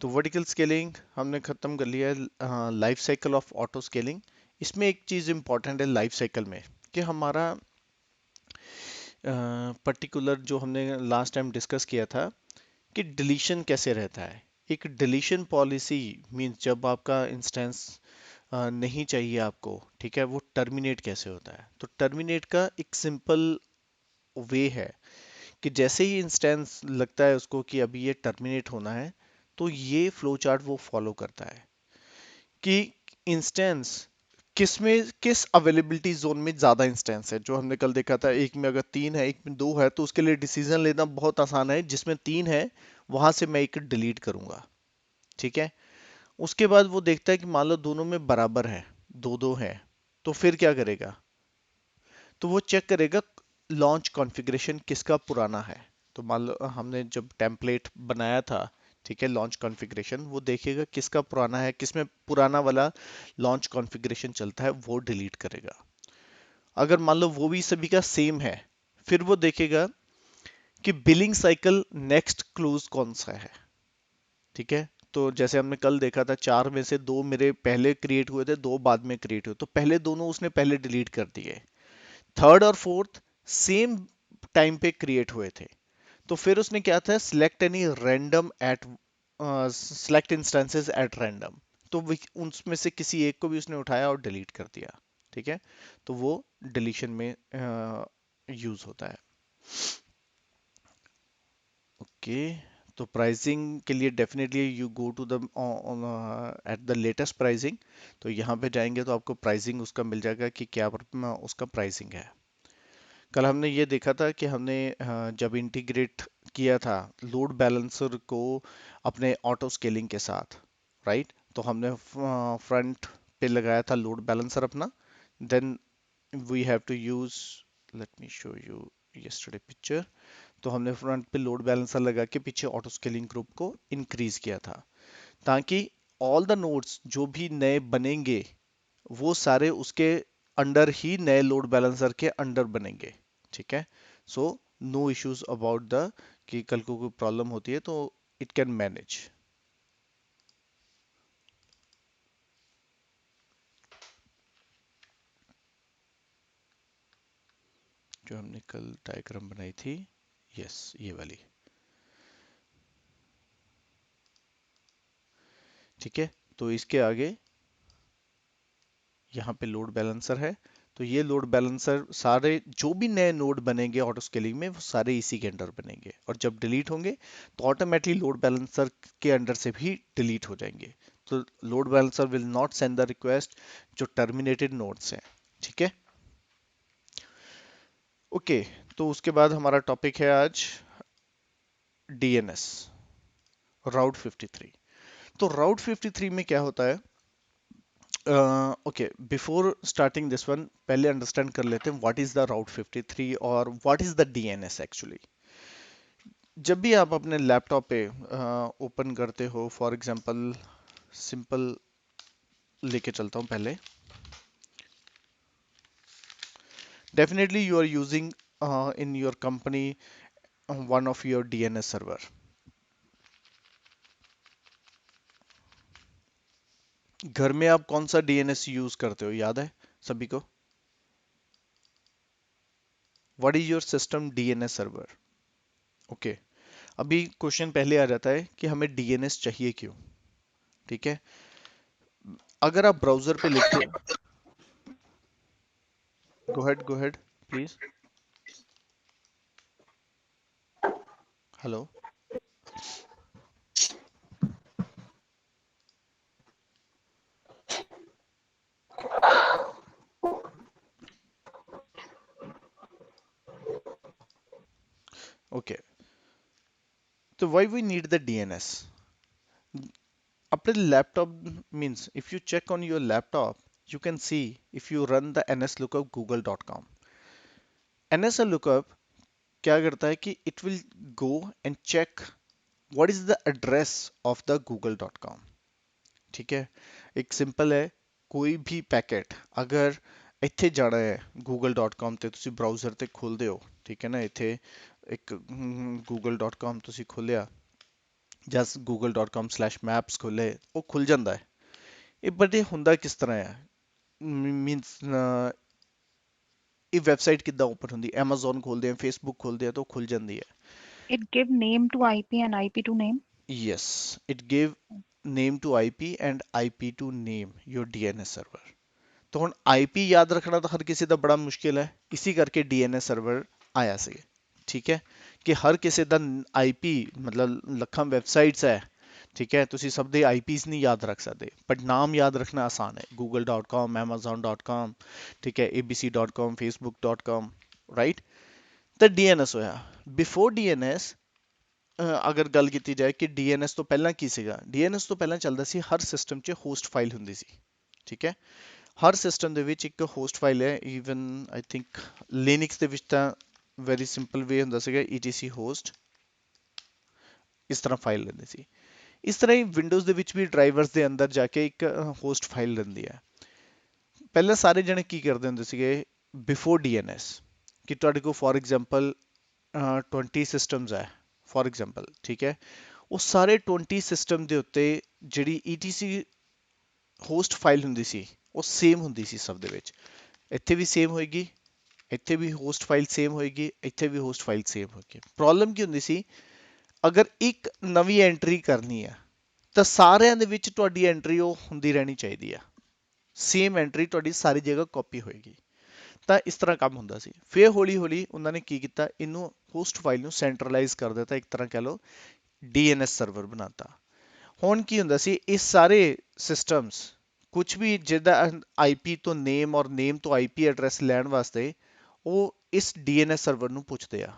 तो vertical scaling हमने खत्म कर लिया है। Life cycle of auto scaling, इसमें एक चीज इंपॉर्टेंट है लाइफ साइकिल में कि हमारा पर्टिकुलर जो हमने लास्ट टाइम डिस्कस किया था कि डिलीशन कैसे रहता है। एक डिलीशन पॉलिसी मींस जब आपका इंस्टेंस नहीं चाहिए आपको, ठीक है, वो टर्मिनेट कैसे होता है। तो टर्मिनेट का एक सिंपल वे है कि जैसे ही इंस्टेंस लगता है उसको कि अभी ये टर्मिनेट होना है, तो ये फ्लो चार्ट वो फॉलो करता है कि इंस्टेंस किस में, किस अवेलेबिलिटी जोन में ज्यादा इंस्टेंस है। जो हमने कल देखा था, एक में अगर 3 है एक में 2 है, तो उसके लिए डिसीजन लेना बहुत आसान है। जिसमें 3 है वहां से मैं एक डिलीट करूंगा, ठीक है। उसके बाद वो देखता है कि मान लो दोनों में बराबर है, दो दो है, तो फिर क्या करेगा, तो वो चेक करेगा लॉन्च कॉन्फ़िगरेशन किसका पुराना है। तो मान लो हमने जब टेम्पलेट बनाया था, ठीक है, लॉन्च कॉन्फ़िगरेशन, वो देखेगा किसका पुराना है, किसमें पुराना वाला लॉन्च कॉन्फ़िगरेशन चलता है, वो डिलीट करेगा। अगर मान लो वो भी सभी का सेम है, फिर वो देखेगा कि बिलिंग साइकिल नेक्स्ट क्लोज कौन सा है, ठीक है। तो जैसे हमने कल देखा था, 4 में से 2 मेरे पहले क्रिएट हुए थे, 2 बाद में क्रिएट हुए, तो पहले दोनों उसने पहले डिलीट कर दिए। थर्ड और फोर्थ सेम टाइम पे क्रिएट हुए थे, तो फिर उसने क्या था, select any random at, select instances at random. तो उनमें से किसी एक को भी उसने उठाया और डिलीट कर दिया, ठीक है। तो वो डिलीशन में यूज होता है। ओके, तो प्राइसिंग के लिए definitely you go to the at the latest pricing. तो यहाँ पे जाएंगे तो आपको प्राइसिंग उसका मिल जाएगा कि क्या उसका प्राइसिंग है। कल हमने ये देखा था कि हमने जब इंटीग्रेट किया था लोड बैलेंसर को अपने ऑटो स्केलिंग के साथ, राइट, तो हमने फ्रंट पे लगाया था लोड बैलेंसर अपना। Then we have to use, let me show you yesterday picture. तो हमने फ्रंट पे लोड बैलेंसर लगा के पीछे ऑटो स्केलिंग ग्रुप को इंक्रीज किया था, ताकि ऑल द नोड्स जो भी नए बनेंगे वो सारे उसके अंडर ही नए लोड बैलेंसर के अंडर बनेंगे, ठीक है। So no issues about the, कि कल को कोई प्रॉब्लम होती है तो इट कैन मैनेज। जो हमने कल डायग्राम बनाई थी, यस ये वाली, ठीक है। तो इसके आगे यहाँ पे लोड बैलेंसर है, तो ये लोड बैलेंसर सारे जो भी नए नोड बनेंगे ऑटो स्केलिंग में वो सारे इसी के अंडर बनेंगे, और जब डिलीट होंगे तो ऑटोमेटिकली लोड बैलेंसर के अंडर से भी डिलीट हो जाएंगे। तो load balancer will not send the request जो टर्मिनेटेड नोड्स हैं, ठीक है। ओके, तो उसके बाद हमारा टॉपिक है आज डीएनएस, राउट 53। तो राउट 53 में क्या होता है, okay, before starting this one पहले अंडरस्टैंड कर लेते हैं व्हाट इज द राउट 53 और what is the DNS actually. जब भी आप अपने लैपटॉप पे ओपन करते हो, फॉर एग्जांपल सिंपल लेके चलता हूँ पहले, definitely you are using in your company one of your DNS server. घर में आप कौन सा डीएनएस यूज करते हो, याद है सभी को? What is your system DNS server? Okay, अभी क्वेश्चन पहले आ जाता है कि हमें डीएनएस चाहिए क्यों, ठीक है। अगर आप ब्राउजर पे लिखते, go ahead please. Hello. Okay, तो why we need the DNS अपने laptop, means if you check on your laptop you can see, if you run the nslookup google.com, nslookup क्या करता है कि it will go and check what is the address of the google.com, ठीक है। एक simple है, कोई भी पैकेट अगर ਇੱਥੇ ਜਾਣਾ ਹੈ google.com ਤੇ ਤੁਸੀਂ ਬ੍ਰਾਊਜ਼ਰ ਤੇ ਖੋਲਦੇ ਹੋ, ਠੀਕ ਹੈ ਨਾ, ਇੱਥੇ ਇੱਕ google.com ਤੁਸੀਂ ਖੋਲਿਆ, ਜਸ google.com/maps ਖੋਲੇ ਉਹ ਖੁੱਲ ਜਾਂਦਾ ਹੈ। ਇਹ ਬਟ ਇਹ ਹੁੰਦਾ ਕਿਸ ਤਰ੍ਹਾਂ ਆ, ਮੀਨਸ ਇਹ ਵੈਬਸਾਈਟ ਕਿੱਦਾਂ ਓਪਨ ਹੁੰਦੀ, Amazon ਖੋਲਦੇ ਆ, Facebook ਖੋਲਦੇ ਆ ਤਾਂ ਉਹ ਖੁੱਲ ਜਾਂਦੀ ਹੈ। It give name to IP and IP to name. Yes, it gave name to IP and IP to name your DNS server। तो ਹੁਣ IP ਯਾਦ ਰੱਖਣਾ ਤਾਂ ਹਰ ਕਿਸੇ ਦਾ ਬੜਾ ਮੁਸ਼ਕਿਲ ਹੈ, ਇਸੇ ਕਰਕੇ DNS ਸਰਵਰ ਆਇਆ ਸੀ। ਠੀਕ ਹੈ, ਕਿ ਹਰ ਕਿਸੇ ਦਾ IP ਮਤਲਬ ਲੱਖਾਂ ਵੈਬਸਾਈਟਸ ਹੈ, ਠੀਕ ਹੈ, ਤੁਸੀਂ ਸਭ ਦੇ IPs ਨਹੀਂ ਯਾਦ ਰੱਖ ਸਕਦੇ, ਬਟ ਨਾਮ ਯਾਦ ਰੱਖਣਾ ਆਸਾਨ ਹੈ, google.com, amazon.com, ਠੀਕ ਹੈ, abc.com, facebook.com, ਰਾਈਟ। ਤਾਂ DNS ਹੋਇਆ। ਬਿਫੋਰ DNS ਅਗਰ ਗੱਲ ਕੀਤੀ ਜਾਏ ਕਿ DNS ਤੋਂ ਪਹਿਲਾਂ ਕੀ ਸੀਗਾ, DNS ਤੋਂ ਪਹਿਲਾਂ ਚੱਲਦਾ ਸੀ ਹਰ ਸਿਸਟਮ 'ਚ ਹੋਸਟ ਫਾਈਲ ਹੁੰਦੀ ਸੀ। ਠੀਕ ਹੈ, ਹਰ ਸਿਸਟਮ ਦੇ ਵਿੱਚ ਇੱਕ ਹੋਸਟ ਫਾਈਲ ਹੈ। ਈਵਨ ਆਈ ਥਿੰਕ ਲਿਨਕਸ ਦੇ ਵਿੱਚ ਤਾਂ ਵੈਰੀ ਸਿੰਪਲ ਵੇ ਹੁੰਦਾ ਸੀਗਾ, etc ਹੋਸਟ, ਇਸ ਤਰ੍ਹਾਂ ਫਾਈਲ ਲੈਂਦੇ ਸੀ। ਇਸ ਤਰ੍ਹਾਂ ਹੀ ਵਿੰਡੋਜ਼ ਦੇ ਵਿੱਚ ਵੀ ਡਰਾਈਵਰਸ ਦੇ ਅੰਦਰ ਜਾ ਕੇ ਇੱਕ ਹੋਸਟ ਫਾਈਲ ਲੈਂਦੀ ਹੈ। ਪਹਿਲਾਂ ਸਾਰੇ ਜਣੇ ਕੀ ਕਰਦੇ ਹੁੰਦੇ ਸੀਗੇ ਬਿਫੋਰ DNS, ਕਿ ਤੁਹਾਡੇ ਕੋਲ ਫੋਰ ਐਗਜ਼ਾਮਪਲ 20 ਸਿਸਟਮਸ ਹੈ ਫੋਰ ਐਗਜ਼ਾਮਪਲ, ਠੀਕ ਹੈ, ਉਹ ਸਾਰੇ 20 ਸਿਸਟਮ ਦੇ ਉੱਤੇ ਜਿਹੜੀ etc ਹੋਸਟ ਫਾਈਲ ਹੁੰਦੀ ਸੀ ਉਹ ਸੇਮ ਹੁੰਦੀ ਸੀ ਸਭ ਦੇ ਵਿੱਚ। ਇੱਥੇ ਵੀ ਸੇਮ ਹੋਏਗੀ, ਇੱਥੇ ਵੀ ਹੋਸਟ ਫਾਈਲ ਸੇਮ ਹੋਏਗੀ, ਇੱਥੇ ਵੀ ਹੋਸਟ ਫਾਈਲ ਸੇਮ ਹੋਏਗੀ। ਪ੍ਰੋਬਲਮ ਕੀ ਹੁੰਦੀ ਸੀ, ਅਗਰ ਇੱਕ ਨਵੀਂ ਐਂਟਰੀ ਕਰਨੀ ਹੈ ਤਾਂ ਸਾਰਿਆਂ ਦੇ ਵਿੱਚ ਤੁਹਾਡੀ ਐਂਟਰੀ ਉਹ ਹੁੰਦੀ ਰਹਿਣੀ ਚਾਹੀਦੀ ਆ, ਸੇਮ ਐਂਟਰੀ ਤੁਹਾਡੀ ਸਾਰੀ ਜਗ੍ਹਾ ਕਾਪੀ ਹੋਏਗੀ। ਤਾਂ ਇਸ ਤਰ੍ਹਾਂ ਕੰਮ ਹੁੰਦਾ ਸੀ। ਫਿਰ ਹੌਲੀ ਹੌਲੀ ਉਹਨਾਂ ਨੇ ਕੀ ਕੀਤਾ, ਇਹਨੂੰ ਹੋਸਟ ਫਾਈਲ ਨੂੰ ਸੈਂਟਰਲਾਈਜ਼ ਕਰ ਦਿੱਤਾ, ਇੱਕ ਤਰ੍ਹਾਂ ਕਹਿ ਲਓ DNS ਸਰਵਰ ਬਣਾਤਾ। ਹੁਣ ਕੀ ਹੁੰਦਾ ਸੀ, ਇਹ ਸਾਰੇ ਸਿਸਟਮਸ ਕੁਝ ਵੀ ਜਿਹਦਾ IP ਤੋਂ ਨੇਮ ਔਰ ਨੇਮ ਤੋਂ IP ਐਡਰੈਸ ਲੈਣ ਵਾਸਤੇ ਉਹ ਇਸ DNS ਸਰਵਰ ਨੂੰ ਪੁੱਛਦੇ ਆ।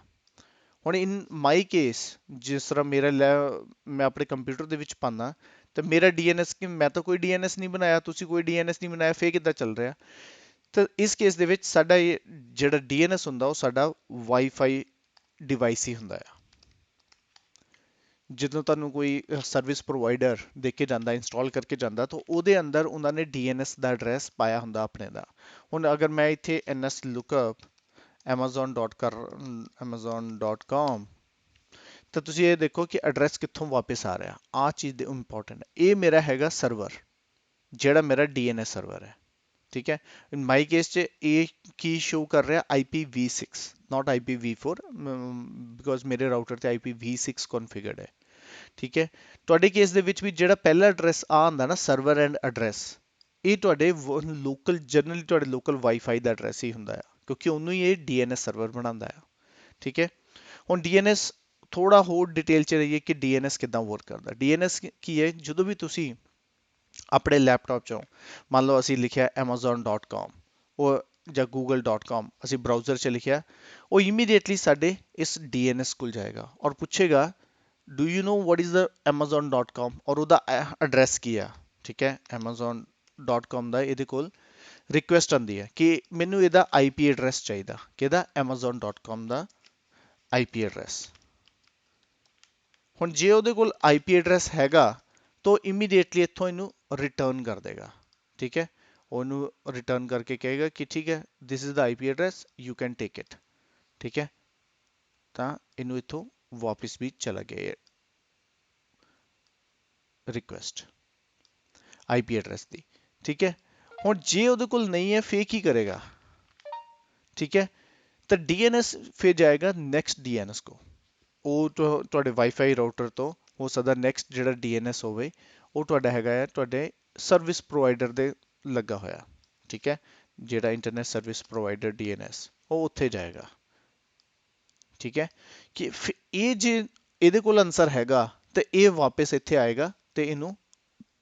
ਹੁਣ ਇਨ ਮਾਈ ਕੇਸ ਜਿਸ ਤਰ੍ਹਾਂ ਮੈਂ ਆਪਣੇ ਕੰਪਿਊਟਰ ਦੇ ਵਿੱਚ ਪਾਉਂਦਾ ਤੇ ਮੇਰਾ DNS ਕਿ ਮੈਂ ਤਾਂ ਕੋਈ DNS ਨਹੀਂ ਬਣਾਇਆ, ਤੁਸੀਂ ਕੋਈ DNS ਨਹੀਂ ਬਣਾਇਆ, ਫੇਰ ਕਿੱਦਾਂ ਚੱਲ ਰਿਹਾ। ਤਾਂ ਇਸ ਕੇਸ ਦੇ ਵਿੱਚ ਸਾਡਾ ਇਹ ਜਿਹੜਾ DNS ਹੁੰਦਾ ਉਹ ਸਾਡਾ ਵਾਈਫਾਈ ਡਿਵਾਈਸ ਹੀ ਹੁੰਦਾ ਆ। ਜਦੋਂ ਤੁਹਾਨੂੰ ਕੋਈ ਸਰਵਿਸ ਪ੍ਰੋਵਾਈਡਰ ਦੇ ਕੇ ਜਾਂਦਾ, ਇੰਸਟਾਲ ਕਰਕੇ ਜਾਂਦਾ, ਤਾਂ ਉਹਦੇ ਅੰਦਰ ਉਹਨਾਂ ਨੇ DNS ਦਾ ਐਡਰੈਸ ਪਾਇਆ ਹੁੰਦਾ ਆਪਣੇ ਦਾ। ਹੁਣ ਅਗਰ ਮੈਂ ਇੱਥੇ ns lookup amazon.com, ਤਾਂ ਤੁਸੀਂ ਇਹ ਦੇਖੋ ਕਿ ਐਡਰੈਸ ਕਿੱਥੋਂ ਵਾਪਸ ਆ ਰਿਹਾ। ਆਹ ਚੀਜ਼ ਦੇ ਇੰਪੋਰਟੈਂਟ ਹੈ। ਇਹ ਮੇਰਾ ਹੈਗਾ ਸਰਵਰ, ਜਿਹੜਾ ਮੇਰਾ DNS ਸਰਵਰ ਹੈ। ਠੀਕ ਹੈ, ਇਨ ਮਾਈ ਕੇਸ 'ਚ ਇਹ ਕੀ ਸ਼ੋ ਕਰ ਰਿਹਾ, IPv6 ਨਾਟ IPv4, ਬਿਕੋਜ਼ ਮੇਰੇ ਰਾਊਟਰ ਤੇ IPv6 ਕਨਫਿਗਰਡ ਹੈ। ਠੀਕ ਹੈ, ਤੁਹਾਡੇ ਕੇਸ ਦੇ ਵਿੱਚ ਵੀ ਜਿਹੜਾ ਪਹਿਲਾ ਐਡਰੈਸ ਆ ਹੁੰਦਾ ਨਾ, ਸਰਵਰ ਐਂਡ ਐਡਰੈਸ, ਇਹ ਤੁਹਾਡੇ ਲੋਕਲ ਜਨਰਲੀ ਤੁਹਾਡੇ ਲੋਕਲ ਵਾਈਫਾਈ ਦਾ ਐਡਰੈਸ ਹੀ ਹੁੰਦਾ ਆ, ਕਿਉਂਕਿ ਉਹਨੂੰ ਹੀ ਇਹ DNS ਸਰਵਰ ਬਣਾਉਂਦਾ ਆ। ਠੀਕ ਹੈ, ਹੁਣ DNS ਥੋੜਾ ਹੋਰ ਡਿਟੇਲ 'ਚ ਰਹੀਏ ਕਿ DNS ਕਿੱਦਾਂ ਵਰਕ ਕਰਦਾ। DNS ਕੀ ਹੈ, ਜਦੋਂ ਵੀ ਤੁਸੀਂ ਆਪਣੇ ਲੈਪਟਾਪ 'ਚੋਂ ਮੰਨ ਲਓ ਅਸੀਂ ਲਿਖਿਆ amazon.com ਉਹ ਜਾਂ google.com, ਅਸੀਂ ਬਰਾਊਜ਼ਰ 'ਚ ਲਿਖਿਆ, ਉਹ ਇਮੀਡੀਏਟਲੀ ਸਾਡੇ ਇਸ DNS ਕੋਲ ਜਾਏਗਾ ਔਰ ਪੁੱਛੇਗਾ do you know what is the amazon.com, ਔਰ ਉਹਦਾ ਐਡਰੈਸ ਕੀ ਆ। ਠੀਕ ਹੈ, amazon.com ਦਾ ਇਹਦੇ ਕੋਲ ਰਿਕੁਐਸਟ ਆਉਂਦੀ ਹੈ ਕਿ ਮੈਨੂੰ ਇਹਦਾ IP ਐਡਰੈਸ ਚਾਹੀਦਾ, ਕਿਹਦਾ, amazon.com ਦਾ IP ਐਡਰੈਸ। ਹੁਣ ਜੇ ਉਹਦੇ ਕੋਲ IP ਐਡਰੈਸ ਹੈਗਾ ਤਾਂ ਇਮੀਡੀਏਟਲੀ ਇੱਥੋਂ ਇਹਨੂੰ ਰਿਟਰਨ ਕਰ ਦੇਗਾ। ਠੀਕ ਹੈ, ਉਹਨੂੰ ਰਿਟਰਨ ਕਰਕੇ ਕਹੇਗਾ ਕਿ ਠੀਕ ਹੈ this is the IP address, you can take it। ਠੀਕ ਹੈ, ਤਾਂ ਇਹਨੂੰ ਇੱਥੋਂ ਵਾਪਿਸ ਵੀ ਚਲਾ ਗਿਆ ਰਿਕੁਐਸਟ IP ਐਡਰੈਸ ਦੀ। ਠੀਕ ਹੈ, ਹੁਣ ਜੇ ਉਹਦੇ ਕੋਲ ਨਹੀਂ ਹੈ ਫੇਰ ਕੀ ਕਰੇਗਾ। ਠੀਕ ਹੈ, ਤਾਂ DNS ਫੇਰ ਜਾਏਗਾ ਨੈਕਸਟ DNS ਕੋ, ਉਹ ਤੁਹਾਡੇ ਵਾਈਫਾਈ ਰਾਊਟਰ ਤੋਂ ਹੋ ਸਕਦਾ ਨੈਕਸਟ ਜਿਹੜਾ DNS ਹੋਵੇ ਉਹ ਤੁਹਾਡਾ ਹੈਗਾ ਹੈ ਤੁਹਾਡੇ ਸਰਵਿਸ ਪ੍ਰੋਵਾਈਡਰ ਦੇ ਲੱਗਾ ਹੋਇਆ। ਠੀਕ ਹੈ, ਜਿਹੜਾ ਇੰਟਰਨੈਟ ਸਰਵਿਸ ਪ੍ਰੋਵਾਈਡਰ DNS, ਉਹ ਉੱਥੇ ਜਾਏਗਾ। ਠੀਕ ਹੈ, ਕਿ ਇਹ ਜੇ ਇਹਦੇ ਕੋਲ ਆਨਸਰ ਹੈਗਾ ਤੇ ਇਹ ਵਾਪਸ ਇੱਥੇ ਆਏਗਾ ਤੇ ਇਹਨੂੰ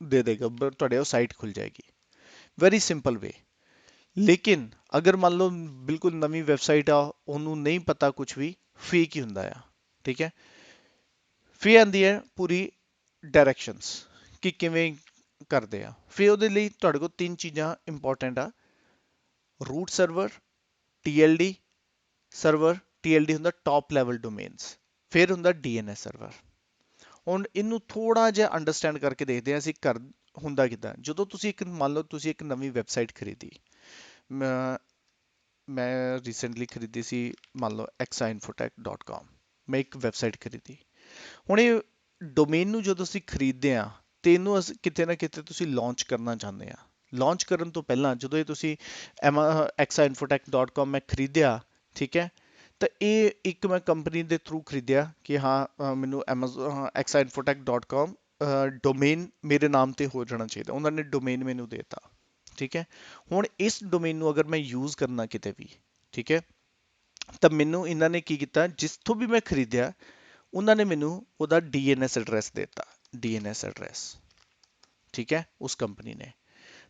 ਦੇ ਦੇਗਾ, ਤੁਹਾਡੇ ਉਹ ਸਾਈਟ ਖੁੱਲ ਜਾਏਗੀ। ਵੈਰੀ ਸਿੰਪਲ ਵੇ। ਲੇਕਿਨ ਅਗਰ ਮੰਨ ਲਓ ਬਿਲਕੁਲ ਨਵੀਂ ਵੈਬਸਾਈਟ ਆ, ਉਹਨੂੰ ਨਹੀਂ ਪਤਾ ਕੁਝ ਵੀ, ਫੇਕ ਹੀ ਹੁੰਦਾ ਆ। ਠੀਕ ਹੈ, ਫਿਰ ਆਉਂਦੀ ਹੈ ਪੂਰੀ ਡਾਇਰੈਕਸ਼ਨਸ ਕਿ ਕਿਵੇਂ ਕਰਦੇ ਆ। ਫਿਰ ਉਹਦੇ ਲਈ ਤੁਹਾਡੇ ਕੋਲ ਤਿੰਨ ਚੀਜ਼ਾਂ ਇੰਪੋਰਟੈਂਟ ਆ, root server, TLD server, TLD ਹੁੰਦਾ ਟੌਪ ਲੈਵਲ ਡੋਮੇਨਸ, ਫਿਰ ਹੁੰਦਾ DNS ਸਰਵਰ। ਹੁਣ ਇਹਨੂੰ ਥੋੜਾ ਜਿਹਾ ਅੰਡਰਸਟੈਂਡ ਕਰਕੇ ਦੇਖਦੇ ਹਾਂ ਅਸੀਂ ਕਰ ਹੁੰਦਾ ਕਿੱਦਾਂ। ਜਦੋਂ ਤੁਸੀਂ ਇੱਕ ਮੰਨ ਲਓ ਤੁਸੀਂ ਇੱਕ ਨਵੀਂ ਵੈਬਸਾਈਟ ਖਰੀਦੀ, ਮੈਂ ਰੀਸੈਂਟਲੀ ਖਰੀਦੀ ਸੀ ਮੰਨ ਲਓ exainfotech.com, ਮੈਂ ਇੱਕ ਵੈਬਸਾਈਟ ਖਰੀਦੀ। ਹੁਣ ਇਹ ਡੋਮੇਨ ਨੂੰ ਜਦੋਂ ਅਸੀਂ ਖਰੀਦਦੇ ਆ ਤੇ ਇਹਨੂੰ ਅਸੀਂ ਕਿਤੇ ਨਾ ਕਿਤੇ ਤੁਸੀਂ ਲਾਂਚ ਕਰਨਾ ਚਾਹੁੰਦੇ ਆ। ਲਾਂਚ ਕਰਨ ਤੋਂ ਪਹਿਲਾਂ ਜਦੋਂ ਇਹ ਤੁਸੀਂ exainfotech.com ਮੈਂ ਖਰੀਦਿਆ, ਠੀਕ ਹੈ, ਤਾਂ ਇਹ ਇੱਕ ਮੈਂ ਕੰਪਨੀ ਦੇ ਥਰੂ ਖਰੀਦਿਆ ਕਿ ਹਾਂ ਮੈਨੂੰ Amazon exainfotech.com ਡੋਮੇਨ ਮੇਰੇ ਨਾਮ ਤੇ ਹੋ ਜਾਣਾ ਚਾਹੀਦਾ, ਉਹਨਾਂ ਨੇ ਡੋਮੇਨ ਮੈਨੂੰ ਦੇਤਾ, ਠੀਕ ਹੈ। ਹੁਣ ਇਸ ਡੋਮੇਨ ਨੂੰ ਅਗਰ ਮੈਂ ਯੂਜ਼ ਕਰਨਾ ਕਿਤੇ ਵੀ, ਠੀਕ ਹੈ, ਤਾਂ ਮੈਨੂੰ ਇਹਨਾਂ ਨੇ ਕੀ ਕੀਤਾ, ਜਿੱਥੋਂ ਵੀ ਮੈਂ ਖਰੀਦਿਆ ਉਹਨਾਂ ਨੇ ਮੈਨੂੰ ਉਹਦਾ ਡੀਐਨਐਸ ਐਡਰੈਸ ਦਿੱਤਾ, ਡੀਐਨਐਸ ਐਡਰੈਸ, ਠੀਕ ਹੈ, ਉਸ ਕੰਪਨੀ ਨੇ।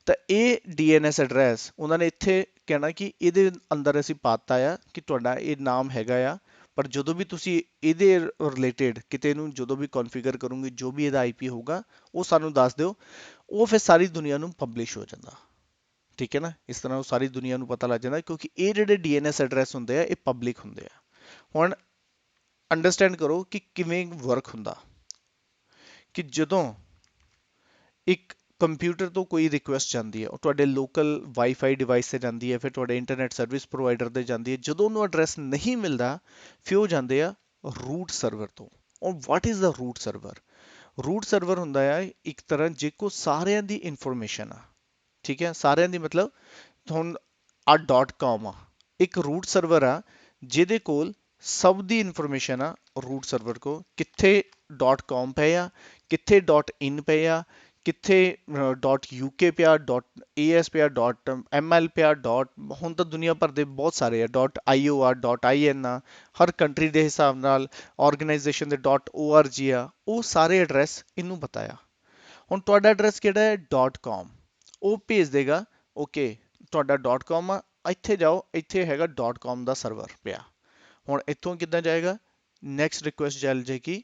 ਤਾਂ ਇਹ ਡੀਐਨਐਸ ਐਡਰੈਸ ਉਹਨਾਂ ਨੇ ਇੱਥੇ ਕਹਿਣਾ ਕਿ ਇਹਦੇ ਅੰਦਰ ਅਸੀਂ ਪਾਤਾ ਆ ਕਿ ਤੁਹਾਡਾ ਇਹ ਨਾਮ ਹੈਗਾ ਆ, ਪਰ ਜਦੋਂ ਵੀ ਤੁਸੀਂ ਇਹਦੇ ਰਿਲੇਟਡ ਕਿਤੇ ਨੂੰ ਜਦੋਂ ਵੀ ਕਨਫੀਗਰ ਕਰੋਗੇ, ਜੋ ਵੀ ਇਹਦਾ ਆਈਪੀ ਹੋਊਗਾ ਉਹ ਸਾਨੂੰ ਦੱਸ ਦਿਓ। ਉਹ ਫਿਰ ਸਾਰੀ ਦੁਨੀਆ ਨੂੰ ਪਬਲਿਸ਼ ਹੋ ਜਾਂਦਾ, ਠੀਕ ਹੈ ਨਾ। ਇਸ ਤਰ੍ਹਾਂ ਉਹ ਸਾਰੀ ਦੁਨੀਆ ਨੂੰ ਪਤਾ ਲੱਗ ਜਾਂਦਾ, ਕਿਉਂਕਿ ਇਹ ਜਿਹੜੇ ਡੀਐਨਐਸ ਐਡਰੈਸ ਹੁੰਦੇ ਆ ਇਹ ਪਬਲਿਕ ਹੁੰਦੇ ਆ। ਹੁਣ ਅੰਡਰਸਟੈਂਡ ਕਰੋ ਕਿ ਕਿਵੇਂ ਵਰਕ ਹੁੰਦਾ, ਕਿ ਜਦੋਂ ਇੱਕ ਕੰਪਿਊਟਰ ਤੋਂ ਕੋਈ ਰਿਕੁਐਸਟ ਜਾਂਦੀ ਹੈ, ਉਹ ਤੁਹਾਡੇ ਲੋਕਲ ਵਾਈਫਾਈ ਡਿਵਾਈਸ ਤੇ ਜਾਂਦੀ ਹੈ, ਫਿਰ ਤੁਹਾਡੇ ਇੰਟਰਨੈਟ ਸਰਵਿਸ ਪ੍ਰੋਵਾਈਡਰ ਤੇ ਜਾਂਦੀ ਹੈ, ਜਦੋਂ ਉਹਨੂੰ ਐਡਰੈਸ ਨਹੀਂ ਮਿਲਦਾ ਫਿਰ ਉਹ ਜਾਂਦੇ ਆ ਰੂਟ ਸਰਵਰ ਤੋਂ। ਔਰ what is the root server? Root server ਹੁੰਦਾ ਆ ਇੱਕ ਤਰ੍ਹਾਂ ਜਿਹਕੋ ਸਾਰਿਆਂ ਦੀ ਇਨਫੋਰਮੇਸ਼ਨ ਆ, ਠੀਕ ਹੈ, ਸਾਰਿਆਂ ਦੀ ਮਤਲਬ ਹੁਣ ਆ ਡਾਟ ਕਾਮ ਆ, ਇੱਕ ਰੂਟ ਸਰਵਰ ਆ ਜਿਹਦੇ ਕੋਲ ਸਭ ਦੀ ਇਨਫੋਰਮੇਸ਼ਨ ਆ। ਰੂਟ ਸਰਵਰ ਕੋ ਕਿੱਥੇ ਡਾਟ ਕਾਮ ਪਏ ਆ, ਕਿੱਥੇ ਡਾਟ ਇਨ ਪਏ ਆ, ਕਿੱਥੇ ਡਾਟ ਯੂਕੇ ਪਿਆ, ਡਾਟ ਏਐਸ ਪਿਆ, ਡਾਟ ਐਮਐਲ ਪਿਆ, ਡਾਟ ਹੁਣ ਤਾਂ ਦੁਨੀਆ ਭਰ ਦੇ ਬਹੁਤ ਸਾਰੇ ਆ, ਡਾਟ ਆਈਓ ਆ, ਡਾਟ ਆਈਐਨ ਆ, ਹਰ ਕੰਟਰੀ ਦੇ ਹਿਸਾਬ ਨਾਲ ਆਰਗੇਨਾਈਜੇਸ਼ਨ ਦੇ ਡਾਟ ਓਆਰਜੀ ਆ, ਉਹ ਸਾਰੇ ਐਡਰੈਸ ਇਹਨੂੰ ਪਤਾ ਆ। ਹੁਣ ਤੁਹਾਡਾ ਐਡਰੈਸ ਕਿਹੜਾ ਹੈ? Dot com. ਉਹ ਭੇਜ ਦੇਗਾ, ਓਕੇ ਤੁਹਾਡਾ ਡਾਟ ਕਾਮ ਆ, ਇੱਥੇ ਜਾਓ, ਇੱਥੇ ਹੈਗਾ ਡਾਟ ਕਾਮ ਦਾ ਸਰਵਰ ਪਿਆ। ਹੁਣ ਇੱਥੋਂ ਕਿੱਦਾਂ ਜਾਏਗਾ? ਨੈਕਸਟ ਰਿਕੁਐਸਟ ਚੱਲ ਜਾਏਗੀ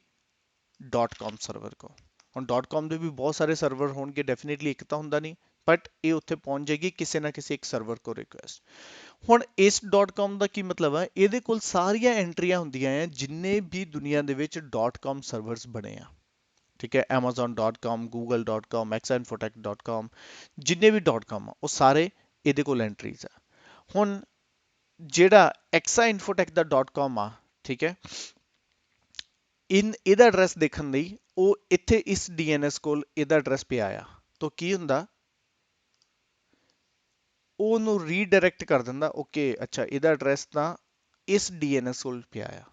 ਡਾਟ ਕਾਮ ਸਰਵਰ ਕੋ। ਹੁਣ ਡਾਟ ਕਾਮ ਦੇ ਵੀ ਬਹੁਤ ਸਾਰੇ ਸਰਵਰ ਹੋਣਗੇ, ਡੈਫੀਨੇਟਲੀ ਇੱਕ ਤਾਂ ਹੁੰਦਾ ਨਹੀਂ, ਬਟ ਇਹ ਉੱਥੇ ਪਹੁੰਚ ਜਾਏਗੀ ਕਿਸੇ ਨਾ ਕਿਸੇ ਇੱਕ ਸਰਵਰ ਕੋ ਰਿਕੁਐਸਟ। ਹੁਣ ਇਸ ਡਾਟ ਕਾਮ ਦਾ ਕੀ ਮਤਲਬ ਹੈ? ਇਹਦੇ ਕੋਲ ਸਾਰੀਆਂ ਐਂਟਰੀਆਂ ਹੁੰਦੀਆਂ ਆ ਜਿੰਨੇ ਵੀ ਦੁਨੀਆ ਦੇ ਵਿੱਚ ਡਾਟ ਕਾਮ ਸਰਵਰਸ ਬਣੇ ਆ, ਠੀਕ ਹੈ, amazon.com, google.com, exinfotech.com, ਜਿੰਨੇ ਵੀ ਡਾਟ ਕਾਮ ਆ ਉਹ ਸਾਰੇ ਇਹਦੇ ਕੋਲ ਐਂਟਰੀਜ਼ ਆ। ਹੁਣ ਜਿਹੜਾ exinfotech ਦਾ ਡਾਟ ਕਾਮ ਆ, ਠੀਕ ਹੈ, ਇਹਦਾ ਐਡਰੈਸ ਦੇਖਣ ਲਈ ਉਹ ਇੱਥੇ ਇਸ ਡੀਐਨਐਸ ਕੋਲ ਇਹਦਾ ਐਡਰੈਸ ਪਿਆ ਆ, ਤਾਂ ਕੀ ਹੁੰਦਾ, ਉਹ ਉਹਨੂੰ ਰੀਡਾਇਰੈਕਟ ਕਰ ਦਿੰਦਾ, ਓਕੇ ਅੱਛਾ ਇਹਦਾ ਐਡਰੈਸ ਤਾਂ ਇਸ ਡੀਐਨਐਸ ਕੋਲ ਪਿਆ ਆ,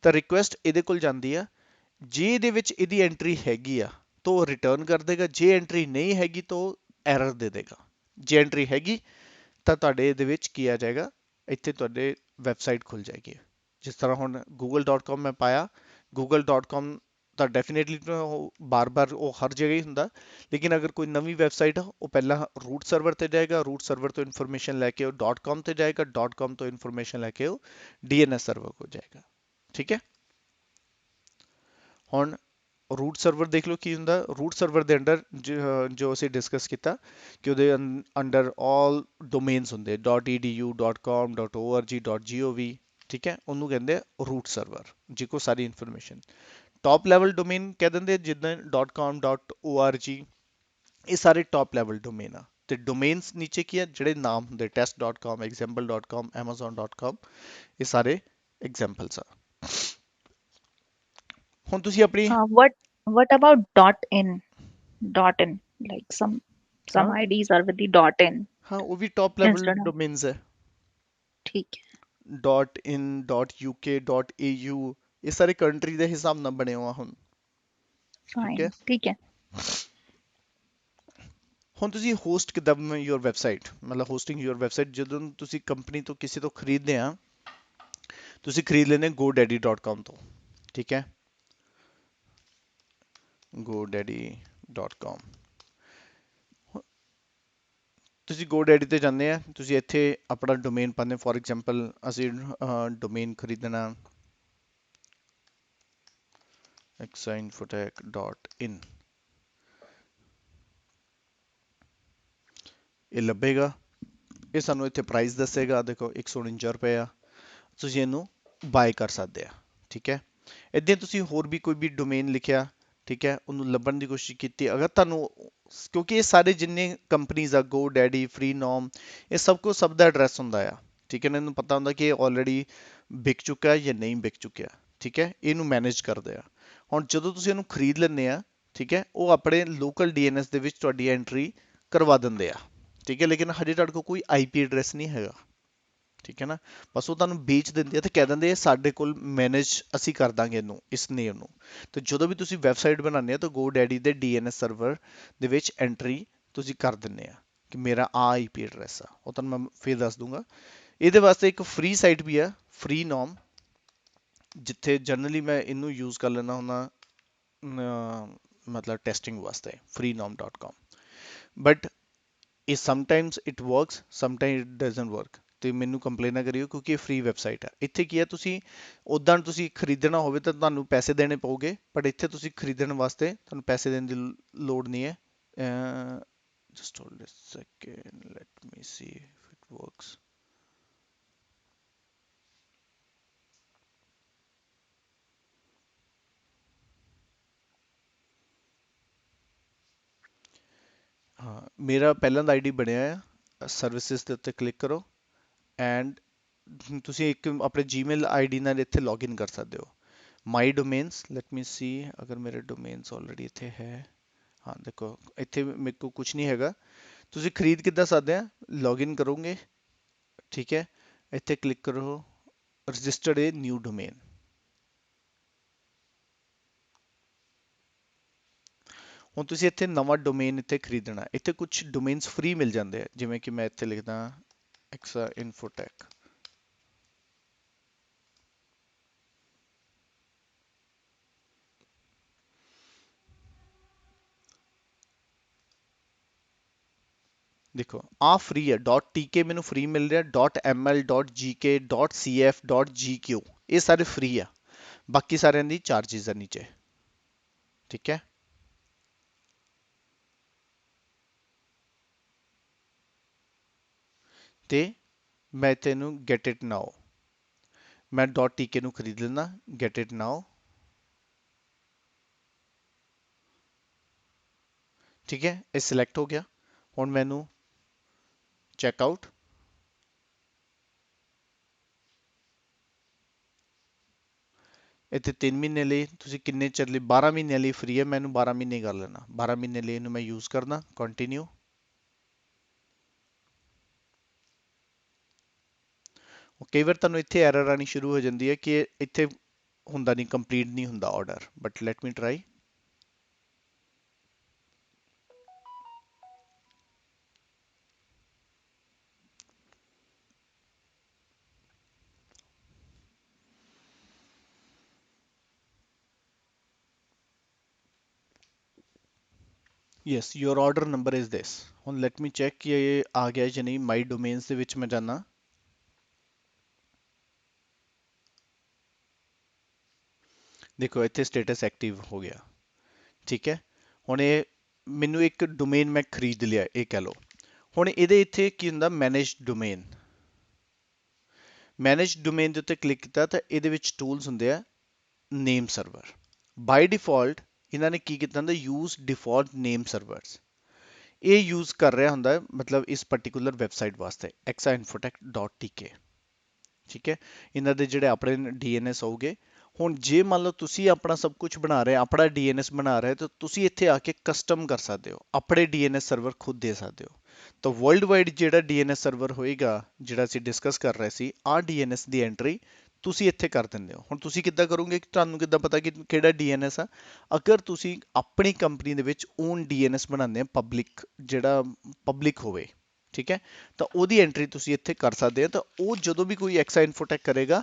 ਤਾਂ ਰਿਕੁਐਸਟ ਇਹਦੇ ਕੋਲ ਜਾਂਦੀ ਆ। ਜੇ ਇਹਦੇ ਵਿੱਚ ਇਹਦੀ ਐਂਟਰੀ ਹੈਗੀ ਆ ਤਾਂ ਉਹ ਰਿਟਰਨ ਕਰ ਦੇਗਾ, ਜੇ ਐਂਟਰੀ ਨਹੀਂ ਹੈਗੀ ਤਾਂ ਉਹ ਐਰਰ ਦੇ ਦੇਗਾ। ਜੇ ਐਂਟਰੀ ਹੈਗੀ ਤਾਂ ਤੁਹਾਡੇ ਇਹਦੇ ਵਿੱਚ ਕੀ ਆ ਜਾਏਗਾ, ਇੱਥੇ ਤੁਹਾਡੇ ਵੈਬਸਾਈਟ ਖੁੱਲ ਜਾਏਗੀ। ਜਿਸ ਤਰ੍ਹਾਂ ਹੁਣ google.com ਮੈਂ ਪਾਇਆ, google.com ਤਾਂ ਡੈਫੀਨੇਟਲੀ ਬਾਰ-ਬਾਰ ਉਹ ਹਰ ਜਗ੍ਹਾ ਹੀ ਹੁੰਦਾ, ਲੇਕਿਨ ਅਗਰ ਕੋਈ ਨਵੀਂ ਵੈਬਸਾਈਟ ਆ ਉਹ ਪਹਿਲਾਂ ਰੂਟ ਸਰਵਰ ਤੇ ਜਾਏਗਾ, ਰੂਟ ਸਰਵਰ ਤੋਂ ਇਨਫੋਰਮੇਸ਼ਨ ਲੈ ਕੇ ਉਹ ਡਾਟ ਕਾਮ ਤੇ ਜਾਏਗਾ, ਡਾਟ ਕਾਮ ਤੋਂ ਇਨਫੋਰਮੇਸ਼ਨ ਲੈ ਕੇ ਉਹ ਡੀਐਨਐਸ ਸਰਵਰ ਕੋ ਜਾਏਗਾ, ਠੀਕ ਹੈ। ਹੁਣ ਰੂਟ ਸਰਵਰ ਦੇਖ ਲਓ ਕੀ ਹੁੰਦਾ। ਰੂਟ ਸਰਵਰ ਦੇ ਅੰਡਰ ਜੋ ਅਸੀਂ ਡਿਸਕਸ ਕੀਤਾ ਕਿ ਉਹਦੇ ਅੰਡਰ ਆਲ ਡੋਮੇਨਸ ਹੁੰਦੇ .edu, .com, .org, .gov, ਠੀਕ ਹੈ, ਉਹਨੂੰ ਕਹਿੰਦੇ ਆ ਰੂਟ ਸਰਵਰ, ਜਿਹਕੋ ਸਾਰੀ ਇਨਫੋਰਮੇਸ਼ਨ। ਟੌਪ ਲੈਵਲ ਡੋਮੇਨ ਕਹਿ ਦਿੰਦੇ ਜਿੱਦਾਂ .com, .org, ਇਹ ਸਾਰੇ ਟੌਪ ਲੈਵਲ ਡੋਮੇਨ ਆ। ਤੇ ਡੋਮੇਨਸ ਨੀਚੇ ਕੀ ਆ, ਜਿਹੜੇ ਨਾਮ ਹੁੰਦੇ test.com, example.com, amazon.com, ਇਹ ਸਾਰੇ ਐਗਜ਼ਾਮਪਲਸ ਆ। ਹੁਣ ਤੁਸੀਂ ਆਪਣੀ What about .in? .in, like some ਹਾਂ IDs are with the .in हाँ वो भी top level instead of. Domains है। ठीक है, dot in, dot UK, dot AU, ये सारे कंट्री ਦੇ ਹਿਸਾਬ ਨਾਲ ਬਣੇ ਹੋਆ ਹੁਣ, ਠੀਕ fine, ਹੈ। ठीक है. ਹੁਣ ਤੁਸੀਂ ਹੋਸਟ ਕਿੱਦਾਂ ਯੂਰ ਵੈਬਸਾਈਟ, ਮਤਲਬ ਹੋਸਟਿੰਗ ਯੂਰ ਵੈਬਸਾਈਟ, ਜਦੋਂ ਤੁਸੀਂ ਕੰਪਨੀ ਤੋਂ ਕਿਸੇ ਤੋਂ ਖਰੀਦਦੇ ਆ, ਤੁਸੀਂ ਖਰੀਦ ਲੈਂਦੇ godaddy.com ਤੋਂ, ਠੀਕ ਹੈ, godaddy.com। ਤੁਸੀਂ GoDaddy ਤੇ ਜਾਂਦੇ ਆ, ਤੁਸੀਂ ਇੱਥੇ ਆਪਣਾ ਡੋਮੇਨ ਪਾਉਂਦੇ, ਫੋਰ ਐਗਜ਼ਾਮਪਲ ਅਸੀਂ ਡੋਮੇਨ ਖਰੀਦਣਾ exinfotech.in, ਇਹ ਲੱਭੇਗਾ, ਇਹ ਸਾਨੂੰ ਇੱਥੇ ਪ੍ਰਾਈਸ ਦੱਸੇਗਾ, ਦੇਖੋ 149 ਰੁਪਏ ਆ, ਤੁਸੀਂ ਇਹਨੂੰ ਬਾਏ ਕਰ ਸਕਦੇ ਆ, ਠੀਕ ਹੈ। ਇੱਦਾਂ ਤੁਸੀਂ ਹੋਰ ਵੀ ਕੋਈ ਵੀ ਡੋਮੇਨ ਲਿਖਿਆ, ਠੀਕ ਹੈ, ਉਹਨੂੰ ਲੱਭਣ ਦੀ ਕੋਸ਼ਿਸ਼ ਕੀਤੀ, ਅਗਰ ਤੁਹਾਨੂੰ, ਕਿਉਂਕਿ ਇਹ ਸਾਰੇ ਜਿੰਨੇ ਕੰਪਨੀਜ਼ ਆ, GoDaddy, Freenom, ਇਹ ਸਭ ਕੋ ਸਭ ਦਾ ਐਡਰੈਸ ਹੁੰਦਾ ਆ, ਠੀਕ ਹੈ ਨਾ, ਇਹਨੂੰ ਪਤਾ ਹੁੰਦਾ ਕਿ ਇਹ ਆਲਰੇਡੀ ਵਿਕ ਚੁੱਕਾ ਹੈ ਜਾਂ ਨਹੀਂ ਵਿਕ ਚੁੱਕਿਆ, ਠੀਕ ਹੈ, ਇਹਨੂੰ ਮੈਨੇਜ ਕਰਦੇ ਆ। ਹੁਣ ਜਦੋਂ ਤੁਸੀਂ ਇਹਨੂੰ ਖਰੀਦ ਲੈਂਦੇ ਆ, ਠੀਕ ਹੈ, ਉਹ ਆਪਣੇ ਲੋਕਲ ਡੀਐਨਐਸ ਦੇ ਵਿੱਚ ਤੁਹਾਡੀ ਐਂਟਰੀ ਕਰਵਾ ਦਿੰਦੇ ਆ, ਠੀਕ ਹੈ, ਲੇਕਿਨ ਹਜੇ ਤੁਹਾਡੇ ਕੋਲ ਕੋਈ ਆਈਪੀ ਐਡਰੈਸ ਨਹੀਂ ਹੈਗਾ, ਠੀਕ ਹੈ ਨਾ। ਬਸ ਉਹ ਤੁਹਾਨੂੰ ਵੇਚ ਦਿੰਦੇ ਆ ਤੇ ਕਹਿ ਦਿੰਦੇ ਆ ਸਾਡੇ ਕੋਲ ਮੈਨੇਜ ਅਸੀਂ ਕਰ ਦਾਂਗੇ ਇਹਨੂੰ, ਇਸ ਨੇਮ ਨੂੰ। ਤੇ ਜਦੋਂ ਵੀ ਤੁਸੀਂ ਵੈਬਸਾਈਟ ਬਣਾਉਂਦੇ ਆ ਤਾਂ GoDaddy ਦੇ ਡੀਐਨਐਸ ਸਰਵਰ ਦੇ ਵਿੱਚ ਐਂਟਰੀ ਤੁਸੀਂ ਕਰ ਦਿੰਦੇ ਆ ਕਿ ਮੇਰਾ ਆ ਆਈਪੀ ਐਡਰੈਸ ਆ। ਉਹ ਤੁਹਾਨੂੰ ਮੈਂ ਫਿਰ ਦੱਸ ਦੂੰਗਾ। ਇਹਦੇ ਵਾਸਤੇ ਇੱਕ ਫ੍ਰੀ ਸਾਈਟ ਵੀ ਆ, ਫ੍ਰੀ ਨੋਮ, ਜਿੱਥੇ ਜਨਰਲੀ ਮੈਂ ਇਹਨੂੰ ਯੂਜ਼ ਕਰ ਲੈਣਾ ਹੁੰਦਾ ਮਤਲਬ ਟੈਸਟਿੰਗ ਵਾਸਤੇ, freenom.com। ਬਟ ਇਹ sometimes it works, sometime it doesn't work, ਤੇ ਮੈਨੂੰ ਕੰਪਲੇਨ ਨਾ ਕਰਿਓ ਕਿਉਂਕਿ ਇਹ ਫ੍ਰੀ ਵੈਬਸਾਈਟ ਹੈ। ਇੱਥੇ ਕੀ ਹੈ, ਤੁਸੀਂ ਉਦਾਂ ਤੁਸੀਂ ਖਰੀਦਣਾ ਹੋਵੇ ਤਾਂ ਤੁਹਾਨੂੰ ਪੈਸੇ ਦੇਣੇ ਪਊਗੇ, ਬਟ ਇੱਥੇ ਤੁਸੀਂ ਖਰੀਦਣ ਵਾਸਤੇ ਤੁਹਾਨੂੰ ਪੈਸੇ ਦੇਣ ਦੀ ਲੋੜ ਨਹੀਂ ਹੈ। Just hold a second, let me see if it works. ਹਾਂ, ਮੇਰਾ ਪਹਿਲਾਂ ਦਾ ਆਈਡੀ ਬਣਿਆ ਆ, ਸਰਵਿਸਿਜ਼ ਦੇ ਉੱਤੇ ਕਲਿੱਕ ਕਰੋ ਐਂਡ ਤੁਸੀਂ ਇੱਕ ਆਪਣੇ ਜੀਮੇਲ ਆਈਡੀ ਨਾਲ ਇੱਥੇ ਲੌਗਇਨ ਕਰ ਸਕਦੇ ਹੋ। ਮਾਈ ਡੋਮੇਨਸ, ਲੈਟ ਮੀ ਸੀ ਅਗਰ ਮੇਰੇ ਡੋਮੇਨਸ ਆਲਰੇਡੀ ਇੱਥੇ ਹੈ। ਹਾਂ ਦੇਖੋ ਇੱਥੇ ਮੇਰੇ ਕੋਲ ਕੁਝ ਨਹੀਂ ਹੈਗਾ। ਤੁਸੀਂ ਖਰੀਦ ਕਿੱਦਾਂ ਸਕਦੇ ਆ, ਲੌਗਇਨ ਕਰੋਗੇ, ਠੀਕ ਹੈ, ਇੱਥੇ ਕਲਿੱਕ ਕਰੋ ਰਜਿਸਟਰਡ ਏ ਨਿਊ ਡੋਮੇਨ। ਹੁਣ ਤੁਸੀਂ ਇੱਥੇ ਨਵਾਂ ਡੋਮੇਨ ਇੱਥੇ ਖਰੀਦਣਾ, ਇੱਥੇ ਕੁਝ ਡੋਮੇਨਸ ਫ੍ਰੀ ਮਿਲ ਜਾਂਦੇ ਆ, ਜਿਵੇਂ ਕਿ ਮੈਂ ਇੱਥੇ ਲਿਖਦਾ ਐਕਸਾ ਇਨਫੋਟੈਕ। ਦੇਖੋ ਆ ਫ੍ਰੀ ਹੈ, .tk ਮੈਨੂੰ ਫ੍ਰੀ ਮਿਲ ਰਿਹਾ, .ml .gk .cf .gq ਇਹ ਸਾਰੇ ਫ੍ਰੀ ਆ, ਬਾਕੀ ਸਾਰਿਆਂ ਦੀ ਚਾਰजेस ਆ ਨੀਚੇ, ਠੀਕ ਹੈ। ਤੇ ਮੈਂ ਇੱਥੇ ਇਹਨੂੰ get it now, ਮੈਂ .tk ਨੂੰ ਖਰੀਦ ਲੈਂਦਾ, get it now, ਠੀਕ ਹੈ, ਇਹ ਸਿਲੈਕਟ ਹੋ ਗਿਆ। ਹੁਣ ਮੈਨੂੰ ਚੈੱਕ ਆਊਟ, ਇੱਥੇ 3 ਮਹੀਨੇ ਲਈ ਤੁਸੀਂ ਕਿੰਨੇ ਚਿਰ ਲਈ, 12 ਮਹੀਨਿਆਂ ਲਈ ਫ੍ਰੀ ਹੈ, ਮੈਨੂੰ 12 ਮਹੀਨੇ ਕਰ ਲੈਣਾ, 12 ਮਹੀਨੇ ਲਈ ਇਹਨੂੰ ਮੈਂ ਯੂਜ਼ ਕਰਨਾ, ਕੰਟੀਨਿਊ। ਕਈ ਵਾਰ ਤੁਹਾਨੂੰ ਇੱਥੇ ਐਰਰ ਆਣੀ ਸ਼ੁਰੂ ਹੋ ਜਾਂਦੀ ਹੈ ਕਿ ਇੱਥੇ ਹੁੰਦਾ ਨਹੀਂ, ਕੰਪਲੀਟ ਨਹੀਂ ਹੁੰਦਾ order, but let me try. Yes your order number is this. ਹੁਣ ਲੈਟ ਮੀ ਚੈੱਕ ਕਿ ਇਹ ਆ ਗਿਆ ਜਾਂ ਨਹੀਂ। ਮਾਈ ਡੋਮੇਨਸ ਦੇ ਵਿੱਚ ਮੈਂ ਜਾਣਾ, ਦੇਖੋ ਇੱਥੇ ਸਟੇਟਸ ਐਕਟਿਵ ਹੋ ਗਿਆ, ਠੀਕ ਹੈ। ਹੁਣ ਇਹ ਮੈਨੂੰ ਇੱਕ ਡੋਮੇਨ ਮੈਂ ਖਰੀਦ ਲਿਆ ਇਹ ਕਹਿ ਲਓ। ਹੁਣ ਇਹਦੇ ਇੱਥੇ ਕੀ ਹੁੰਦਾ, ਮੈਨੇਜ ਡੋਮੇਨ, ਮੈਨੇਜ ਡੋਮੇਨ ਦੇ ਉੱਤੇ ਕਲਿੱਕ ਕੀਤਾ ਤਾਂ ਇਹਦੇ ਵਿੱਚ ਟੂਲਸ ਹੁੰਦੇ ਆ, ਨੇਮ ਸਰਵਰ। ਬਾਈ ਡਿਫਾਲਟ ਇਹਨਾਂ ਨੇ ਕੀ ਕੀਤਾ ਹੁੰਦਾ, ਯੂਜ਼ ਡਿਫਾਲਟ ਨੇਮ ਸਰਵਰਸ, ਇਹ ਯੂਜ਼ ਕਰ ਰਿਹਾ ਹੁੰਦਾ ਮਤਲਬ ਇਸ ਪਾਰਟਿਕੂਲਰ ਵੈਬਸਾਈਟ ਵਾਸਤੇ exainfotech.tk, ਠੀਕ ਹੈ। ਇਹਨਾਂ ਦੇ ਜਿਹੜੇ ਆਪਣੇ ਡੀਐਨਐਸ ਹੋਊਗੇ। ਹੁਣ ਜੇ ਮੰਨ ਲਓ ਤੁਸੀਂ ਆਪਣਾ ਸਭ ਕੁਝ ਬਣਾ ਰਹੇ, ਆਪਣਾ ਡੀਐਨਐਸ ਬਣਾ ਰਹੇ, ਤਾਂ ਤੁਸੀਂ ਇੱਥੇ ਆ ਕੇ ਕਸਟਮ ਕਰ ਸਕਦੇ ਹੋ, ਆਪਣੇ ਡੀਐਨਐਸ ਸਰਵਰ ਖੁਦ ਦੇ ਸਕਦੇ ਹੋ। ਤਾਂ ਵਰਲਡ ਵਾਈਡ ਜਿਹੜਾ ਡੀਐਨਐਸ ਸਰਵਰ ਹੋਏਗਾ, ਜਿਹੜਾ ਅਸੀਂ ਡਿਸਕਸ ਕਰ ਰਹੇ ਸੀ, ਆਹ ਡੀਐਨਐਸ ਦੀ ਐਂਟਰੀ ਤੁਸੀਂ ਇੱਥੇ ਕਰ ਦਿੰਦੇ ਹੋ। ਹੁਣ ਤੁਸੀਂ ਕਿੱਦਾਂ ਕਰੋਗੇ, ਤੁਹਾਨੂੰ ਕਿੱਦਾਂ ਪਤਾ ਕਿ ਕਿਹੜਾ ਡੀਐਨਐਸ ਆ? ਅਗਰ ਤੁਸੀਂ ਆਪਣੀ ਕੰਪਨੀ ਦੇ ਵਿੱਚ ਓਨ ਡੀਐਨਐਸ ਬਣਾਉਂਦੇ ਆ, ਪਬਲਿਕ, ਜਿਹੜਾ ਪਬਲਿਕ ਹੋਵੇ, ਠੀਕ ਹੈ, ਤਾਂ ਉਹਦੀ ਐਂਟਰੀ ਤੁਸੀਂ ਇੱਥੇ ਕਰ ਸਕਦੇ ਆ। ਤਾਂ ਉਹ ਜਦੋਂ ਵੀ ਕੋਈ ਐਕਸਾ ਇਨਫੋਟੈਕ ਕਰੇਗਾ,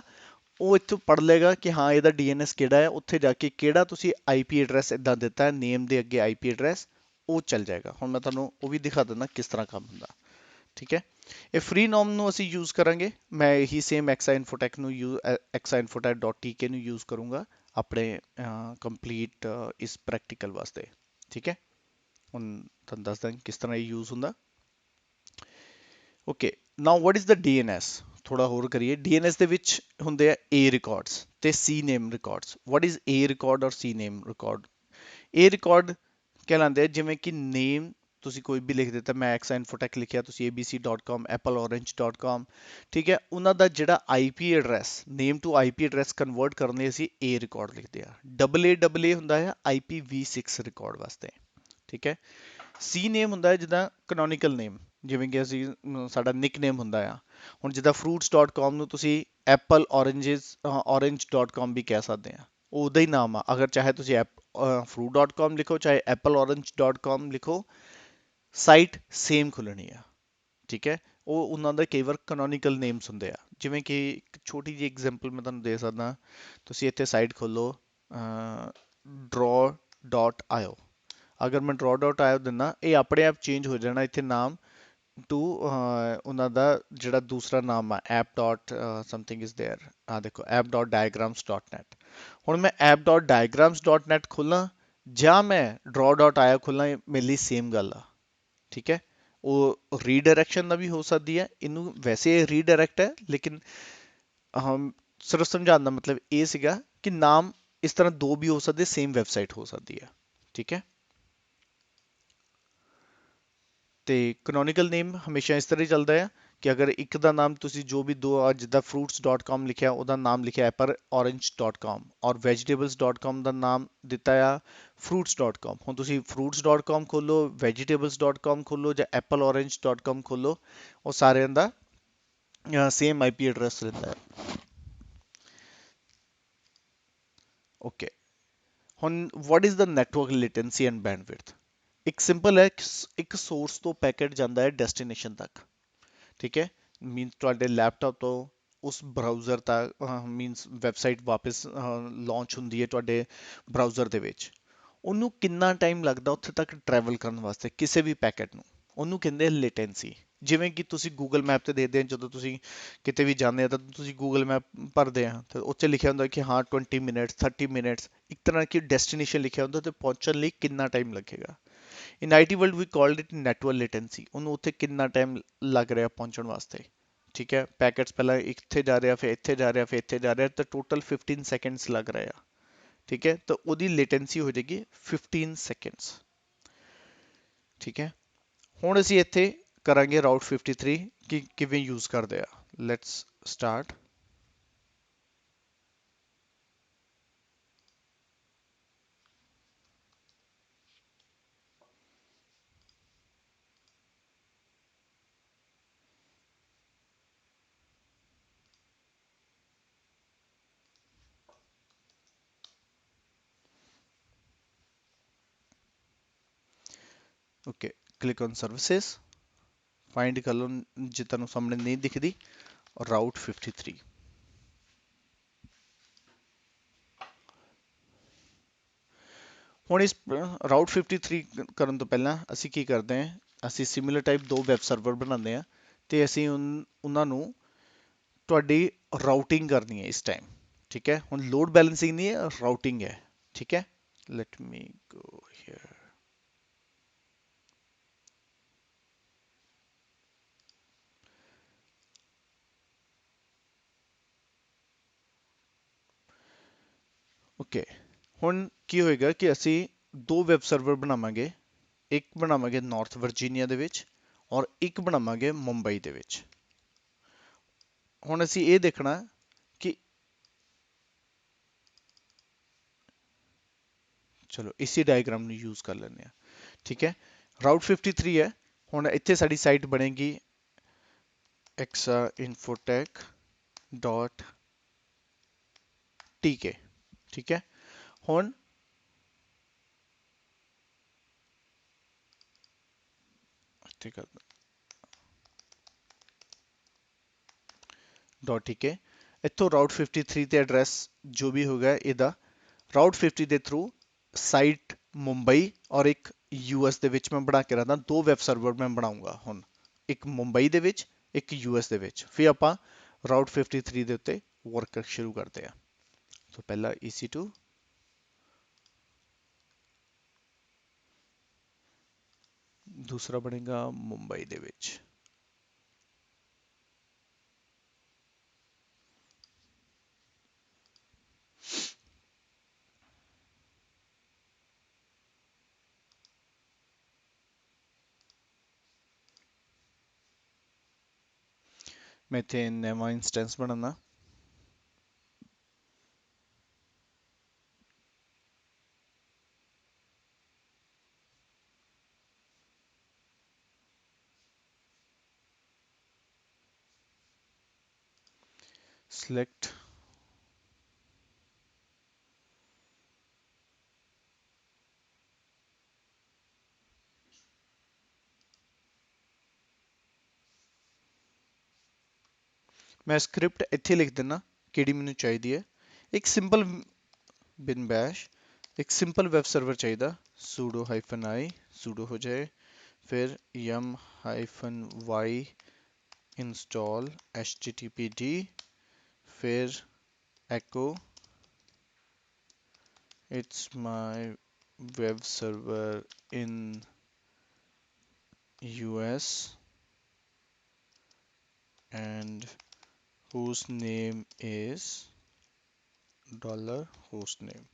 ਉਹ ਇੱਥੋਂ ਪੜ੍ਹ ਲਏਗਾ ਕਿ ਹਾਂ ਇਹਦਾ ਡੀਐਨਐਸ ਕਿਹੜਾ ਹੈ, ਉੱਥੇ ਜਾ ਕੇ ਕਿਹੜਾ ਤੁਸੀਂ ਆਈਪੀ ਐਡਰੈਸ ਇਦਾਂ ਦਿੱਤਾ ਹੈ, ਨੇਮ ਦੇ ਅੱਗੇ ਆਈਪੀ ਐਡਰੈਸ, ਉਹ ਚੱਲ ਜਾਏਗਾ। ਹੁਣ ਮੈਂ ਤੁਹਾਨੂੰ ਉਹ ਵੀ ਦਿਖਾ ਦਿੰਦਾ ਕਿਸ ਤਰ੍ਹਾਂ ਕੰਮ ਹੁੰਦਾ, ਠੀਕ ਹੈ। ਇਹ ਫ੍ਰੀ ਨੋਮ ਨੂੰ ਅਸੀਂ ਯੂਜ਼ ਕਰਾਂਗੇ, ਮੈਂ ਇਹੀ ਸੇਮ ਐਕਸਾ ਇਨਫੋਟੈਕ ਨੂੰ exainfotech.tk ਨੂੰ ਯੂਜ਼ ਕਰੂੰਗਾ ਆਪਣੇ ਕੰਪਲੀਟ ਇਸ ਪ੍ਰੈਕਟੀਕਲ ਵਾਸਤੇ, ਠੀਕ ਹੈ। ਹੁਣ ਤੁਹਾਨੂੰ ਦੱਸਦਾ ਕਿਸ ਤਰ੍ਹਾਂ ਇਹ ਯੂਜ਼ ਹੁੰਦਾ। Okay, now what is the DNS, ਥੋੜਾ ਹੋਰ ਕਰੀਏ। ਡੀਐਨਐਸ ਦੇ ਵਿੱਚ ਹੁੰਦੇ ਆ ਏ ਰਿਕਾਰਡਸ ਤੇ C name records. What is A record ਔਰ ਸੀ ਨੇਮ ਰਿਕਾਰਡ? ਏ ਰਿਕਾਰਡ ਕਹਿਲਾਉਂਦੇ ਆ ਜਿਵੇਂ ਕਿ ਨੇਮ ਤੁਸੀਂ ਕੋਈ ਵੀ ਲਿਖ ਦਿੱਤਾ, ਮੈਂ ਐਕਸਾ ਇਨਫੋਟੈਕ ਲਿਖਿਆ, ਤੁਸੀਂ abc.com appleo.com, ਠੀਕ ਹੈ, ਉਹਨਾਂ ਦਾ ਜਿਹੜਾ IP address, name to IP address convert ਕਰਨ ਲਈ ਅਸੀਂ A ਰਿਕਾਰਡ ਲਿਖਦੇ ਆ। AA ਹੁੰਦਾ ਹੈ IPv6 ਰਿਕਾਰਡ ਵਾਸਤੇ, ਠੀਕ ਹੈ। ਸੀ ਨੇਮ ਹੁੰਦਾ ਹੈ ਜਿੱਦਾਂ ਕੈਨੋਨੀਕਲ ਨੇਮ, ਜਿਵੇਂ ਕਿ ਅਸੀਂ ਸਾਡਾ ਨਿਕ ਨੇਮ ਹੁੰਦਾ ਆ। ਹੁਣ ਜਿੱਦਾਂ fruits.com ਨੂੰ ਤੁਸੀਂ apple oranges orange.com ਵੀ ਕਹਿ ਸਕਦੇ ਆ, ਉਹ ਉਹਦਾ ਹੀ ਨਾਮ ਆ। ਅਗਰ ਚਾਹੇ ਤੁਸੀਂ fruit.com ਲਿਖੋ, ਚਾਹੇ appleorange.com ਲਿਖੋ, ਸਾਈਟ ਸੇਮ ਖੁੱਲਣੀ ਆ, ਠੀਕ ਹੈ। ਉਹ ਉਹਨਾਂ ਦੇ ਕਈ ਵਾਰ ਕੈਨੋਨੀਕਲ ਨੇਮਸ ਹੁੰਦੇ ਆ। ਜਿਵੇਂ ਕਿ ਇੱਕ ਛੋਟੀ ਜਿਹੀ ਐਗਜ਼ਾਮਪਲ ਮੈਂ ਤੁਹਾਨੂੰ ਦੇ ਸਕਦਾ, ਤੁਸੀਂ ਇੱਥੇ ਸਾਈਟ ਖੋਲੋ draw.io, ਅਗਰ ਮੈਂ draw.io ਦਿੰਦਾ, ਇਹ ਆਪਣੇ ਆਪ ਚੇਂਜ ਹੋ ਜਾਣਾ ਇੱਥੇ ਨਾਮ ਟੂ ਉਹਨਾਂ ਦਾ ਜਿਹੜਾ ਦੂਸਰਾ ਨਾਮ ਆ app dot something is there. ਆ ਦੇਖੋ app.diagrams.net। ਹੁਣ ਮੈਂ app.diagrams.net ਖੋਲਾਂ ਜਾਂ ਮੈਂ draw.io ਖੋਲਾਂ, ਇਹ ਮੇਰੇ ਲਈ ਸੇਮ ਗੱਲ ਆ, ਠੀਕ ਹੈ। ਉਹ ਰੀਡਾਇਰੈਕਸ਼ਨ ਦਾ ਵੀ ਹੋ ਸਕਦੀ ਹੈ, ਇਹਨੂੰ ਵੈਸੇ ਰੀਡਾਇਰੈਕਟ ਹੈ, ਲੇਕਿਨ ਸਿਰਫ ਸਮਝਾਉਣ ਦਾ ਮਤਲਬ ਇਹ ਸੀਗਾ ਕਿ ਨਾਮ ਇਸ ਤਰ੍ਹਾਂ ਦੋ ਵੀ ਹੋ ਸਕਦੇ, ਸੇਮ ਵੈਬਸਾਈਟ ਹੋ ਸਕਦੀ ਹੈ, ਠੀਕ ਹੈ। ਤੇ ਕੈਨੋਨੀਕਲ ਨੇਮ ਹਮੇਸ਼ਾ ਇਸ ਤਰ੍ਹਾਂ ਹੀ ਚੱਲਦਾ ਆ ਕਿ ਅਗਰ ਇੱਕ ਦਾ ਨਾਮ ਤੁਸੀਂ ਜੋ ਵੀ ਦੋ ਜਿੱਦਾਂ fruits.com ਲਿਖਿਆ, ਉਹਦਾ ਨਾਮ ਲਿਖਿਆ ਐਪਲ orange.com, ਔਰ vegetables.com ਦਾ ਨਾਮ ਦਿੱਤਾ ਆ fruits.com। ਹੁਣ ਤੁਸੀਂ fruits.com ਖੋਲੋ, vegetables.com ਖੋਲੋ ਜਾਂ appleorange.com ਖੋਲੋ, ਉਹ ਸਾਰਿਆਂ ਦਾ ਸੇਮ ਆਈਪੀ ਐਡਰੈਸ ਰਹਿੰਦਾ ਹੈ। ਓਕੇ, ਹੁਣ what is the network latency and bandwidth? ਇੱਕ ਸਿੰਪਲ ਹੈ, ਇੱਕ ਸੋਰਸ ਤੋਂ ਪੈਕੇਟ ਜਾਂਦਾ ਹੈ ਡੈਸਟੀਨੇਸ਼ਨ ਤੱਕ, ਠੀਕ ਹੈ। ਮੀਨਸ ਤੁਹਾਡੇ ਲੈਪਟਾਪ ਤੋਂ ਉਸ ਬਰਾਊਜ਼ਰ ਤੱਕ, ਮੀਨਸ ਵੈਬਸਾਈਟ ਵਾਪਸ ਲਾਂਚ ਹੁੰਦੀ ਹੈ ਤੁਹਾਡੇ ਬਰਾਊਜ਼ਰ ਦੇ ਵਿੱਚ, ਉਹਨੂੰ ਕਿੰਨਾ ਟਾਈਮ ਲੱਗਦਾ ਉੱਥੇ ਤੱਕ ਟਰੈਵਲ ਕਰਨ ਵਾਸਤੇ ਕਿਸੇ ਵੀ ਪੈਕੇਟ ਨੂੰ, ਉਹਨੂੰ ਕਹਿੰਦੇ ਆ ਲੇਟੈਂਸੀ। ਜਿਵੇਂ ਕਿ ਤੁਸੀਂ ਗੂਗਲ ਮੈਪ ਤੇ ਦੇਖਦੇ ਆ, ਜਦੋਂ ਤੁਸੀਂ ਕਿਤੇ ਵੀ ਜਾਂਦੇ ਆ ਤਾਂ ਤੁਸੀਂ ਗੂਗਲ ਮੈਪ ਭਰਦੇ ਆ ਤੇ ਉੱਥੇ ਲਿਖਿਆ ਹੁੰਦਾ ਕਿ ਹਾਂ 20 ਮਿੰਟਸ 30 ਮਿੰਟਸ, ਇੱਕ ਤਰ੍ਹਾਂ ਕੀ ਡੈਸਟੀਨੇਸ਼ਨ ਲਿਖਿਆ ਹੁੰਦਾ ਤੇ ਪਹੁੰਚਣ ਲਈ ਕਿੰਨਾ ਟਾਈਮ ਲੱਗੇਗਾ। In IT world we called it network latency, ਉਹਨੂੰ ਉੱਥੇ ਕਿੰਨਾ ਟਾਈਮ ਲੱਗ ਰਿਹਾ ਪਹੁੰਚਣ ਵਾਸਤੇ, ਠੀਕ ਹੈ। ਪੈਕੇਟਸ ਪਹਿਲਾਂ ਇੱਥੇ ਜਾ ਰਿਹਾ, ਫਿਰ ਇੱਥੇ ਜਾ ਰਿਹਾ, ਫਿਰ ਇੱਥੇ ਜਾ ਰਿਹਾ, ਤਾਂ ਟੋਟਲ 15 ਸੈਕਿੰਡਸ ਲੱਗ ਰਹੇ ਆ, ਠੀਕ ਹੈ। ਤਾਂ ਉਹਦੀ ਲੇਟੈਂਸੀ ਹੋ ਜਾਏਗੀ 15 ਸੈਕਿੰਡਸ, ਠੀਕ ਹੈ। ਹੁਣ ਅਸੀਂ ਇੱਥੇ ਕਰਾਂਗੇ ਰਾਊਟ 53 ਕਿ ਕਿਵੇਂ ਯੂਜ਼ ਕਰਦੇ ਆ। Let's start. Okay, click on services, find ਕਰ ਲਓ ਜੇ ਤੁਹਾਨੂੰ ਸਾਹਮਣੇ ਨਹੀਂ ਦਿਖਦੀ, ਰਾਊਟ 53। ਹੁਣ ਇਸ ਰਾਊਟ 53 ਕਰਨ ਤੋਂ ਪਹਿਲਾਂ ਅਸੀਂ ਕੀ ਕਰਦੇ ਹਾਂ, ਅਸੀਂ ਸਿਮਿਲਰ ਟਾਈਪ ਦੋ ਵੈਬ ਸਰਵਰ ਬਣਾਉਂਦੇ ਹਾਂ ਤੇ ਅਸੀਂ ਉਹਨਾਂ ਨੂੰ ਤੁਹਾਡੀ ਰਾਊਟਿੰਗ ਕਰਨੀ ਹੈ ਇਸ ਟਾਈਮ, ਠੀਕ ਹੈ। ਹੁਣ ਲੋਡ ਬੈਲੈਂਸਿੰਗ ਨਹੀਂ ਹੈ, ਰਾਊਟਿੰਗ ਹੈ, ਠੀਕ ਹੈ। ਲੈਟ ਮੀ ਗੋ ਹੇਅਰ। ਓਕੇ, ਹੁਣ ਕੀ ਹੋਏਗਾ ਕਿ ਅਸੀਂ ਦੋ ਵੈਬ ਸਰਵਰ ਬਣਾਵਾਂਗੇ, ਇੱਕ ਬਣਾਵਾਂਗੇ ਨਾਰਥ ਵਰਜੀਨੀਆ ਦੇ ਵਿੱਚ ਔਰ ਇੱਕ ਬਣਾਵਾਂਗੇ ਮੁੰਬਈ ਦੇ ਵਿੱਚ। ਹੁਣ ਅਸੀਂ ਇਹ ਦੇਖਣਾ ਕਿ ਚਲੋ ਇਸੇ ਡਾਇਗਰਾਮ ਨੂੰ ਯੂਜ਼ ਕਰ ਲੈਂਦੇ ਆ, ਠੀਕ ਹੈ। ਰਾਊਟ 53 ਹੈ, ਹੁਣ ਇੱਥੇ ਸਾਡੀ ਸਾਈਟ ਬਣੇਗੀ exainfotech ਡਾਟ tk, ਠੀਕ ਹੈ। ਹੁਣ ਠੀਕ ਹੈ ਡਾਟ tk, ਇੱਥੋਂ ਰਾਊਟ 53 ਤੇ ਐਡਰੈਸ ਜੋ ਵੀ ਹੋਗਾ ਇਹਦਾ ਰਾਊਟ 50 ਦੇ ਥਰੂ ਸਾਈਟ ਮੁੰਬਈ ਔਰ ਇੱਕ ਯੂਐਸ ਦੇ ਵਿੱਚ ਮੈਂ ਬਣਾ ਕੇ ਰੱਖਦਾ, ਦੋ ਵੈਬ ਸਰਵਰ ਮੈਂ ਬਣਾਉਂਗਾ ਹੁਣ, ਇੱਕ ਮੁੰਬਈ ਦੇ ਵਿੱਚ, ਇੱਕ ਯੂਐਸ ਦੇ ਵਿੱਚ। ਫਿਰ ਆਪਾਂ ਰਾਊਟ 53 ਦੇ ਉੱਤੇ ਵਰਕ ਸ਼ੁਰੂ ਕਰਦੇ ਆ। ਸੋ ਪਹਿਲਾ EC2, ਦੂਸਰਾ ਬਣੇਗਾ ਮੁੰਬਈ ਦੇ ਵਿੱਚ। मैं इत्थे नवा इंस्टेंस बनाना। select मैं स्क्रिप्ट ਇੱਥੇ ਲਿਖ ਦਿੰਨਾ ਕਿਹੜੀ ਮੈਨੂੰ ਚਾਹੀਦੀ ਹੈ। ਇੱਕ ਸਿੰਪਲ ਬਿਨ ਬੈਸ਼, ਇੱਕ ਸਿੰਪਲ ਵੈਬ ਸਰਵਰ ਚਾਹੀਦਾ। sudo -i sudo ਹੋ ਜਾਏ, ਫਿਰ yum -y install httpd, फिर echo it's my web server in US and whose name is $hostname।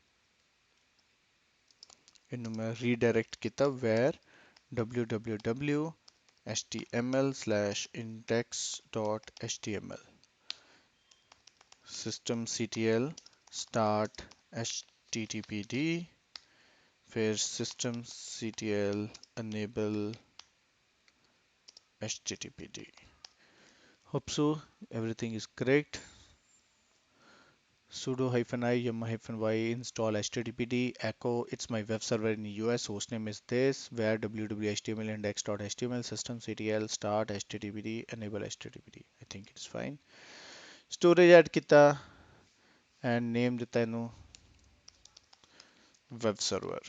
ਇਹਨੂੰ ਮੈਂ ਰੀਡਾਇਰੈਕਟ ਕੀਤਾ where www html/index.html systemctl start httpd, फिर systemctl enable httpd। hope so everything is correct। sudo -i yum -y install httpd echo it's my web server in US hostname is this where www index.html systemctl start httpd enable httpd। I think it's fine। storage add ਕੀਤਾ and name ਦਿੱਤਾ ਇਹਨੂੰ web server,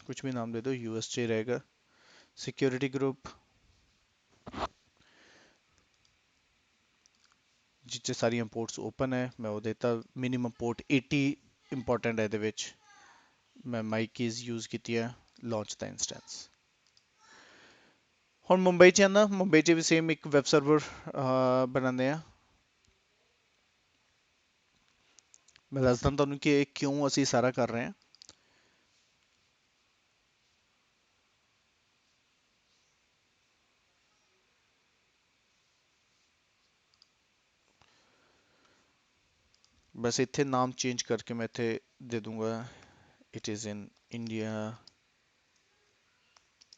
कुछ भी नाम दे दो, US ਚ रहेगा। security group ਜਿੱਥੇ ਸਾਰੀਆਂ ਪੋਰਟਸ ਓਪਨ ਹੈ ਮੈਂ ਉਹ ਦਿੱਤਾ ਮਿਨੀਮਮ ਪੋਰਟ 80 ਇੰਪੋਰਟੈਂਟ ਹੈ ਇਹਦੇ ਵਿੱਚ। ਮੈਂ ਮਾਈ ਕੀਜ਼ ਯੂਜ਼ ਕੀਤੀਆਂ ਲਾਂਚ ਦਾ ਇੰਸਟੈਂਸ। ਹੁਣ ਮੁੰਬਈ ਚ ਆਂਦਾ, ਮੁੰਬਈ ਚ ਵੀ ਸੇਮ ਇੱਕ ਵੈਬ ਸਰਵਰ ਬਣਾਉਂਦੇ ਆ। ਮੈਂ ਦੱਸਦਾ ਤੁਹਾਨੂੰ ਕਿ ਇਹ ਕਿਉਂ ਅਸੀਂ ਸਾਰਾ ਕਰ ਰਹੇ ਹਾਂ। ਬਸ ਇੱਥੇ ਨਾਮ ਚੇਂਜ ਕਰਕੇ ਮੈਂ ਇੱਥੇ ਦੇ ਦੂੰਗਾ it is in India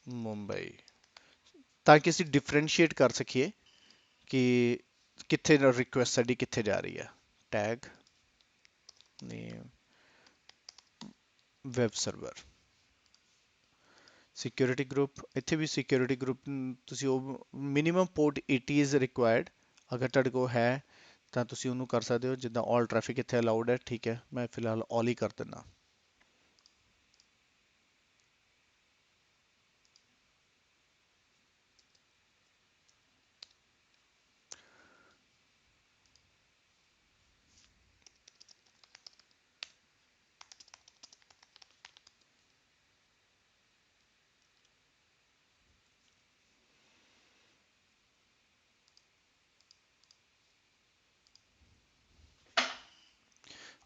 Mumbai, ਤਾਂ ਕਿ ਅਸੀਂ ਡਿਫਰੈਂਸ਼ੀਏਟ ਕਰ ਸਕੀਏ ਕਿ ਕਿੱਥੇ ਰਿਕੁਐਸਟ ਸਾਡੀ ਕਿੱਥੇ ਜਾ ਰਹੀ ਹੈ। ਟੈਗ ਨੇਮ ਵੈਬ ਸਰਵਰ ਸਿਕਿਉਰਿਟੀ ਗਰੁੱਪ, ਇੱਥੇ ਵੀ ਸਿਕਿਉਰਿਟੀ ਗਰੁੱਪ ਤੁਸੀਂ ਉਹ ਮਿਨੀਮਮ ਪੋਰਟ 80 ਇਜ਼ ਰਿਕੁਆਇਰਡ, ਅਗਰ ਤੁਹਾਡੇ ਕੋਲ ਹੈ ਤਾਂ ਤੁਸੀਂ ਉਹਨੂੰ ਕਰ ਸਕਦੇ ਹੋ। ਜਿੱਦਾਂ ਆਲ ਟ੍ਰੈਫਿਕ ਇੱਥੇ ਅਲਾਉਡ ਹੈ, ਠੀਕ ਹੈ, ਮੈਂ ਫਿਲਹਾਲ ਆਲ ਹੀ ਕਰ ਦਿੰਦਾ।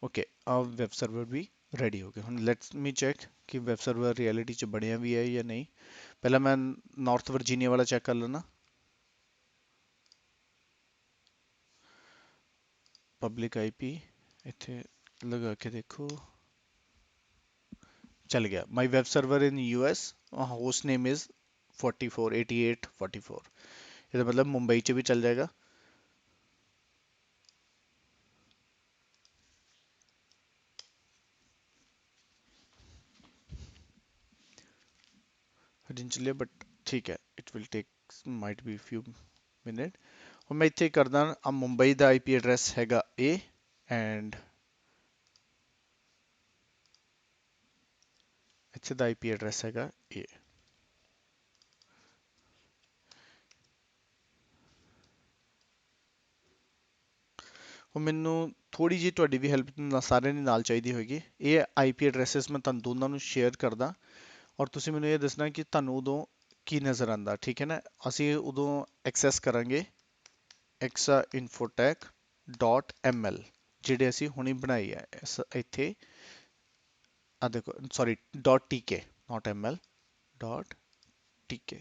ਓਕੇ ਆ ਵੈਬ ਸਰਵਰ ਵੀ ਰੈਡੀ ਹੋ ਗਿਆ। ਹੁਣ ਲੈਟਸ ਮੀ ਚੈੱਕ ਕਿ ਵੈਬ ਸਰਵਰ ਰਿਐਲਿਟੀ 'ਚ ਬਣਿਆ ਵੀ ਹੈ ਜਾਂ ਨਹੀਂ। ਪਹਿਲਾਂ ਮੈਂ ਨਾਰਥ ਵਰਜੀਨੀਆ ਵਾਲਾ ਚੈੱਕ ਕਰ ਲੈਣਾ। ਪਬਲਿਕ ਆਈਪੀ ਇੱਥੇ ਲਗਾ ਕੇ ਦੇਖੋ, चल गया। माई web server in US host name is 448844। ਇਹਦਾ ਮਤਲਬ ਮੁੰਬਈ 'ਚ ਵੀ ਚੱਲ ਜਾਏਗਾ। ਹਜੇ ਨਹੀਂ ਚੱਲਿਆ ਬਟ ਠੀਕ ਹੈ, it will take might B ਫਿਊ minute. ਹੁਣ ਮੈਂ ਇੱਥੇ ਕਰਦਾ ਆ, ਮੁੰਬਈ ਦਾ ਆਈਪੀ ਐਡਰੈਸ ਹੈਗਾ A ਐਂਡ ਇੱਥੇ ਦਾ ਆਈਪੀ ਐਡਰੈਸ ਹੈਗਾ A। ਹੁਣ ਮੈਨੂੰ ਥੋੜੀ ਜਿਹੀ ਤੁਹਾਡੀ ਵੀ ਹੈਲਪ ਸਾਰਿਆਂ ਦੀ ਨਾਲ ਚਾਹੀਦੀ ਹੋਏਗੀ। ਇਹ ਆਈਪੀ ਐਡਰੈਸਸ ਮੈਂ ਤੁਹਾਨੂੰ ਦੋਨਾਂ ਨੂੰ ਸ਼ੇਅਰ ਕਰਦਾ ਔਰ ਤੁਸੀਂ ਮੈਨੂੰ ਇਹ ਦੱਸਣਾ ਕਿ ਤੁਹਾਨੂੰ ਉਦੋਂ ਕੀ ਨਜ਼ਰ ਆਉਂਦਾ, ਠੀਕ ਹੈ ਨਾ। ਅਸੀਂ ਉਦੋਂ ਐਕਸੈਸ ਕਰਾਂਗੇ exainfotech.ml ਜਿਹੜੇ ਅਸੀਂ ਹੁਣੀ ਬਣਾਈ ਹੈ ਇੱਥੇ ਆ ਦੇਖੋ, sorry .tk not ml .tk।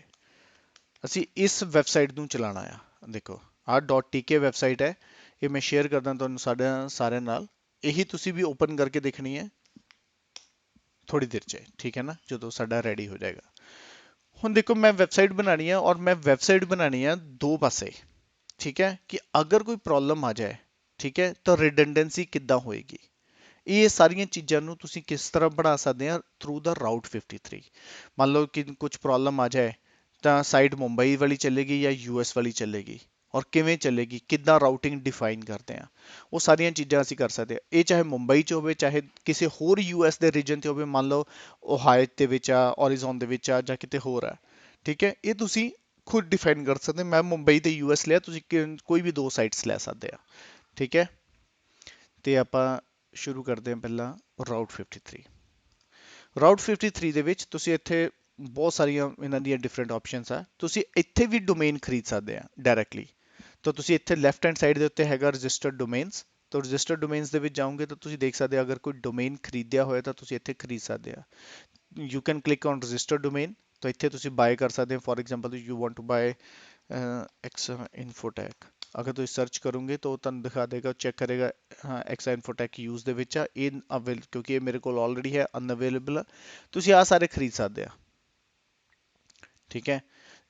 ਅਸੀਂ ਇਸ ਵੈਬਸਾਈਟ ਨੂੰ ਚਲਾਉਣਾ ਆ। ਦੇਖੋ ਆਹ .tk ਵੈਬਸਾਈਟ ਹੈ, ਇਹ ਮੈਂ ਸ਼ੇਅਰ ਕਰਦਾ ਤੁਹਾਨੂੰ ਸਾਰਿਆਂ ਨਾਲ। ਇਹੀ ਤੁਸੀਂ ਵੀ ਓਪਨ ਕਰਕੇ ਦੇਖਣੀ ਹੈ ਥੋੜੀ ਦੇਰ 'ਚ, ਠੀਕ ਹੈ ਨਾ, ਜਦੋਂ ਸਾਡਾ ਰੈਡੀ ਹੋ ਜਾਏਗਾ। ਹੁਣ ਦੇਖੋ ਮੈਂ ਵੈਬਸਾਈਟ ਬਣਾਣੀ ਹੈ, ਔਰ ਮੈਂ ਵੈਬਸਾਈਟ ਬਣਾਣੀ ਹੈ ਦੋ ਪਾਸੇ, ਠੀਕ ਹੈ, ਕਿ ਅਗਰ ਕੋਈ ਪ੍ਰੋਬਲਮ ਆ ਜਾਏ, ਠੀਕ ਹੈ, ਤਾਂ ਰਿਡੰਡੈਂਸੀ ਕਿੱਦਾਂ ਹੋਏਗੀ। ਇਹ ਸਾਰੀਆਂ ਚੀਜ਼ਾਂ ਨੂੰ ਤੁਸੀਂ ਕਿਸ ਤਰ੍ਹਾਂ ਬਣਾ ਸਕਦੇ ਆ ਥਰੂ ਦਾ ਰਾਊਟ 53। ਮੰਨ ਲਓ ਕਿ ਕੁਝ ਪ੍ਰੋਬਲਮ ਆ ਜਾਏ ਤਾਂ ਸਾਈਟ ਮੁੰਬਈ ਵਾਲੀ ਚੱਲੇਗੀ ਜਾਂ ਯੂਐਸ ਵਾਲੀ ਚੱਲੇਗੀ, ਔਰ ਕਿਵੇਂ ਚੱਲੇਗੀ, ਕਿੱਦਾਂ ਰਾਊਟਿੰਗ ਡਿਫਾਈਨ ਕਰਦੇ ਆ, ਉਹ ਸਾਰੀਆਂ ਚੀਜ਼ਾਂ ਅਸੀਂ ਕਰ ਸਕਦੇ ਆ। ਇਹ ਚਾਹੇ ਮੁੰਬਈ 'ਚ ਹੋਵੇ, ਚਾਹੇ ਕਿਸੇ ਹੋਰ ਯੂਐਸ ਦੇ ਰੀਜਨ 'ਤੇ ਹੋਵੇ, ਮੰਨ ਲਓ ਓਹਾਇਓ ਦੇ ਵਿੱਚ ਆ, ਔਰੀਜ਼ੋਨ ਦੇ ਵਿੱਚ ਆ, ਜਾਂ ਕਿਤੇ ਹੋਰ ਆ, ਠੀਕ ਹੈ, ਇਹ ਤੁਸੀਂ ਖੁਦ ਡਿਫਾਈਨ ਕਰ ਸਕਦੇ। ਮੈਂ ਮੁੰਬਈ ਤੇ ਯੂਐਸ ਲਿਆ, ਤੁਸੀਂ ਕੋਈ ਵੀ ਦੋ ਸਾਈਟਸ ਲੈ ਸਕਦੇ ਆ, ਠੀਕ ਹੈ। ਤੇ ਆਪਾਂ ਸ਼ੁਰੂ ਕਰਦੇ ਹਾਂ ਪਹਿਲਾਂ ਰਾਊਟ 53। ਰਾਊਟ 53 ਦੇ ਵਿੱਚ ਤੁਸੀਂ ਇੱਥੇ ਬਹੁਤ ਸਾਰੀਆਂ ਇਹਨਾਂ ਦੀਆਂ ਡਿਫਰੈਂਟ ਆਪਸ਼ਨਸ ਆ। ਤੁਸੀਂ ਇੱਥੇ ਵੀ ਡੋਮੇਨ ਖਰੀਦ ਸਕਦੇ ਆ ਡਾਇਰੈਕਟਲੀ। ਤਾਂ ਤੁਸੀਂ ਇੱਥੇ ਲੈਫਟ ਹੈਂਡ ਸਾਈਡ ਦੇ ਉੱਤੇ ਹੈਗਾ ਰਜਿਸਟਰਡ ਡੋਮੇਨਸ, ਤਾਂ ਰਜਿਸਟਰਡ ਡੋਮੇਨਸ ਦੇ ਵਿੱਚ ਜਾਓਗੇ ਤਾਂ ਤੁਸੀਂ ਦੇਖ ਸਕਦੇ ਆ, ਅਗਰ ਕੋਈ ਡੋਮੇਨ ਖਰੀਦਿਆ ਹੋਇਆ ਤਾਂ ਤੁਸੀਂ ਇੱਥੇ ਖਰੀਦ ਸਕਦੇ ਆ। You can click on registered domain, ਤਾਂ ਇੱਥੇ ਤੁਸੀਂ ਬਾਏ ਕਰ ਸਕਦੇ ਹੋ। For example you want to buy Exa Infotech, ਅਗਰ ਤੁਸੀਂ ਸਰਚ ਕਰੋਗੇ ਤਾਂ ਉਹ ਤੁਹਾਨੂੰ ਦਿਖਾ ਦੇਗਾ, ਚੈੱਕ ਕਰੇਗਾ, ਹਾਂ ਐਕਸਾ ਇਨਫੋਟੈਕ ਯੂਜ਼ ਦੇ ਵਿੱਚ ਆ ਇਹ ਕਿਉਂਕਿ ਇਹ ਮੇਰੇ ਕੋਲ ਆਲਰੇਡੀ ਹੈ, ਅਨਅਵੇਲੇਬਲ ਆ। ਤੁਸੀਂ ਆ ਸਾਰੇ ਖਰੀਦ ਸਕਦੇ ਆ, ਠੀਕ ਹੈ।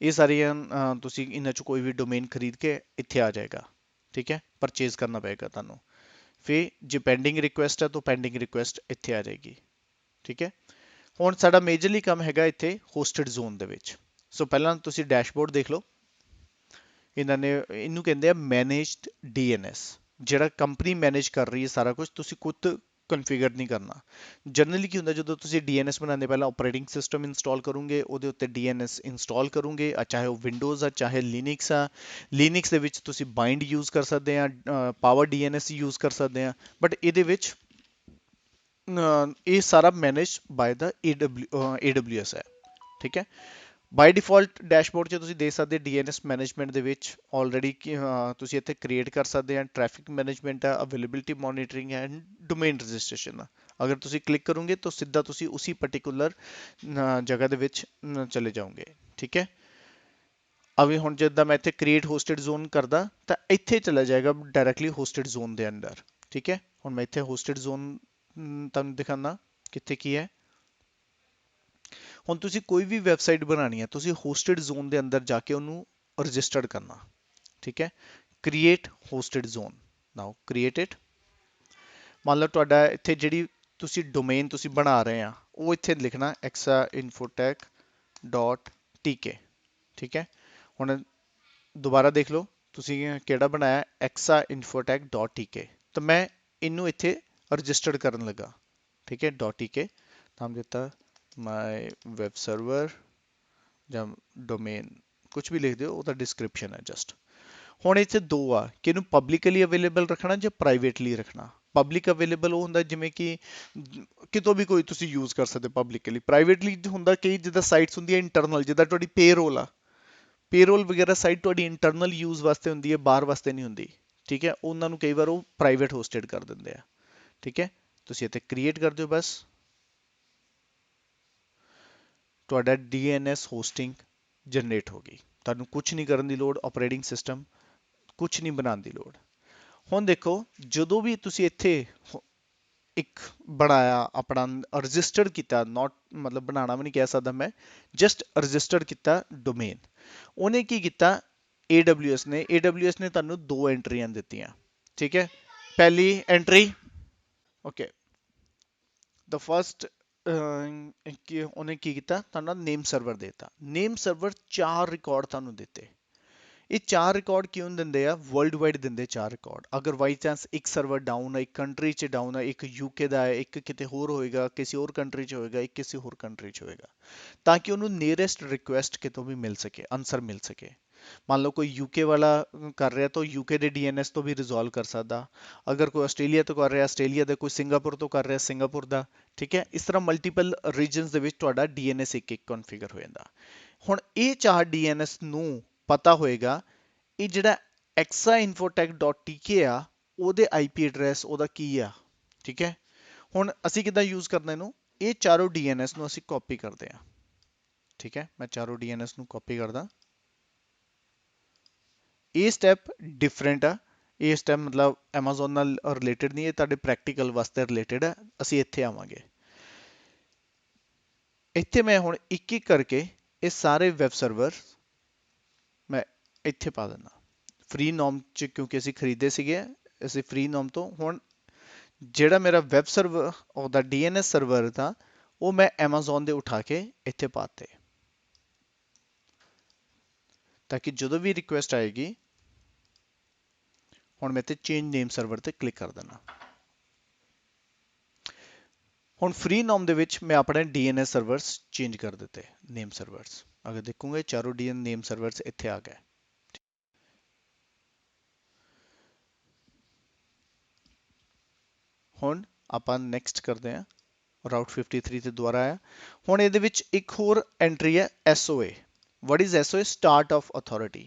ਇਹ ਸਾਰੀਆਂ ਤੁਸੀਂ ਇਹਨਾਂ ਚ ਕੋਈ ਵੀ ਡੋਮੇਨ ਖਰੀਦ ਕੇ ਇੱਥੇ ਆ ਜਾਏਗਾ, ਠੀਕ ਹੈ, ਪਰਚੇਜ਼ ਕਰਨਾ ਪਏਗਾ ਤੁਹਾਨੂੰ। ਫਿਰ ਜੇ ਪੈਂਡਿੰਗ ਰਿਕੁਐਸਟ ਹੈ ਤਾਂ ਪੈਂਡਿੰਗ ਰਿਕੁਐਸਟ ਇੱਥੇ ਆ ਜਾਏਗੀ, ਠੀਕ ਹੈ। ਹੁਣ ਸਾਡਾ ਮੇਜਰਲੀ ਕੰਮ ਹੈਗਾ ਇੱਥੇ ਹੋਸਟਡ ਜ਼ੋਨ ਦੇ ਵਿੱਚ। ਸੋ ਪਹਿਲਾਂ ਤੁਸੀਂ ਡੈਸ਼ਬੋਰਡ ਦੇਖ ਲਓ, ਇਹਨਾਂ ਨੇ ਇਹਨੂੰ ਕਹਿੰਦੇ ਆ ਮੈਨੇਜਡ ਡੀਐਨਐਸ, ਜਿਹੜਾ ਕੰਪਨੀ ਮੈਨੇਜ ਕਰ ਰਹੀ ਹੈ ਸਾਰਾ ਕੁਝ, ਤੁਸੀਂ ਖੁਦ ਕਨਫੀਗਰ ਨਹੀਂ ਕਰਨਾ। ਜਨਰਲੀ ਕੀ ਹੁੰਦਾ, ਜਦੋਂ ਤੁਸੀਂ ਡੀਐਨਐਸ ਬਣਾਉਂਦੇ ਪਹਿਲਾਂ ਆਪਰੇਟਿੰਗ ਸਿਸਟਮ ਇੰਸਟਾਲ ਕਰੋਗੇ, ਉਹਦੇ ਉੱਤੇ ਡੀਐਨਐਸ ਇੰਸਟਾਲ ਕਰੋਗੇ, ਚਾਹੇ ਉਹ ਵਿੰਡੋਜ਼ ਆ ਚਾਹੇ ਲਿਨਿਕਸ ਆ। ਲਿਨਿਕਸ ਦੇ ਵਿੱਚ ਤੁਸੀਂ ਬਾਈਂਡ ਯੂਜ਼ ਕਰ ਸਕਦੇ ਆ, ਪਾਵਰ ਡੀਐਨਐਸ ਯੂਜ਼ ਕਰ ਸਕਦੇ ਆ, ਬਟ ਇਹਦੇ ਵਿੱਚ ਇਹ ਸਾਰਾ ਮੈਨੇਜ ਬਾਏ ਦਾ AWS ਹੈ, ਠੀਕ ਹੈ। ਬਾਈ ਡਿਫਾਲਟ ਡੈਸ਼ਬੋਰਡ 'ਚ ਤੁਸੀਂ ਦੇਖ ਸਕਦੇ ਡੀਐਨਐਸ ਮੈਨੇਜਮੈਂਟ ਦੇ ਵਿੱਚ ਆਲਰੇਡੀ ਤੁਸੀਂ ਇੱਥੇ ਕ੍ਰੀਏਟ ਕਰ ਸਕਦੇ ਆ, ਟ੍ਰੈਫਿਕ ਮੈਨੇਜਮੈਂਟ ਹੈ, ਅਵੇਲੇਬਿਲਿਟੀ ਮੋਨੀਟਰਿੰਗ ਹੈ, ਡੋਮੇਨ ਰਜਿਸਟ੍ਰੇਸ਼ਨ ਆ। ਅਗਰ ਤੁਸੀਂ ਕਲਿੱਕ ਕਰੋਗੇ ਤਾਂ ਸਿੱਧਾ ਤੁਸੀਂ ਉਸੇ ਪਾਰਟਿਕੂਲਰ ਜਗ੍ਹਾ ਦੇ ਵਿੱਚ ਚਲੇ ਜਾਓਗੇ, ਠੀਕ ਹੈ। ਅਵੇ ਹੁਣ ਜਿੱਦਾਂ ਮੈਂ ਇੱਥੇ ਕ੍ਰੀਏਟ ਹੋਸਟਡ ਜ਼ੋਨ ਕਰਦਾ ਤਾਂ ਇੱਥੇ ਚਲਾ ਜਾਏਗਾ ਡਾਇਰੈਕਟਲੀ ਹੋਸਟਡ ਜ਼ੋਨ ਦੇ ਅੰਦਰ, ਠੀਕ ਹੈ। ਹੁਣ ਮੈਂ ਇੱਥੇ ਹੋਸਟਡ ਜ਼ੋਨ ਤੁਹਾਨੂੰ ਦਿਖਾਣਾ ਕਿੱਥੇ ਕੀ ਹੈ। ਹੁਣ ਤੁਸੀਂ ਕੋਈ ਵੀ ਵੈਬਸਾਈਟ ਬਣਾਣੀ ਹੈ, ਤੁਸੀਂ ਹੋਸਟਡ ਜ਼ੋਨ ਦੇ ਅੰਦਰ ਜਾ ਕੇ ਉਹਨੂੰ ਰਜਿਸਟਰਡ ਕਰਨਾ, ਠੀਕ ਹੈ। Create hosted zone, now create it. ਮੰਨ ਲਓ ਤੁਹਾਡਾ ਇੱਥੇ ਜਿਹੜੀ ਤੁਸੀਂ ਡੋਮੇਨ ਤੁਸੀਂ ਬਣਾ ਰਹੇ ਆ, ਉਹ ਇੱਥੇ ਲਿਖਣਾ exainfotech.tk, ਠੀਕ ਹੈ। ਹੁਣ ਦੁਬਾਰਾ ਦੇਖ ਲਓ ਤੁਸੀਂ ਕਿਹੜਾ ਬਣਾਇਆ, exainfotech.tk, ਤਾਂ ਮੈਂ ਇਹਨੂੰ ਇੱਥੇ ਰਜਿਸਟਰਡ ਕਰਨ ਲੱਗਾ, ਠੀਕ ਹੈ। .tk ਨਾਮ ਦਿੱਤਾ, ਮਾਈ ਵੈਬ ਸਰਵਰ ਜਾਂ ਡੋਮੇਨ, ਕੁਝ ਵੀ ਲਿਖ ਦਿਓ, ਉਹਦਾ ਡਿਸਕ੍ਰਿਪਸ਼ਨ ਹੈ ਜਸਟ। ਹੁਣ ਇੱਥੇ ਦੋ ਆ ਕਿ ਇਹਨੂੰ ਪਬਲਿਕਲੀ ਅਵੇਲੇਬਲ ਰੱਖਣਾ ਜਾਂ ਪ੍ਰਾਈਵੇਟਲੀ ਰੱਖਣਾ। ਪਬਲਿਕ ਅਵੇਲੇਬਲ ਉਹ ਹੁੰਦਾ ਜਿਵੇਂ ਕਿ ਕਿਤੋਂ ਵੀ ਕੋਈ ਤੁਸੀਂ ਯੂਜ਼ ਕਰ ਸਕਦੇ ਪਬਲਿਕਲੀ। ਪ੍ਰਾਈਵੇਟਲੀ ਹੁੰਦਾ ਕਈ ਜਿੱਦਾਂ ਸਾਈਟਸ ਹੁੰਦੀਆਂ ਇੰਟਰਨਲ, ਜਿੱਦਾਂ ਤੁਹਾਡੀ ਪੇਰੋਲ ਆ, ਪੇਰੋਲ ਵਗੈਰਾ ਸਾਈਟ ਤੁਹਾਡੀ ਇੰਟਰਨਲ ਯੂਜ਼ ਵਾਸਤੇ ਹੁੰਦੀ ਹੈ, ਬਾਹਰ ਵਾਸਤੇ ਨਹੀਂ ਹੁੰਦੀ, ਠੀਕ ਹੈ। ਉਹਨਾਂ ਨੂੰ ਕਈ ਵਾਰ ਉਹ ਪ੍ਰਾਈਵੇਟ ਹੋਸਟਡ ਕਰ ਦਿੰਦੇ ਆ, ਠੀਕ ਹੈ। ਤੁਸੀਂ ਇੱਥੇ ਕ੍ਰੀਏਟ ਕਰ ਦਿਓ, ਬਸ ਤੁਹਾਡਾ DNS ਹੋਸਟਿੰਗ ਜਨਰੇਟ ਹੋ ਗਈ। ਤੁਹਾਨੂੰ ਕੁਝ ਨਹੀਂ ਕਰਨ ਦੀ ਲੋੜ, ਆਪਰੇਟਿੰਗ ਸਿਸਟਮ ਕੁਝ ਨਹੀਂ ਬਣਾਉਣ ਦੀ ਲੋੜ। ਹੁਣ ਦੇਖੋ ਜਦੋਂ ਵੀ ਤੁਸੀਂ ਇੱਥੇ ਇੱਕ ਬਣਾਇਆ ਆਪਣਾ, ਰਜਿਸਟਰਡ ਕੀਤਾ, ਨੋਟ ਮਤਲਬ ਬਣਾਉਣਾ ਵੀ ਨਹੀਂ ਕਹਿ ਸਕਦਾ ਮੈਂ, ਜਸਟ ਰਜਿਸਟਰਡ ਕੀਤਾ ਡੋਮੇਨ, ਉਹਨੇ ਕੀ ਕੀਤਾ, AWS ਨੇ ਤੁਹਾਨੂੰ ਦੋ ਐਂਟਰੀਆਂ ਦਿੱਤੀਆਂ, ਠੀਕ ਹੈ। ਪਹਿਲੀ ਐਂਟਰੀ, ਓਕੇ, ਦ ਫਸਟ ਉਹਨੇ ਕੀ ਕੀਤਾ, ਤੁਹਾਨੂੰ ਨੇਮ ਸਰਵਰ ਦੇਤਾ। ਨੇਮ ਸਰਵਰ 4 ਰਿਕਾਰਡ ਤੁਹਾਨੂੰ ਦਿੱਤੇ। ਇਹ 4 ਰਿਕਾਰਡ ਕਿਉਂ ਦਿੰਦੇ ਆ, ਵਰਲਡ ਵਾਈਡ ਦਿੰਦੇ 4 ਰਿਕਾਰਡ। ਅਗਰ ਬਾਈ ਚਾਂਸ ਇੱਕ ਸਰਵਰ ਡਾਊਨ ਹੈ, ਇੱਕ ਕੰਟਰੀ 'ਚ ਡਾਊਨ ਹੈ, ਇੱਕ UK ਦਾ ਹੈ, ਇੱਕ ਕਿਤੇ ਹੋਰ ਹੋਏਗਾ, ਕਿਸੇ ਹੋਰ ਕੰਟਰੀ 'ਚ ਹੋਏਗਾ, ਇੱਕ ਕਿਸੇ ਹੋਰ ਕੰਟਰੀ 'ਚ ਹੋਏਗਾ, ਤਾਂ ਕਿ ਉਹਨੂੰ ਨੀਅਰੈਸਟ ਰਿਕੁਐਸਟ ਕਿਤੋਂ ਵੀ ਮਿਲ ਸਕੇ, ਆਨਸਰ ਮਿਲ ਸਕੇ। ਮੰਨ ਲਓ ਕੋਈ UK ਵਾਲਾ ਕਰ ਰਿਹਾ ਤਾਂ UK ਦੇ DNS ਤੋਂ ਵੀ ਰਿਜ਼ੋਲਵ ਕਰ ਸਕਦਾ। ਅਗਰ ਕੋਈ ਆਸਟ੍ਰੇਲੀਆ ਤੋਂ ਕਰ ਰਿਹਾ, ਆਸਟ੍ਰੇਲੀਆ ਦਾ, ਕੋਈ ਸਿੰਗਾਪੁਰ ਤੋਂ ਕਰ ਰਿਹਾ, ਸਿੰਗਾਪੁਰ ਦਾ, ਠੀਕ ਹੈ। ਇਸ ਤਰ੍ਹਾਂ ਮਲਟੀਪਲ ਰੀਜਨਸ ਦੇ ਵਿੱਚ ਤੁਹਾਡਾ DNS ਇੱਕ ਇੱਕ ਕਨਫੀਗਰ ਹੋ ਜਾਂਦਾ। ਹੁਣ ਇਹ 4 DNS ਨੂੰ ਪਤਾ ਹੋਏਗਾ ਇਹ ਜਿਹੜਾ exainfotech.tk ਆ, ਉਹਦੇ IP ਐਡਰੈਸ ਉਹਦਾ ਕੀ ਆ, ਠੀਕ ਹੈ। ਹੁਣ ਅਸੀਂ ਕਿੱਦਾਂ ਯੂਜ਼ ਕਰਨਾ ਇਹਨੂੰ, ਇਹ ਚਾਰੋਂ DNS ਨੂੰ ਅਸੀਂ ਕਾਪੀ ਕਰਦੇ ਆ, ਠੀਕ ਹੈ। ਮੈਂ ਚਾਰੋਂ DNS ਨੂੰ ਕਾਪੀ ਕਰਦਾ, ਇਹ ਸਟੈਪ ਡਿਫਰੈਂਟ ਆ। ਇਹ ਸਟੈਪ ਮਤਲਬ Amazon ਨਾਲ ਰਿਲੇਟਡ ਨਹੀਂ, ਇਹ ਤੁਹਾਡੇ ਪ੍ਰੈਕਟੀਕਲ ਵਾਸਤੇ ਰਿਲੇਟਡ ਆ। ਅਸੀਂ ਇੱਥੇ ਆਵਾਂਗੇ। ਇੱਥੇ ਮੈਂ ਹੁਣ ਇੱਕ ਇੱਕ ਕਰਕੇ ਇਹ ਸਾਰੇ ਵੈਬ ਸਰਵਰ ਮੈਂ ਇੱਥੇ ਪਾ ਦਿੰਦਾ ਫ੍ਰੀ ਨੋਮ ਚ, ਕਿਉਂਕਿ ਅਸੀਂ ਖਰੀਦੇ ਸੀਗੇ, ਅਸੀਂ ਫ੍ਰੀ ਨੋਮ ਤੋਂ। ਹੁਣ ਜਿਹੜਾ ਮੇਰਾ ਵੈਬ ਸਰਵਰ ਉਹਦਾ DNS ਸਰਵਰ ਦਾ, ਉਹ ਮੈਂ Amazon ਦੇ ਉਠਾ ਕੇ ਇੱਥੇ ਪਾਤੇ, ਤਾਂ ਕਿ ਜਦੋਂ ਵੀ ਰਿਕੁਐਸਟ ਆਏਗੀ, ਹੁਣ ਮੈਂ ਤੇ ਚੇਂਜ ਨੇਮ ਸਰਵਰ ਤੇ ਕਲਿੱਕ ਕਰ ਦੇਣਾ। ਹੁਣ ਫ੍ਰੀ ਨੋਮ ਦੇ ਵਿੱਚ ਮੈਂ ਆਪਣੇ DNS ਸਰਵਰਸ ਚੇਂਜ ਕਰ ਦਿੱਤੇ, ਨੇਮ ਸਰਵਰਸ। ਅਗਰ ਦੇਖੋਗੇ ਚਾਰੋਂ DNS ਨੇਮ ਸਰਵਰਸ ਇੱਥੇ ਆ ਗਏ। ਹੁਣ ਆਪਾਂ ਨੈਕਸਟ ਕਰਦੇ ਹਾਂ, ਰਾਊਟ 53 ਤੇ ਦੁਬਾਰਾ ਆਇਆ। ਹੁਣ ਇਹਦੇ ਵਿੱਚ ਇੱਕ ਹੋਰ ਐਂਟਰੀ ਹੈ SOA। What is SOA? Start of Authority।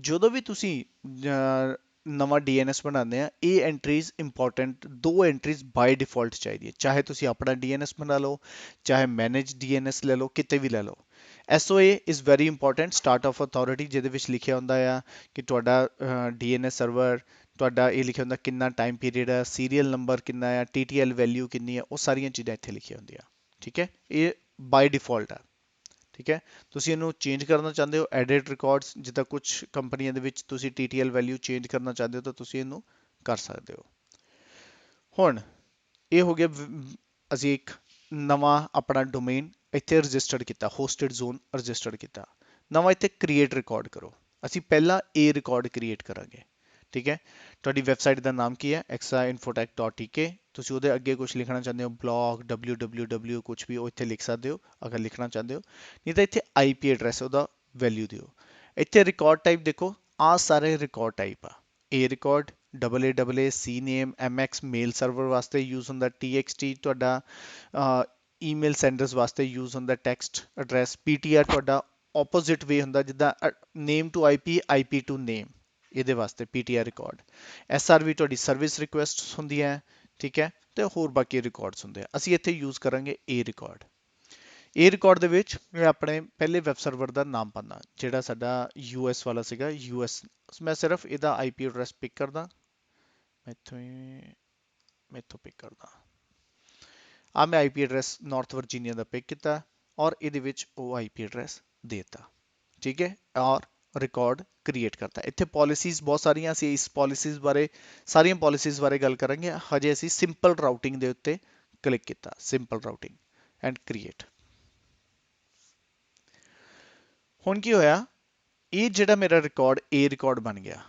ਜਦੋਂ ਵੀ ਤੁਸੀਂ ਨਵਾਂ DNS ਬਣਾਉਂਦੇ ਆ, ਇਹ ਐਂਟਰੀਜ਼ ਇੰਪੋਰਟੈਂਟ, ਦੋ ਐਂਟਰੀਜ਼ ਬਾਈ ਡਿਫਾਲਟ ਚਾਹੀਦੀ ਹੈ। ਚਾਹੇ ਤੁਸੀਂ ਆਪਣਾ DNS ਬਣਾ ਲਓ, ਚਾਹੇ ਮੈਨੇਜ DNS ਲੈ ਲਓ, ਕਿਤੇ ਵੀ ਲੈ ਲਓ। SOA is very important, start of authority, ਜਿਹਦੇ ਵਿੱਚ ਲਿਖਿਆ ਹੁੰਦਾ ਆ ਕਿ ਤੁਹਾਡਾ DNS ਸਰਵਰ, ਤੁਹਾਡਾ ਇਹ ਲਿਖਿਆ ਹੁੰਦਾ ਕਿੰਨਾ ਟਾਈਮ ਪੀਰੀਅਡ ਹੈ, ਸੀਰੀਅਲ ਨੰਬਰ ਕਿੰਨਾ ਆ, TTL ਵੈਲਿਊ ਕਿੰਨੀ ਹੈ, ਉਹ ਸਾਰੀਆਂ ਚੀਜ਼ਾਂ ਇੱਥੇ ਲਿਖੀਆਂ ਹੁੰਦੀਆਂ। ਠੀਕ ਹੈ, ਇਹ ਬਾਈ ਡਿਫਾਲਟ ਹੈ। ਠੀਕ ਹੈ, ਤੁਸੀਂ ਇਹਨੂੰ ਚੇਂਜ ਕਰਨਾ ਚਾਹੁੰਦੇ ਹੋ, ਐਡਿਟ ਰਿਕਾਰਡਸ, ਜਿੱਦਾਂ ਕੁਝ ਕੰਪਨੀਆਂ ਦੇ ਵਿੱਚ ਤੁਸੀਂ TTL ਵੈਲਿਊ ਚੇਂਜ ਕਰਨਾ ਚਾਹੁੰਦੇ ਹੋ ਤਾਂ ਤੁਸੀਂ ਇਹਨੂੰ ਕਰ ਸਕਦੇ ਹੋ। ਹੁਣ ਇਹ ਹੋ ਗਿਆ, ਅਸੀਂ ਇੱਕ ਨਵਾਂ ਆਪਣਾ ਡੋਮੇਨ ਇੱਥੇ ਰਜਿਸਟਰਡ ਕੀਤਾ, ਹੋਸਟਡ ਜ਼ੋਨ ਰਜਿਸਟਰਡ ਕੀਤਾ। ਨਵਾਂ ਇੱਥੇ ਕ੍ਰੀਏਟ ਰਿਕਾਰਡ ਕਰੋ। ਅਸੀਂ ਪਹਿਲਾਂ ਇਹ ਰਿਕਾਰਡ ਕ੍ਰੀਏਟ ਕਰਾਂਗੇ। ਠੀਕ ਹੈ, ਤੁਹਾਡੀ ਵੈਬਸਾਈਟ ਦਾ ਨਾਮ ਕੀ ਹੈ? exainfotech.tk। ਤੁਸੀਂ ਉਹਦੇ ਅੱਗੇ ਕੁਝ ਲਿਖਣਾ ਚਾਹੁੰਦੇ ਹੋ, ਬਲੌਗ, www, ਕੁਝ ਵੀ ਉਹ ਇੱਥੇ ਲਿਖ ਸਕਦੇ ਹੋ ਅਗਰ ਲਿਖਣਾ ਚਾਹੁੰਦੇ ਹੋ। ਨਹੀਂ ਤਾਂ ਇੱਥੇ IP ਐਡਰੈਸ ਉਹਦਾ ਵੈਲਿਊ ਦਿਓ। ਇੱਥੇ ਰਿਕਾਰਡ ਟਾਈਪ ਦੇਖੋ, ਆਹ ਸਾਰੇ ਰਿਕਾਰਡ ਟਾਈਪ ਆ। A record, AA, CNAME, MX mail server ਵਾਸਤੇ ਯੂਜ਼ ਹੁੰਦਾ, TXT ਤੁਹਾਡਾ ਈਮੇਲ ਸੈਂਡਰਸ ਵਾਸਤੇ ਯੂਜ਼ ਹੁੰਦਾ, ਟੈਕਸਟ ਐਡਰੈਸ, PTR ਤੁਹਾਡਾ ਆਪੋਜ਼ਿਟ ਵੇ ਹੁੰਦਾ, ਜਿੱਦਾਂ name to IP, IP to name, ਇਹਦੇ ਵਾਸਤੇ PTR ਰਿਕਾਰਡ। SRV ਤੁਹਾਡੀ ਸਰਵਿਸ ਰਿਕੁਐਸਟ ਹੁੰਦੀ ਹੈ। ਠੀਕ ਹੈ, ਤੇ ਹੋਰ ਬਾਕੀ ਰਿਕਾਰਡਸ ਹੁੰਦੇ ਆ। ਅਸੀਂ ਇੱਥੇ ਯੂਜ਼ ਕਰਾਂਗੇ A ਰਿਕਾਰਡ। ਇਹ ਰਿਕਾਰਡ ਦੇ ਵਿੱਚ ਮੈਂ ਆਪਣੇ ਪਹਿਲੇ ਵੈਬ ਸਰਵਰ ਦਾ ਨਾਮ ਪਾਣਾ, ਜਿਹੜਾ ਸਾਡਾ US ਵਾਲਾ ਸੀਗਾ, US। ਮੈਂ ਸਿਰਫ ਇਹਦਾ IP ਐਡਰੈਸ ਪਿਕ ਕਰਦਾ, ਮੈਥੋਂ ਪਿਕ ਕਰਦਾ। ਆ ਮੈਂ IP ਐਡਰੈਸ ਨਾਰਥ ਵਰਜੀਨੀਆ ਦਾ ਪਿਕ ਕੀਤਾ, ਔਰ ਇਹਦੇ ਵਿੱਚ ਉਹ IP ਐਡਰੈਸ ਦੇਤਾ। ਠੀਕ ਹੈ, ਔਰ ਰਿਕਾਰਡ ਕ੍ਰੀਏਟ ਕਰਤਾ। ਇੱਥੇ ਪਾਲਿਸੀਜ਼ ਬਹੁਤ ਸਾਰੀਆਂ, ਅਸੀਂ ਇਸ ਪਾਲਿਸੀਜ਼ ਬਾਰੇ, ਸਾਰੀਆਂ ਪਾਲਿਸੀਜ਼ ਬਾਰੇ ਗੱਲ ਕਰਾਂਗੇ। ਹਜੇ ਅਸੀਂ ਸਿੰਪਲ ਰਾਊਟਿੰਗ ਦੇ ਉੱਤੇ ਕਲਿੱਕ ਕੀਤਾ, ਸਿੰਪਲ ਰਾਊਟਿੰਗ ਐਂਡ ਕ੍ਰੀਏਟ। ਹੁਣ ਕੀ ਹੋਇਆ, ਇਹ ਜਿਹੜਾ ਮੇਰਾ ਰਿਕਾਰਡ A ਰਿਕਾਰਡ ਬਣ ਗਿਆ।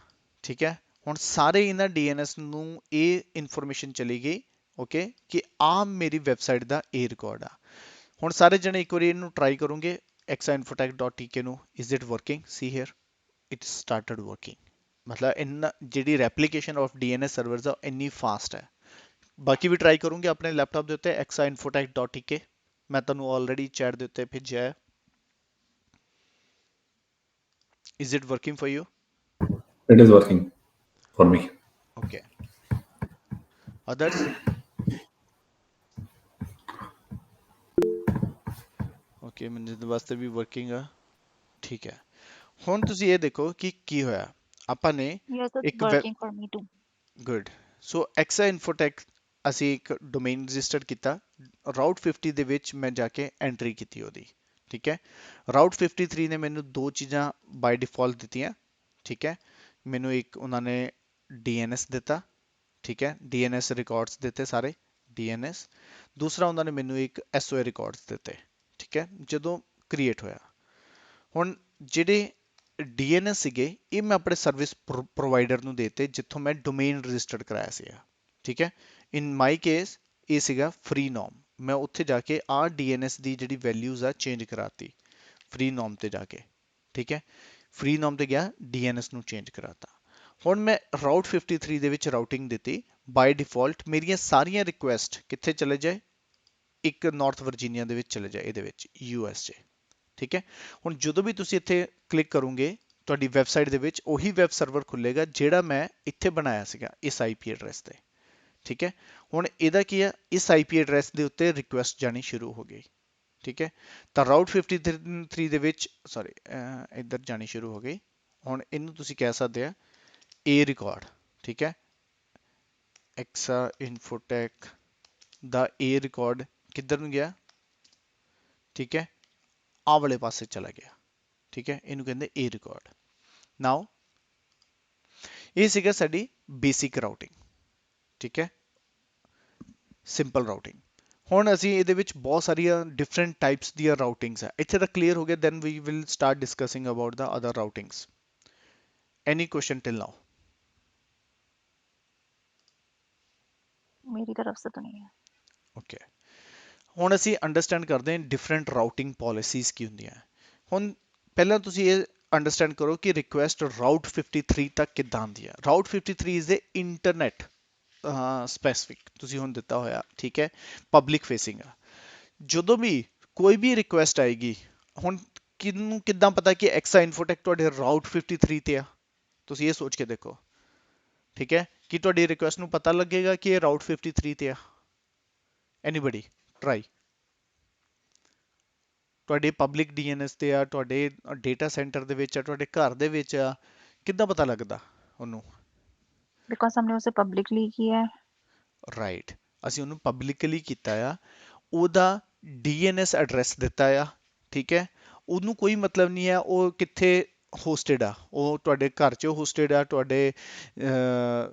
ਠੀਕ ਹੈ, ਹੁਣ ਸਾਰੇ ਇਹਨਾਂ DNS ਨੂੰ ਇਹ ਇਨਫੋਰਮੇਸ਼ਨ ਚਲੀ ਗਈ, ਓਕੇ, ਕਿ ਆਹ ਮੇਰੀ ਵੈਬਸਾਈਟ ਦਾ A ਰਿਕਾਰਡ ਆ। ਹੁਣ ਸਾਰੇ ਜਣੇ ਇੱਕ ਵਾਰੀ ਇਹਨੂੰ ਟਰਾਈ ਕਰੋਗੇ, exainfotech.tk ਨੂੰ। Is it working? See here, it started working. ਮਤਲਬ ਇਹਨਾਂ ਜਿਹੜੀ ਰੈਪਲੀਕੇਸ਼ਨ ਆਫ DNS ਸਰਵਰਸ ਆ ਇੰਨੀ ਫਾਸਟ ਹੈ। ਬਾਕੀ ਵੀ ਟਰਾਈ ਕਰੂੰਗੇ ਆਪਣੇ ਲੈਪਟਾਪ ਦੇ ਉੱਤੇ, exainfotech.tk। ਮੈਂ ਤੁਹਾਨੂੰ ਆਲਰੇਡੀ ਚੈਟ ਦੇ ਉੱਤੇ ਭੇਜਿਆ ਹੈ। Is it working for you? It is working for me. Okay. Others? Okay, Manjinder ਵਾਸਤੇ ਵੀ ਵਰਕਿੰਗ ਆ। ਠੀਕ ਹੈ, ਹੁਣ ਤੁਸੀਂ ਇਹ ਦੇਖੋ ਕਿ ਕੀ ਹੋਇਆ। ਆਪਾਂ ਨੇ Yes, it's ਇੱਕ working for me too. Good. So Exa Infotech ਅਸੀਂ ਇੱਕ ਡੋਮੇਨ ਰਜਿਸਟਰ ਕੀਤਾ। ਰਾਊਟ 50 ਦੇ ਵਿੱਚ ਮੈਂ ਜਾ ਕੇ ਐਂਟਰੀ ਕੀਤੀ ਉਹਦੀ। ਠੀਕ ਹੈ, ਰਾਊਟ 53 ਨੇ ਮੈਨੂੰ ਦੋ ਚੀਜ਼ਾਂ ਬਾਈ ਡਿਫਾਲਟ ਦਿੱਤੀਆਂ। ਠੀਕ ਹੈ, ਮੈਨੂੰ ਇੱਕ ਉਹਨਾਂ ਨੇ DNS ਦਿੱਤਾ। ਠੀਕ ਹੈ, DNS ਰਿਕਾਰਡਸ ਦਿੱਤੇ ਸਾਰੇ DNS। ਦੂਸਰਾ ਉਹਨਾਂ ਨੇ ਮੈਨੂੰ ਇੱਕ SOA ਰਿਕਾਰਡਸ ਦਿੱਤੇ। ਠੀਕ ਹੈ, ਜਦੋਂ ਕ੍ਰੀਏਟ ਹੋਇਆ। ਹੁਣ ਜਿਹੜੇ DNS ਸੀਗੇ, ਇਹ ਮੈਂ ਆਪਣੇ ਸਰਵਿਸ ਪ੍ਰੋਵਾਈਡਰ ਨੂੰ ਦੇਤੇ, ਜਿੱਥੋਂ ਮੈਂ ਡੋਮੇਨ ਰਜਿਸਟਰਡ ਕਰਾਇਆ ਸੀਗਾ। ਠੀਕ ਹੈ, ਇਨ ਮਾਈ ਕੇਸ ਇਹ ਸੀਗਾ ਫ੍ਰੀ ਨੋਮ। ਮੈਂ ਉੱਥੇ ਜਾ ਕੇ ਆਹ DNS ਦੀ ਜਿਹੜੀ ਵੈਲਿਊਜ਼ ਆ ਚੇਂਜ ਕਰਾਤੀ ਫ੍ਰੀ ਨੋਮ ਤੇ ਜਾ ਕੇ। ਠੀਕ ਹੈ, ਫ੍ਰੀ ਨੋਮ ਤੇ ਗਿਆ, DNS ਨੂੰ ਚੇਂਜ ਕਰਾਤਾ। ਹੁਣ ਮੈਂ ਰਾਊਟ 53 ਦੇ ਵਿੱਚ ਰਾਊਟਿੰਗ ਦਿੱਤੀ। ਬਾਈ ਡਿਫਾਲਟ ਮੇਰੀਆਂ ਸਾਰੀਆਂ ਰਿਕੁਐਸਟ ਕਿੱਥੇ ਚਲੇ ਜਾਏ? ਇੱਕ ਨਾਰਥ ਵਰਜੀਨੀਆ ਦੇ ਵਿੱਚ ਚਲੇ ਜਾਏ, ਇਹਦੇ ਵਿੱਚ US 'ਚ। ਠੀਕ ਹੈ, ਹੁਣ ਜਦੋਂ ਵੀ ਤੁਸੀਂ ਇੱਥੇ ਕਲਿੱਕ ਕਰੋਗੇ, ਤੁਹਾਡੀ ਵੈਬਸਾਈਟ ਦੇ ਵਿੱਚ ਉਹੀ ਵੈਬ ਸਰਵਰ ਖੁੱਲੇਗਾ ਜਿਹੜਾ ਮੈਂ ਇੱਥੇ ਬਣਾਇਆ ਸੀਗਾ ਇਸ IP ਐਡਰੈਸ ਤੇ। ਠੀਕ ਹੈ, ਹੁਣ ਇਹਦਾ ਕੀ ਆ, ਇਸ IP ਐਡਰੈਸ ਦੇ ਉੱਤੇ ਰਿਕੁਐਸਟ ਜਾਣੀ ਸ਼ੁਰੂ ਹੋ ਗਈ। ਠੀਕ ਹੈ, ਤਾਂ ਰਾਊਟ 53 ਦੇ ਵਿੱਚ, ਸੌਰੀ, ਇੱਧਰ ਜਾਣੀ ਸ਼ੁਰੂ ਹੋ ਗਈ। ਹੁਣ ਇਹਨੂੰ ਤੁਸੀਂ ਕਹਿ ਸਕਦੇ ਆ A ਰਿਕਾਰਡ, ਠੀਕ ਹੈ। ਐਕਸਾ ਇਨਫੋਟੈਕ ਦਾ A ਰਿਕਾਰਡ ਕਿੱਧਰ ਨੂੰ ਗਿਆ, ਠੀਕ ਹੈ, ਆਹ ਵਾਲੇ ਪਾਸੇ ਚਲਾ ਗਿਆ, ਠੀਕ ਹੈ, ਇਹਨੂੰ ਕਹਿੰਦੇ A ਰਿਕਾਰਡ। ਨਾਓ ਇਹ ਸੀਗਾ ਸਾਡੀ ਬੇਸਿਕ ਰਾਊਟਿੰਗ, ਠੀਕ ਹੈ, ਸਿੰਪਲ ਰਾਊਟਿੰਗ। ਹੁਣ ਅਸੀਂ ਇਹਦੇ ਵਿੱਚ ਬਹੁਤ ਸਾਰੀਆਂ ਡਿਫਰੈਂਟ ਟਾਈਪਸ ਦੀਆਂ ਰਾਊਟਿੰਗਸ ਹੈ, ਇੱਥੇ ਤੱਕ ਕਲੀਅਰ ਹੋ ਗਿਆ। Then we will start discussing about the other routings. Any question till now? मेरी तरफ से तो नहीं है। ਓਕੇ, ਹੁਣ ਅਸੀਂ ਅੰਡਰਸਟੈਂਡ ਕਰਦੇ ਹਾਂ ਡਿਫਰੈਂਟ ਰਾਊਟਿੰਗ ਪੋਲਿਸੀਜ਼ ਕੀ ਹੁੰਦੀਆਂ। ਹੁਣ ਪਹਿਲਾਂ ਤੁਸੀਂ ਇਹ ਅੰਡਰਸਟੈਂਡ ਕਰੋ ਕਿ ਰਿਕੁਐਸਟ ਰਾਊਟ 53 ਤੱਕ ਕਿੱਦਾਂ ਆਉਂਦੀ ਹੈ। Route 53 is a internet specific ਤੁਸੀਂ ਹੁਣ ਦਿੱਤਾ ਹੋਇਆ, ਠੀਕ ਹੈ, ਪਬਲਿਕ ਫੇਸਿੰਗ ਆ। ਜਦੋਂ ਵੀ ਕੋਈ ਵੀ ਰਿਕੁਐਸਟ ਆਏਗੀ, ਹੁਣ ਕਿਹਨੂੰ ਕਿੱਦਾਂ ਪਤਾ ਕਿ ਐਕਸਾ ਇਨਫੋਟੈਕ ਤੁਹਾਡੇ ਰਾਊਟ 53 ਤੇ ਆ? ਤੁਸੀਂ ਇਹ ਸੋਚ ਕੇ ਦੇਖੋ, ਠੀਕ ਹੈ, ਕਿ ਤੁਹਾਡੀ ਰਿਕੁਐਸਟ ਨੂੰ ਪਤਾ ਲੱਗੇਗਾ ਕਿ ਇਹ ਰਾਊਟ 53 ਤੇ ਆ? Anybody try. ਤੁਹਾਡੇ ਪਬਲਿਕ ਡੀਐਨਐਸ ਤੇ ਆ, ਤੁਹਾਡੇ ਡੇਟਾ ਸੈਂਟਰ ਦੇ ਵਿੱਚ ਆ, ਤੁਹਾਡੇ ਘਰ ਦੇ ਵਿੱਚ ਆ, ਕਿੱਦਾਂ ਪਤਾ ਲੱਗਦਾ ਉਹਨੂੰ? बिकॉज हमने उसे पब्लिकली किया है। ਰਾਈਟ, ਅਸੀਂ ਉਹਨੂੰ ਪਬਲਿਕਲੀ ਕੀਤਾ ਆ, ਉਹਦਾ ਡੀਐਨਐਸ ਐਡਰੈਸ ਦਿੱਤਾ ਆ, ਠੀਕ ਹੈ। ਉਹਨੂੰ ਕੋਈ ਮਤਲਬ ਨਹੀਂ ਹੈ ਉਹ ਕਿੱਥੇ ਹੋਸਟਡ ਆ, ਉਹ ਤੁਹਾਡੇ ਘਰ 'ਚ ਹੋਸਟਡ ਆ, ਤੁਹਾਡੇ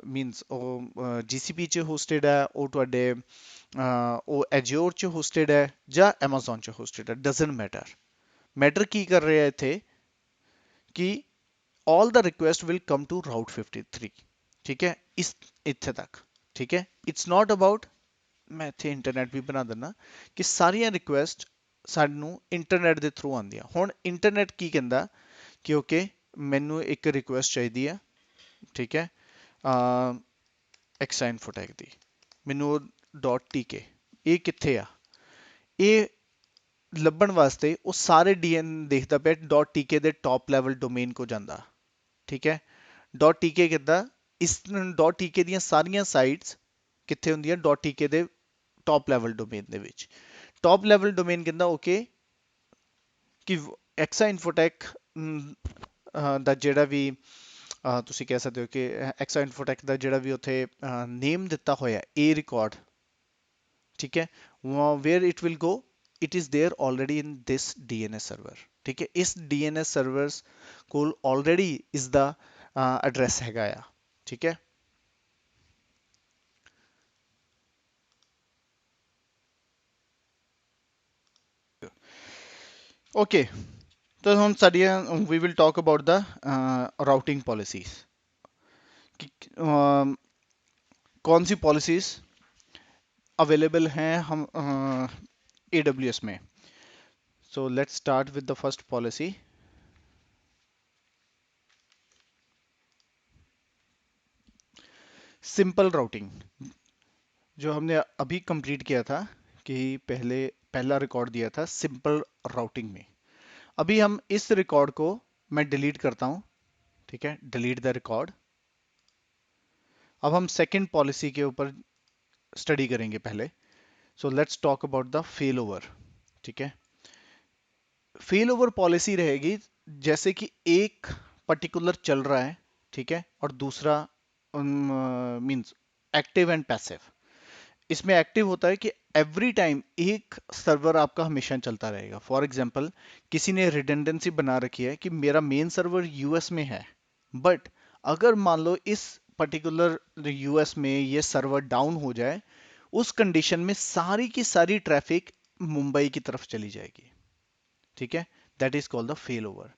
ਮੀਨਸ ਉਹ ਜੀਸੀਪੀ 'ਚ ਹੋਸਟਡ ਆ, ਉਹ ਤੁਹਾਡੇ ਉਹ ਐਜਿਓਰ 'ਚ ਹੋਸਟਡ ਹੈ ਜਾਂ ਐਮਾਜ਼ਨ 'ਚ ਹੋਸਟਡ ਹੈ, ਡਜ਼ਨਟ ਮੈਟਰ। ਮੈਟਰ ਕੀ ਕਰ ਰਿਹਾ ਇੱਥੇ ਕਿ all the request will come to route 53, ਠੀਕ ਹੈ, ਇਸ ਇੱਥੇ ਤੱਕ, ਠੀਕ ਹੈ। ਇਟਸ ਨਾਟ ਅਬਾਊਟ, ਮੈਂ ਇੱਥੇ ਇੰਟਰਨੈਟ ਵੀ ਬਣਾ ਦਿੰਦਾ, ਕਿ ਸਾਰੀਆਂ ਰਿਕੁਐਸਟ ਸਾਨੂੰ ਇੰਟਰਨੈਟ ਦੇ ਥਰੂ ਆਉਂਦੀਆਂ। ਹੁਣ ਇੰਟਰਨੈਟ ਕੀ ਕਹਿੰਦਾ ਕਿ ਓਕੇ ਮੈਨੂੰ ਇੱਕ ਰਿਕੁਐਸਟ ਚਾਹੀਦੀ ਹੈ, ਠੀਕ ਹੈ, ਐਕਸਾ ਇਨਫੋਟੈਕ ਦੀ, ਮੈਨੂੰ .tk ਇਹ ਕਿੱਥੇ ਆ, ਇਹ ਲੱਭਣ ਵਾਸਤੇ ਉਹ ਸਾਰੇ ਡੀਐਨ ਦੇਖਦਾ ਪਿਆ .tk ਦੇ ਟੌਪ ਲੈਵਲ ਡੋਮੇਨ ਕੋ ਜਾਂਦਾ, ਠੀਕ ਹੈ। .tk ਕਿੱਦਾਂ, ਇਸ .tk ਦੀਆਂ ਸਾਰੀਆਂ ਸਾਈਟਸ ਕਿੱਥੇ ਹੁੰਦੀਆਂ? .tk ਦੇ ਟੌਪ ਲੈਵਲ ਡੋਮੇਨ ਦੇ ਵਿੱਚ। ਟੌਪ ਲੈਵਲ ਡੋਮੇਨ ਕਹਿੰਦਾ ਓਕੇ ਕਿ ਐਕਸਾ ਇਨਫੋਟੈਕ ਦਾ ਜਿਹੜਾ ਵੀ ਤੁਸੀਂ ਕਹਿ ਸਕਦੇ ਹੋ ਕਿ ਐਕਸਾ ਇਨਫੋਟੈਕ ਦਾ ਜਿਹੜਾ ਵੀ ਉੱਥੇ ਨੇਮ ਦਿੱਤਾ ਹੋਇਆ A ਰਿਕਾਰਡ, ਠੀਕ ਹੈ, where it will go, it is there already in this DNS server, ਠੀਕ ਹੈ। ਇਸ DNS ਸਰਵਰਸ ਕੋਲ ਆਲਰੇਡੀ ਇਸ ਦਾ ਐਡਰੈਸ ਹੈਗਾ ਆ, ਠੀਕ ਹੈ। ਓਕੇ, ਤਾਂ ਹੁਣ ਸਾਡੀਆਂ we will talk about the routing policies. कौन सी पॉलिसीज अवेलेबल हैं हम AWS में? So let's start with the first policy. Simple routing, जो हमने अभी कंप्लीट किया था कि पहला रिकॉर्ड दिया था सिंपल राउटिंग में। अभी हम इस रिकॉर्ड को मैं डिलीट करता हूं, ठीक है, डिलीट द रिकॉर्ड। अब हम सेकंड पॉलिसी के ऊपर स्टडी करेंगे पहले। So let's talk about the fail over, ठीक है। फेल ओवर पॉलिसी रहेगी जैसे कि एक पर्टिकुलर चल रहा है, ठीक है, और दूसरा मींस एक्टिव एंड पैसिव। इसमें एक्टिव होता है कि एवरी टाइम एक सर्वर आपका हमेशा चलता रहेगा। फॉर एग्जांपल किसी ने रिडंडेंसी बना रखी है कि मेरा मेन सर्वर यूएस में है, बट अगर मान लो इस पर्टिकुलर यूएस में ये सर्वर डाउन हो जाए, उस कंडीशन में सारी की सारी ट्रैफिक मुंबई की तरफ चली जाएगी, ठीक है। That is called the fail over.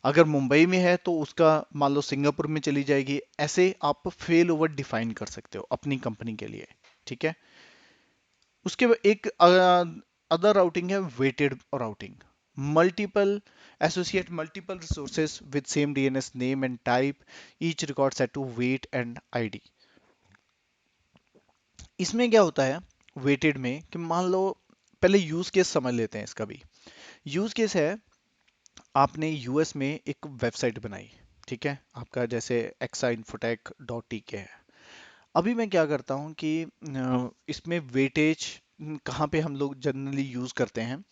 अगर मुंबई में है तो उसका मान लो सिंगापुर में चली जाएगी। ऐसे आप फेल ओवर डिफाइन कर सकते हो अपनी कंपनी के लिए, ठीक है। उसके बाद एक अदर राउटिंग है weighted routing. Multiple associate multiple resources with same DNS name and type, each record set to weight and ID. इसमें क्या होता है वेटेड में कि मान लो, पहले यूज केस समझ लेते हैं इसका भी। यूज केस है, आपने यूएस में एक वेबसाइट बनाई, ठीक है, आपका जैसे exainfotech.tk है। अभी मैं क्या करता हूँ कि इसमें वेटेज कहाँ पे हम लोग जनरली यूज करते हैं,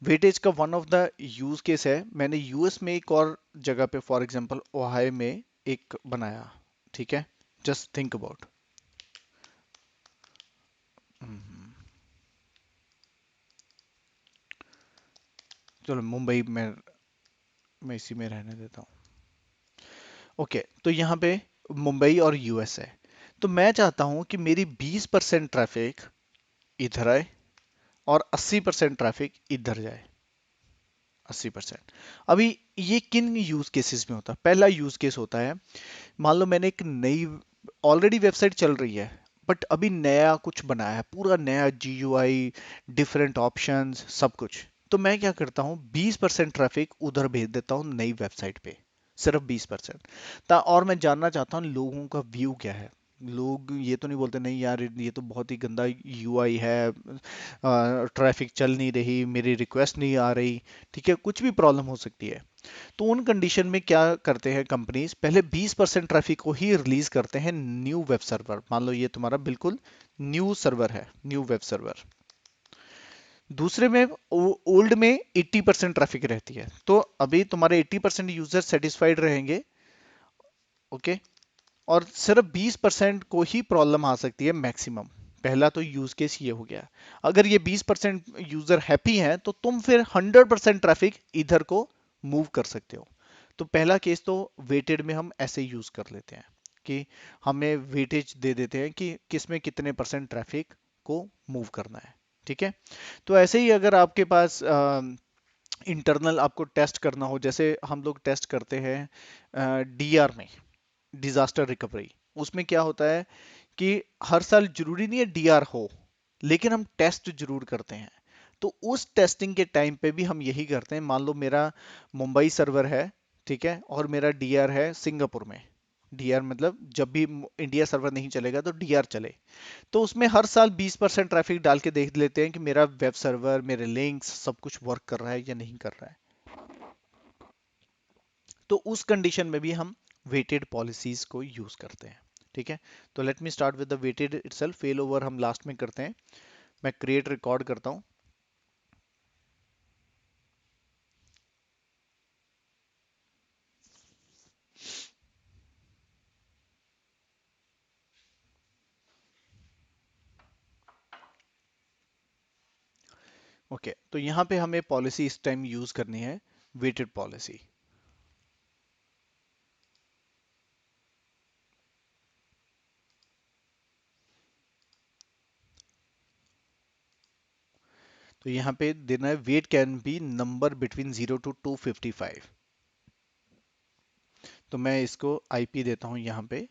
वेटेज का one of the use case है, मैंने यूएस में एक और जगह पे फॉर एग्जांपल ओहायो में एक बनाया, ठीक है, जस्ट थिंक अबाउट। चलो मुंबई में मैं इसी में रहने देता हूँ। ओके, तो यहाँ पे मुंबई और यूएस है, तो मैं चाहता हूँ कि मेरी 20% ट्रैफिक इधर आए और 80% ट्रैफिक इधर जाए। 80%। अभी ये किन यूज केसेस में होता है? पहला यूज केस होता है, मान लो मैंने एक नई, ऑलरेडी वेबसाइट चल रही है बट अभी नया कुछ बनाया है, पूरा नया जीयूआई, डिफरेंट ऑप्शंस, सब कुछ। तो मैं क्या करता हूँ, 20% ट्रैफिक उधर भेज देता हूँ नई वेबसाइट पे, सिर्फ 20%। और मैं जानना चाहता हूँ लोगों का व्यू क्या है। लोग ये तो नहीं बोलते नहीं यार ये तो बहुत ही गंदा यूआई है, ट्रैफिक चल नहीं रही, मेरी रिक्वेस्ट नहीं आ रही, ठीक है, कुछ भी प्रॉब्लम हो सकती है। तो उन कंडीशन में क्या करते हैं कंपनीज, पहले 20% ट्रैफिक को ही रिलीज करते हैं न्यू वेब सर्वर। मान लो ये तुम्हारा बिल्कुल न्यू सर्वर है, न्यू वेब सर्वर। दूसरे में ओल्ड में 80% ट्रैफिक रहती है, तो अभी तुम्हारे 80% यूजर सेटिस्फाइड रहेंगे, ओके, और सिर्फ 20% को ही प्रॉब्लम आ सकती है मैक्सिमम। पहला तो यूज केस ये हो गया। अगर ये 20% यूजर हैप्पी हैं तो तुम फिर 100% ट्रैफिक इधर को मूव कर सकते हो। तो पहला केस तो वेटेड में हम ऐसे यूज कर लेते हैं कि हमें वेटेज दे देते हैं कि किस में कितने परसेंट ट्रैफिक को मूव करना है, ठीक है। तो ऐसे ही अगर आपके पास इंटरनल आपको टेस्ट करना हो, जैसे हम लोग टेस्ट करते हैं डीआर में, डिजास्टर रिकवरी, उसमें क्या होता है कि हर साल जरूरी नहीं है डीआर हो, लेकिन हम टेस्ट जरूर करते हैं। तो उस टेस्टिंग के टाइम पे भी हम यही करते हैं। मान लो मेरा मुंबई सर्वर है, ठीक है, और मेरा डीआर है सिंगापुर में। डीआर मतलब जब भी इंडिया सर्वर नहीं चलेगा तो डीआर चले, तो उसमें हर साल 20% ट्रैफिक डाल के देख लेते हैं कि मेरा वेब सर्वर, मेरे लिंक्स, सब कुछ वर्क कर रहा है या नहीं कर रहा है। तो उस कंडीशन में भी हम वेटेड पॉलिसीज को यूज करते हैं, ठीक है। तो let me start with the weighted itself. Fail over हम लास्ट में करते हैं। मैं क्रिएट रिकॉर्ड करता हूं। ओके, तो यहां पे हमें पॉलिसी इस टाइम यूज करनी है, वेटेड पॉलिसी। तो यहाँ पे देना है weight can be number between 0 to 255। तो मैं इसको आईपी देता हूं यहाँ पे,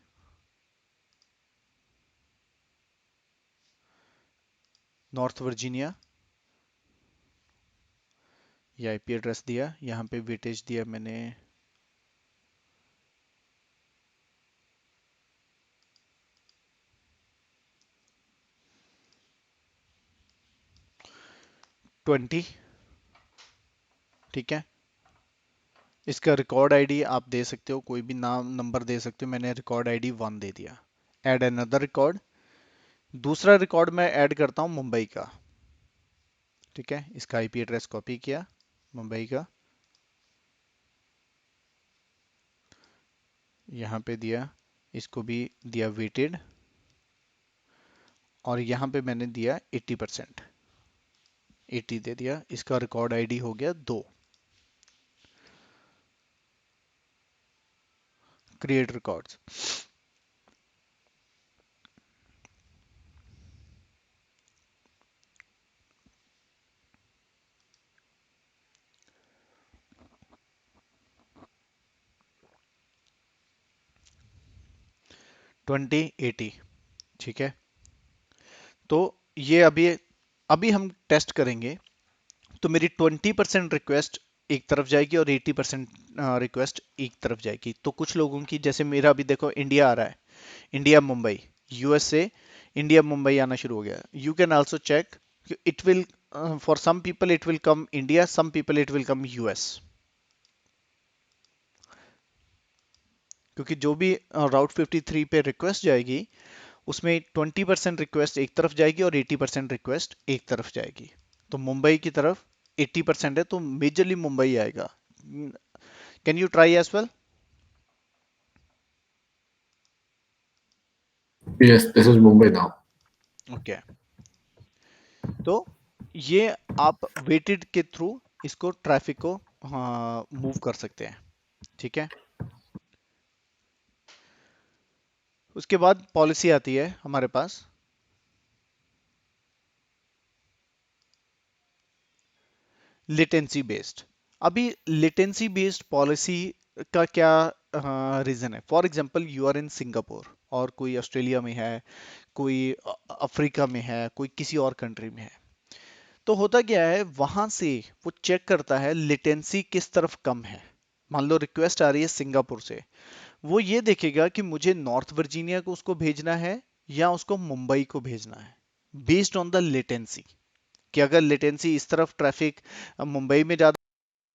नॉर्थ वर्जीनिया, ये आईपी एड्रेस दिया। यहाँ पे वेटेज दिया मैंने 20, ठीक है। इसका रिकॉर्ड आईडी आप दे सकते हो, कोई भी नाम नंबर दे सकते हो, मैंने रिकॉर्ड आईडी 1 दे दिया। Add another record. दूसरा रिकॉर्ड मैं ऐड करता हूँ मुंबई का, ठीक है। इसका आईपी एड्रेस कॉपी किया, मुंबई का, यहाँ पे दिया, इसको भी दिया वेटेड, और यहाँ पे मैंने दिया 80%, 80 दे दिया। इसका रिकॉर्ड आईडी हो गया 2। Create records. 2080, ठीक है। तो ये अभी अभी हम टेस्ट करेंगे। तो मेरी 20% रिक्वेस्ट एक तरफ जाएगी और 80% रिक्वेस्ट एक तरफ जाएगी। तो कुछ लोगों की, जैसे मेरा अभी देखो इंडिया आ रहा है, इंडिया मुंबई, यूएस से इंडिया मुंबई आना शुरू हो गया। You can also check, it will, for some people it will come India, some people it will come US. क्योंकि जो भी राउट 53 पे रिक्वेस्ट जाएगी उसमें 20% रिक्वेस्ट एक तरफ जाएगी और 80% रिक्वेस्ट एक तरफ जाएगी। तो मुंबई की तरफ 80% है, तो मेजरली मुंबई आएगा। Can you try as well? Yes, this is Mumbai now. Okay, तो ये आप वेटेड के थ्रू इसको ट्रैफिक को मूव कर सकते हैं, ठीक है। उसके बाद पॉलिसी आती है हमारे पास, लिटेंसी बेस्ड। अभी लिटेंसी बेस्ड पॉलिसी का क्या रीजन है? For example you are in Singapore, और कोई ऑस्ट्रेलिया में है, कोई अफ्रीका में है, कोई किसी और कंट्री में है। तो होता क्या है, वहां से वो चेक करता है लिटेंसी किस तरफ कम है। मान लो रिक्वेस्ट आ रही है सिंगापुर से, वो ये देखेगा कि मुझे नॉर्थ वर्जीनिया को उसको भेजना है या उसको मुंबई को भेजना है, बेस्ड ऑन द लेटेंसी। कि अगर लेटेंसी इस तरफ ट्रैफिक मुंबई में ज्यादा,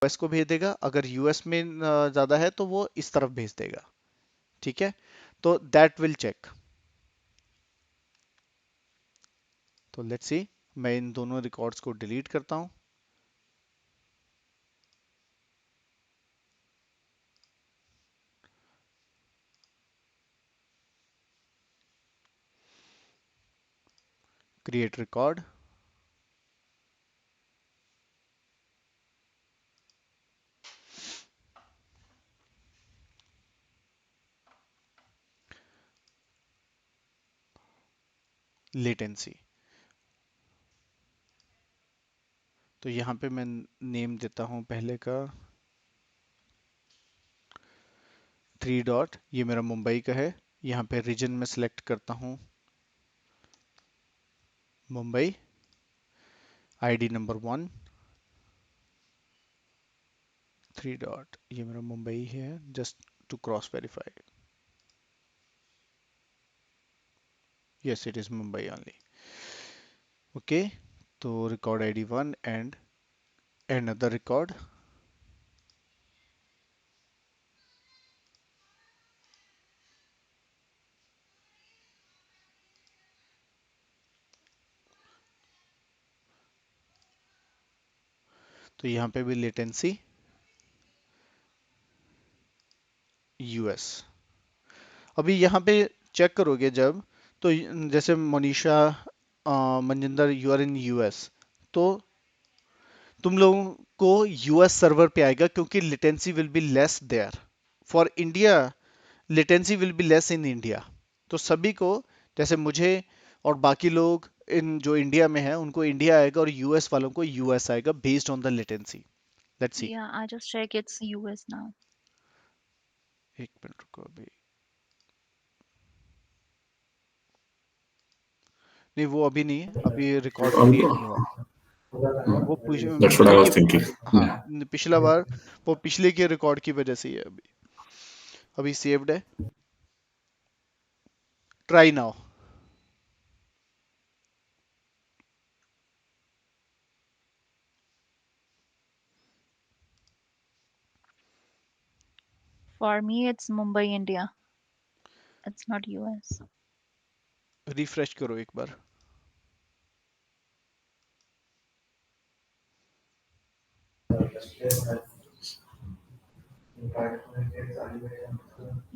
यूएस को भेज देगा, अगर यूएस में ज्यादा है तो वो इस तरफ भेज देगा, ठीक है। तो दैट विल चेक। तो लेट्स सी, मैं इन दोनों रिकॉर्ड्स को डिलीट करता हूं। Create record, latency. तो यहाँ पे मैं नेम देता हूँ पहले का 3 डॉट, ये मेरा मुंबई का है। यहाँ पे रीजन में सिलेक्ट करता हूँ मुंबई, आईडी नंबर 1, 3 डॉट, ये मेरा मुंबई है, just to cross verify. Yes, it is Mumbai only. Okay, तो record ID 1 and another record. तो यहाँ पे भी लेटेंसी यूएस। अभी यहाँ पे चेक करोगे जब, तो जैसे Monisha, Manjinder, you are in US, तो तुम लोगों को यूएस सर्वर पे आएगा, क्योंकि latency will be less there. For India latency will be less in India. तो सभी को, जैसे मुझे और बाकी लोग इन जो इंडिया में है, उनको इंडिया आएगा, और यूएस वालों को यूएस आएगा, based on the latency. Let's see. Yeah, I just check it's US now. एक मिनट रुको अभी। नहीं, वो अभी नहीं है, अभी रिकॉर्ड क्रिएट नहीं हुआ। वो That's what I क्योंकि was thinking. हाँ, Yeah. पिछला बार वो पिछले के रिकॉर्ड की वजह से ही है। अभी अभी सेव्ड है। Try now. For me, it's Mumbai, India. It's not US. Refresh करो एक बार।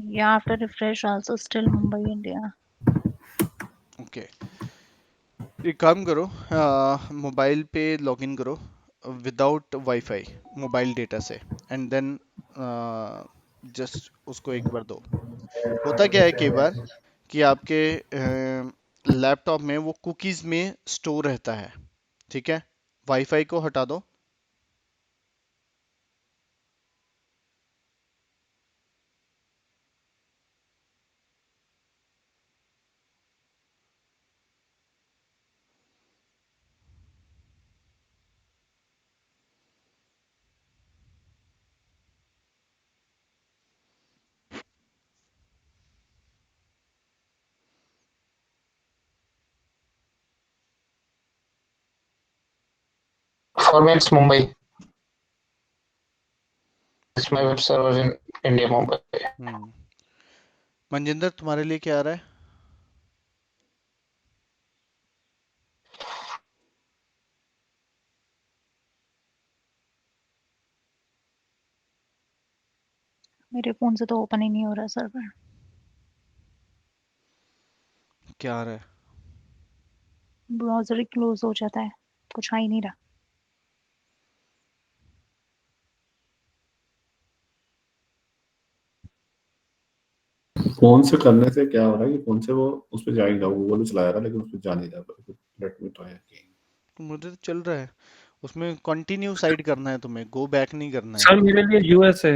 Yeah, after refresh also still Mumbai, India. Okay, एक काम करो, मोबाइल पे लॉगिन करो विदाउट वाईफाई, मोबाइल डेटा से, एंड देन जस्ट उसको एक बार दो। होता क्या है कई बार कि आपके लैपटॉप में वो कुकीज में स्टोर रहता है, ठीक है। वाईफाई को हटा दो। For me, it's Mumbai. It's my web server in India, Mumbai. हम्म, मनजिंदर तुम्हारे लिए क्या आ रहा है? मेरे फोन से तो ओपन ही नहीं हो रहा सर्वर। क्या आ रहा है? ब्राउजर ही क्लोज हो जाता है, कुछ आ ही नहीं रहा। फोन से करने से क्या हो रहा है कि फोन से वो उस पर जाएगा, गूगल चलाया रहा लेकिन उस पर जा नहीं रहा। Let me try again. मुझे तो चल रहा है। उसमें कंटिन्यू साइड करना है, तुम्हें गो बैक नहीं करना है। सर मेरे लिए यूएस है,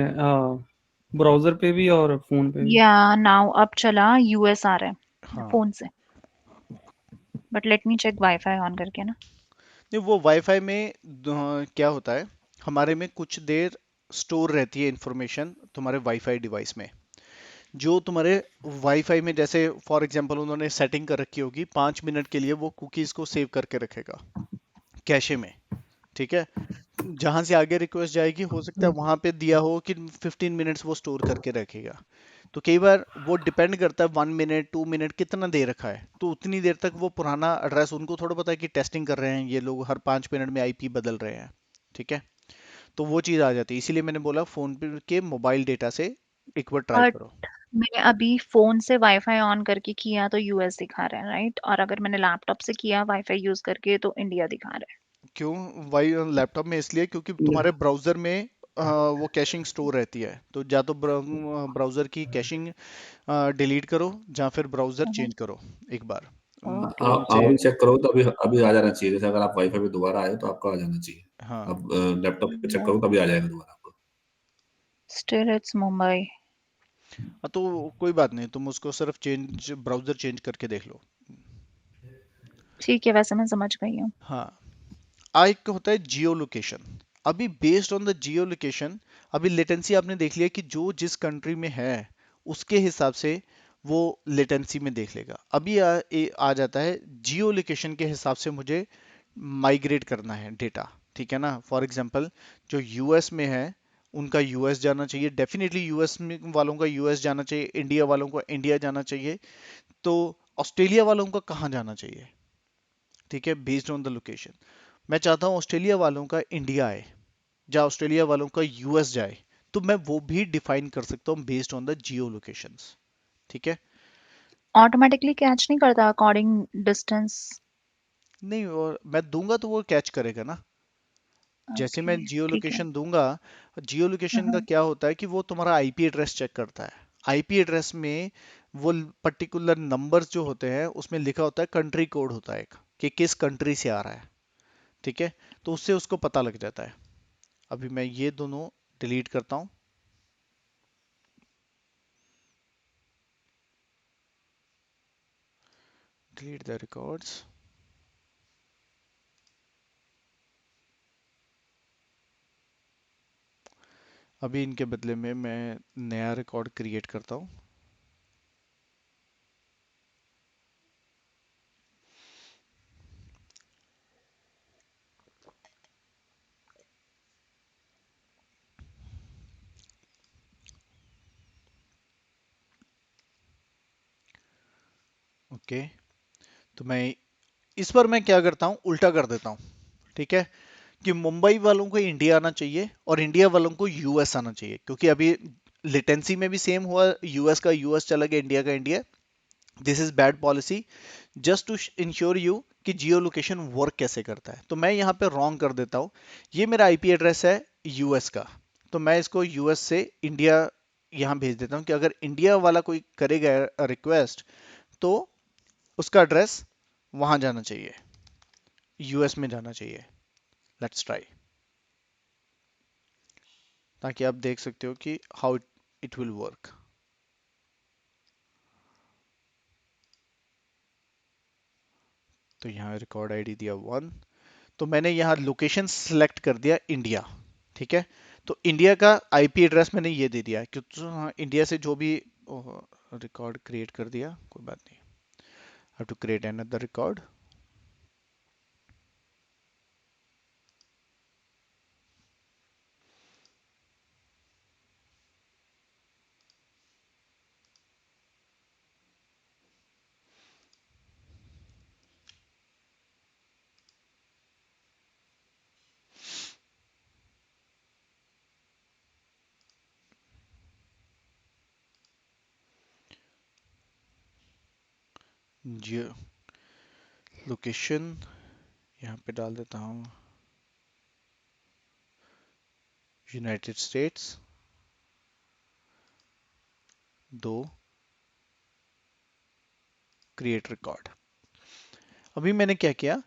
ब्राउजर पे भी और फोन पे भी। या नाउ अब चला, यूएस आ रहा है हाँ। फोन से। But let me check wifi on करके ना। नहीं, वो वाईफाई में क्या होता है, हमारे में कुछ देर स्टोर रहती है इंफॉर्मेशन तुम्हारे वाईफाई डिवाइस में। जो तुम्हारे वाईफाई में, जैसे फॉर एग्जांपल उन्होंने सेटिंग कर रखी होगी, 5 मिनट के लिए वो कुकीज को सेव करके रखेगा कैशे में। ठीक है। जहां से आगे रिक्वेस्ट जाएगी, हो सकता है वहां पे दिया हो कि 15 मिनट्स वो स्टोर करके रखेगा। तो कई बार वो डिपेंड करता है, 1 मिनट 2 मिनट कितना दे रखा है, तो उतनी देर तक वो पुराना एड्रेस, उनको थोड़ा पता है कि टेस्टिंग कर रहे हैं ये लोग, हर 5 मिनट में आईपी बदल रहे हैं। ठीक है। तो वो चीज़ आ जाती है, इसीलिए मैंने बोला फोन पे के मोबाइल डेटा से एक बार ट्राई बट करो। मैंने अभी फोन से वाईफाई ऑन करके किया तो यूएस दिखा रहा है, राइट? और अगर मैंने लैपटॉप से किया वाईफाई यूज करके तो इंडिया दिखा रहा है। क्यों? वाई लैपटॉप में इसलिए क्योंकि तुम्हारे ब्राउजर में वो कैशिंग स्टोर रहती है, तो या तो ब्राउजर की कैशिंग डिलीट करो, या फिर ब्राउजर चेंज करो एक बार ओके। क्रोम आप से। भी चेक करो तो अभी अभी आ जाना चाहिए। जैसे अगर आप वाईफाई पे दोबारा आए तो आपका आ जाना चाहिए। हाँ। अब लैपटॉप पे चेक करो तभी आ जाएगा दोबारा आपको। Still it's Mumbai. तो कोई बात नहीं, तुम उसको सिर्फ चेंज, ब्राउजर चेंज करके देख लो। ठीक है, वैसे मैं समझ गई हूँ। हाँ। एक होता है जियो लोकेशन। अभी based on the Jio location, अभी लेटेंसी आपने देख लिया कि जो जिस कंट्री में है उसके हिसाब से वो लेटेंसी में देख लेगा। अभी आ जाता है जियो लोकेशन के हिसाब से मुझे माइग्रेट करना है डेटा। ठीक है ना। फॉर एग्जांपल, जो यूएस में है उनका यूएस जाना चाहिए डेफिनेटली, यूएस में वालों का यूएस जाना चाहिए, इंडिया वालों को इंडिया जाना चाहिए। तो ऑस्ट्रेलिया वालों का कहाँ जाना चाहिए? ठीक है, बेस्ड ऑन द लोकेशन। मैं चाहता हूँ ऑस्ट्रेलिया वालों का इंडिया आए, या ऑस्ट्रेलिया वालों का यूएस जाए, तो मैं वो भी डिफाइन कर सकता हूँ based on the Jio locations. ठीक है। ऑटोमेटिकली कैच नहीं करता अकॉर्डिंग डिस्टेंस? नहीं, और मैं दूंगा तो वो कैच करेगा ना। जैसे मैं ओके, जियो ठीक है। लोकेशन दूंगा, जियो लोकेशन का हाँ। क्या होता है कि वो तुम्हारा आईपी एड्रेस चेक करता है। आईपी एड्रेस में वो पर्टिकुलर नंबर्स जो होते हैं उसमें लिखा होता है, कंट्री कोड होता है एक, कि किस कंट्री से आ रहा है। ठीक है। तो उससे उसको पता लग जाता है। अभी मैं ये दोनों डिलीट करता हूँ। Delete the records. अभी इनके बदले में मैं नया रिकॉर्ड क्रिएट करता हूँ। ओके। तो मैं इस पर मैं क्या करता हूँ, उल्टा कर देता हूँ। ठीक है। कि मुंबई वालों को इंडिया आना चाहिए और इंडिया वालों को यूएस आना चाहिए, क्योंकि अभी लेटेंसी में भी सेम हुआ, यूएस का यूएस चला गया, इंडिया का India. This is bad policy. Just to ensure you कि जियो लोकेशन वर्क कैसे करता है, तो मैं यहाँ पे रॉन्ग कर देता हूँ। ये मेरा आईपी एड्रेस है यूएस का, तो मैं इसको यूएस से इंडिया यहाँ भेज देता हूँ, कि अगर इंडिया वाला कोई करेगा रिक्वेस्ट, तो उसका एड्रेस वहां जाना चाहिए, यूएस में जाना चाहिए। लेट्स ट्राई, ताकि आप देख सकते हो कि हाउ इट विल वर्क। तो यहाँ रिकॉर्ड आईडी दिया 1, तो मैंने यहाँ लोकेशन सेलेक्ट कर दिया इंडिया। ठीक है। तो इंडिया का आईपी एड्रेस मैंने ये दे दिया, क्योंकि इंडिया से जो भी रिकॉर्ड क्रिएट कर दिया, कोई बात नहीं। Have to create another record. Geo location यहाँ पे डाल देता हूँ यूनाइटेड स्टेट्स 2 क्रिएट रिकॉर्ड। अभी मैंने क्या किया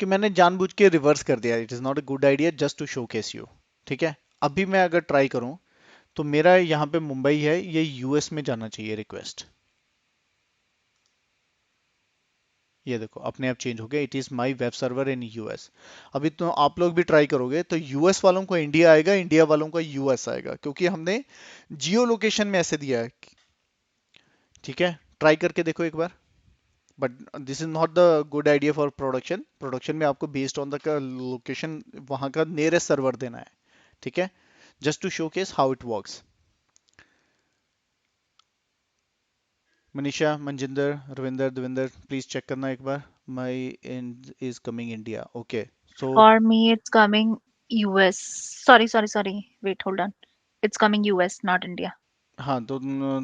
कि मैंने जानबूझ के रिवर्स कर दिया। It is not a good idea just to showcase you. ठीक है, अभी मैं अगर ट्राई करूं तो मेरा यहाँ पे मुंबई है, ये यूएस में जाना चाहिए रिक्वेस्ट। ये देखो अपने आप चेंज हो गया, it is my web server in US. अभी तो आप लोग भी ट्राई करोगे तो यूएस वालों को इंडिया आएगा, इंडिया वालों को यूएस आएगा, क्योंकि हमने जियो लोकेशन में ऐसे दिया है। ठीक है, ट्राई करके देखो एक बार। But this is not the good idea for production. Production में आपको बेस्ड ऑन द लोकेशन वहां का नियरेस्ट सर्वर देना है। ठीक है, just to showcase how it works. Manisha, Manjinder, Ravinder, Devinder, please check करना एक बार। My is coming India. Okay, so For me, it's coming US. Sorry. Wait, hold on. It's coming US, not India. हाँ, तो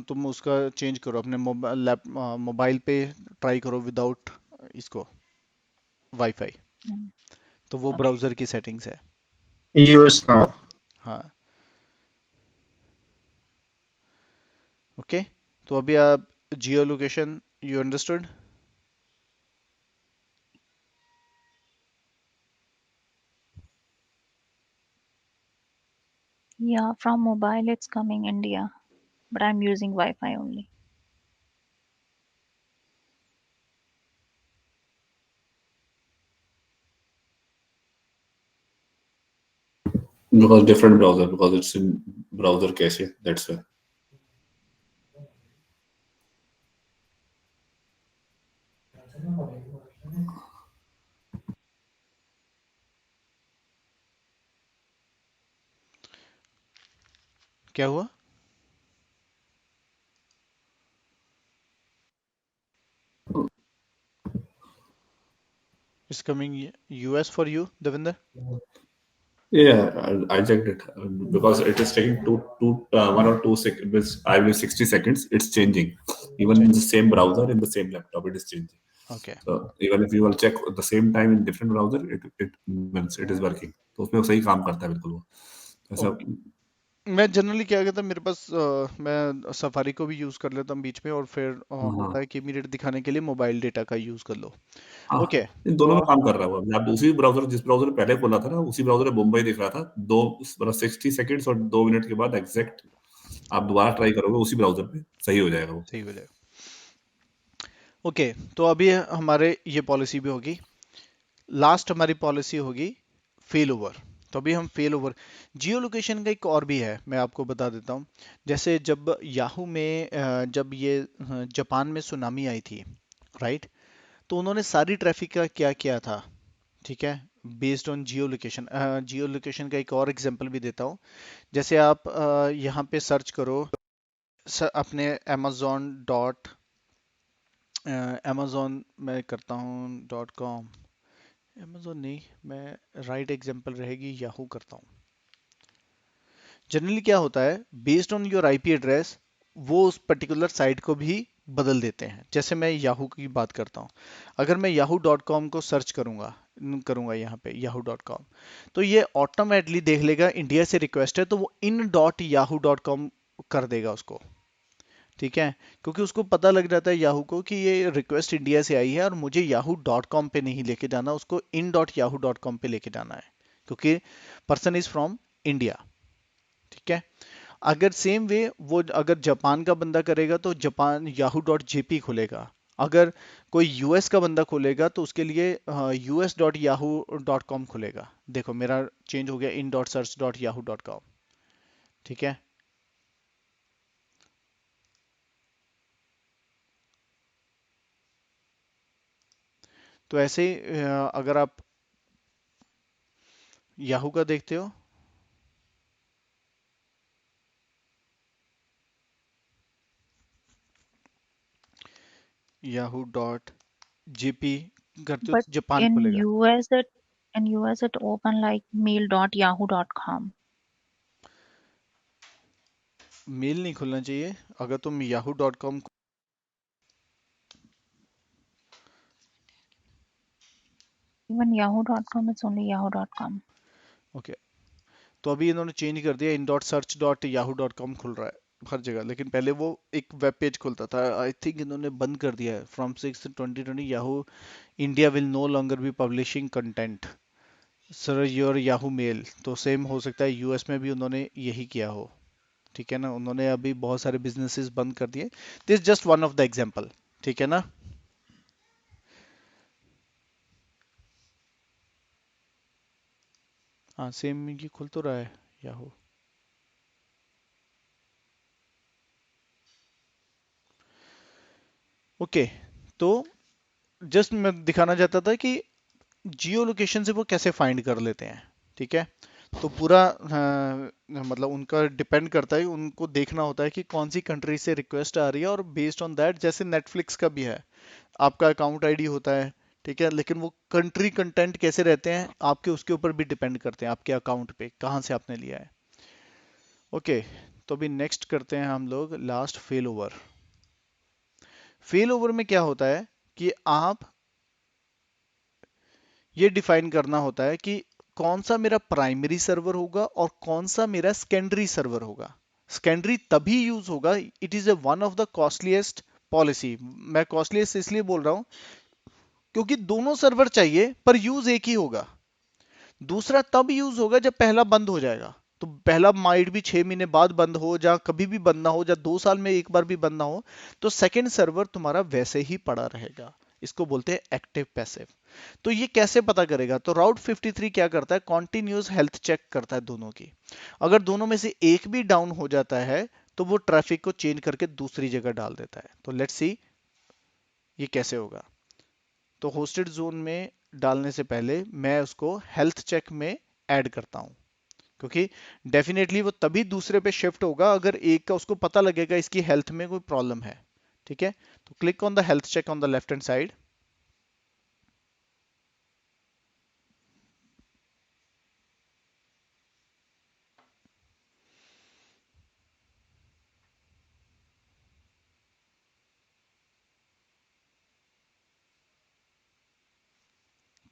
तुम उसका चेंज करो अपने मोबाइल पे, ट्राई करो विदाउट इसको वाईफाई। Mm, तो वो Okay. ब्राउजर की सेटिंग्स है। US now. हाँ, ओके। तो अभी आप जियो location you understood. Yeah, from mobile, it's coming India, but I'm using Wi-Fi only. Because different browser, because it's in browser cache, that's why. क्या हुआ? Is coming US for you Devinder. Yeah, I checked it because it is taking 1 or 2 seconds. I will 60 seconds. It's changing. Even in the same browser, in the same laptop, it is changing. Okay, So even if you will check at the same time in different browser, it means it is working. तो उसमें सही काम करता है बिल्कुल वो। ऐसा okay. मैं जनरली क्या करता मेरे पास मैं सफारी को भी यूज कर लेता हूँ बीच में, और फिर हाँ होता है कि इमीडिएट दिखाने के लिए मोबाइल डेटा का यूज कर लो। हाँ, ओके, इन दोनों में काम कर रहा है वो। आप दूसरी ब्राउजर, जिस ब्राउजर में पहले खोला था ना, उसी ब्राउजर में मुंबई दिख रहा था। 60 सेकंड्स और 2 मिनट के बाद एग्जैक्ट आप दोबारा ट्राई करोगे उसी ब्राउजर पे, सही हो जाएगा वो। सही हो जाएगा। ओके, तो अभी हमारे ये पॉलिसी भी होगी। लास्ट हमारी पॉलिसी होगी फेल ओवर। तो अभी हम फेल ओवर, जियो लोकेशन का एक और भी है, मैं आपको बता देता हूँ। जैसे जब याहू में जब ये जापान में सुनामी आई थी, राइट, तो उन्होंने सारी ट्रैफिक का क्या किया था। ठीक है, based on Jio location. Jio location का एक और एग्जांपल भी देता हूँ। जैसे आप यहाँ पे सर्च करो अपने amazon मैं करता हूँ .com। amazon नहीं, मैं राइट एग्जांपल रहेगी याहू करता हूँ। जनरली क्या होता है, based on your IP address वो उस पर्टिकुलर साइट को भी बदल देते हैं। जैसे मैं याहू की बात करता हूँ, अगर मैं yahoo.com को सर्च करूंगा करूंगा यहाँ पे yahoo.com, तो ये ऑटोमेटिकली देख लेगा इंडिया से रिक्वेस्ट है, तो वो in.yahoo.com कर देगा उसको। ठीक है, क्योंकि उसको पता लग जाता है याहू को कि ये रिक्वेस्ट इंडिया से आई है और मुझे yahoo.com पे नहीं लेके जाना, उसको in.yahoo.com पे लेके जाना है, क्योंकि पर्सन इज फ्रॉम इंडिया। ठीक है, अगर सेम वे वो अगर जापान का बंदा करेगा तो जापान yahoo.jp खुलेगा। अगर कोई यूएस का बंदा खोलेगा तो उसके लिए us.yahoo.com खुलेगा। देखो मेरा चेंज हो गया in.search.yahoo.com। ठीक है, तो ऐसे ही अगर आप याहू का देखते हो, yahoo.jp करते हो But तो जापान in खुलेगा। US it open like mail.yahoo.com. Mail नहीं खुलना चाहिए। अगर तुम yahoo.com Even yahoo.com, it's only yahoo.com. Okay, तो अभी इन्होंने चेंज कर दिया, in.search.yahoo.com खुल रहा है हर जगह, लेकिन पहले वो एक वेब पेज खुलता था। आई थिंक इन्होंने बंद कर दिया है from 6/2020। Yahoo India will no longer be publishing content sir your Yahoo mail. तो सेम हो सकता है यूएस में भी उन्होंने यही किया हो, ठीक है ना। उन्होंने अभी बहुत सारे बिजनेसेस बंद कर दिए। This just one of the example, ठीक है ना। हाँ सेम ये खुल तो रहा है याहू। ओके, तो जस्ट मैं दिखाना चाहता था कि जियो लोकेशन से वो कैसे फाइंड कर लेते हैं, ठीक है। तो पूरा मतलब उनका डिपेंड करता है, उनको देखना होता है कि कौन सी कंट्री से रिक्वेस्ट आ रही है, और बेस्ड ऑन दैट, जैसे नेटफ्लिक्स का भी है, आपका अकाउंट आईडी होता है, ठीक है, लेकिन वो कंट्री कंटेंट कैसे रहते हैं आपके, उसके ऊपर भी डिपेंड करते हैं, आपके अकाउंट पे कहाँ से आपने लिया है। ओके, तो अभी नेक्स्ट करते हैं हम लोग last, fail over. Fail over में क्या होता है कि आप ये डिफाइन करना होता है कि कौन सा मेरा प्राइमरी सर्वर होगा और कौन सा मेरा सेकेंडरी सर्वर होगा। सेकेंडरी तभी यूज होगा, it is a one of the costliest policy. मैं कॉस्टलीस्ट इसलिए बोल रहा हूं क्योंकि दोनों सर्वर चाहिए पर यूज एक ही होगा। दूसरा तब यूज होगा जब पहला बंद हो जाएगा। तो पहला माइट भी 6 महीने बाद बंद हो, या कभी भी बंद ना हो, या 2 साल में एक बार भी बंद ना हो, तो सेकंड सर्वर तुम्हारा वैसे ही पड़ा रहेगा। इसको बोलते हैं एक्टिव पैसिव। तो ये कैसे पता करेगा? तो राउट 53 क्या करता है, कॉन्टिन्यूस हेल्थ चेक करता है दोनों की। अगर दोनों में से एक भी डाउन हो जाता है तो वो ट्रैफिक को चेंज करके दूसरी जगह डाल देता है। तो लेट्स सी ये कैसे होगा। तो होस्टेड जोन में डालने से पहले मैं उसको हेल्थ चेक में ऐड करता हूं, क्योंकि डेफिनेटली वो तभी दूसरे पे शिफ्ट होगा अगर एक का उसको पता लगेगा इसकी हेल्थ में कोई प्रॉब्लम है, ठीक है। तो click on the health check on the left hand side.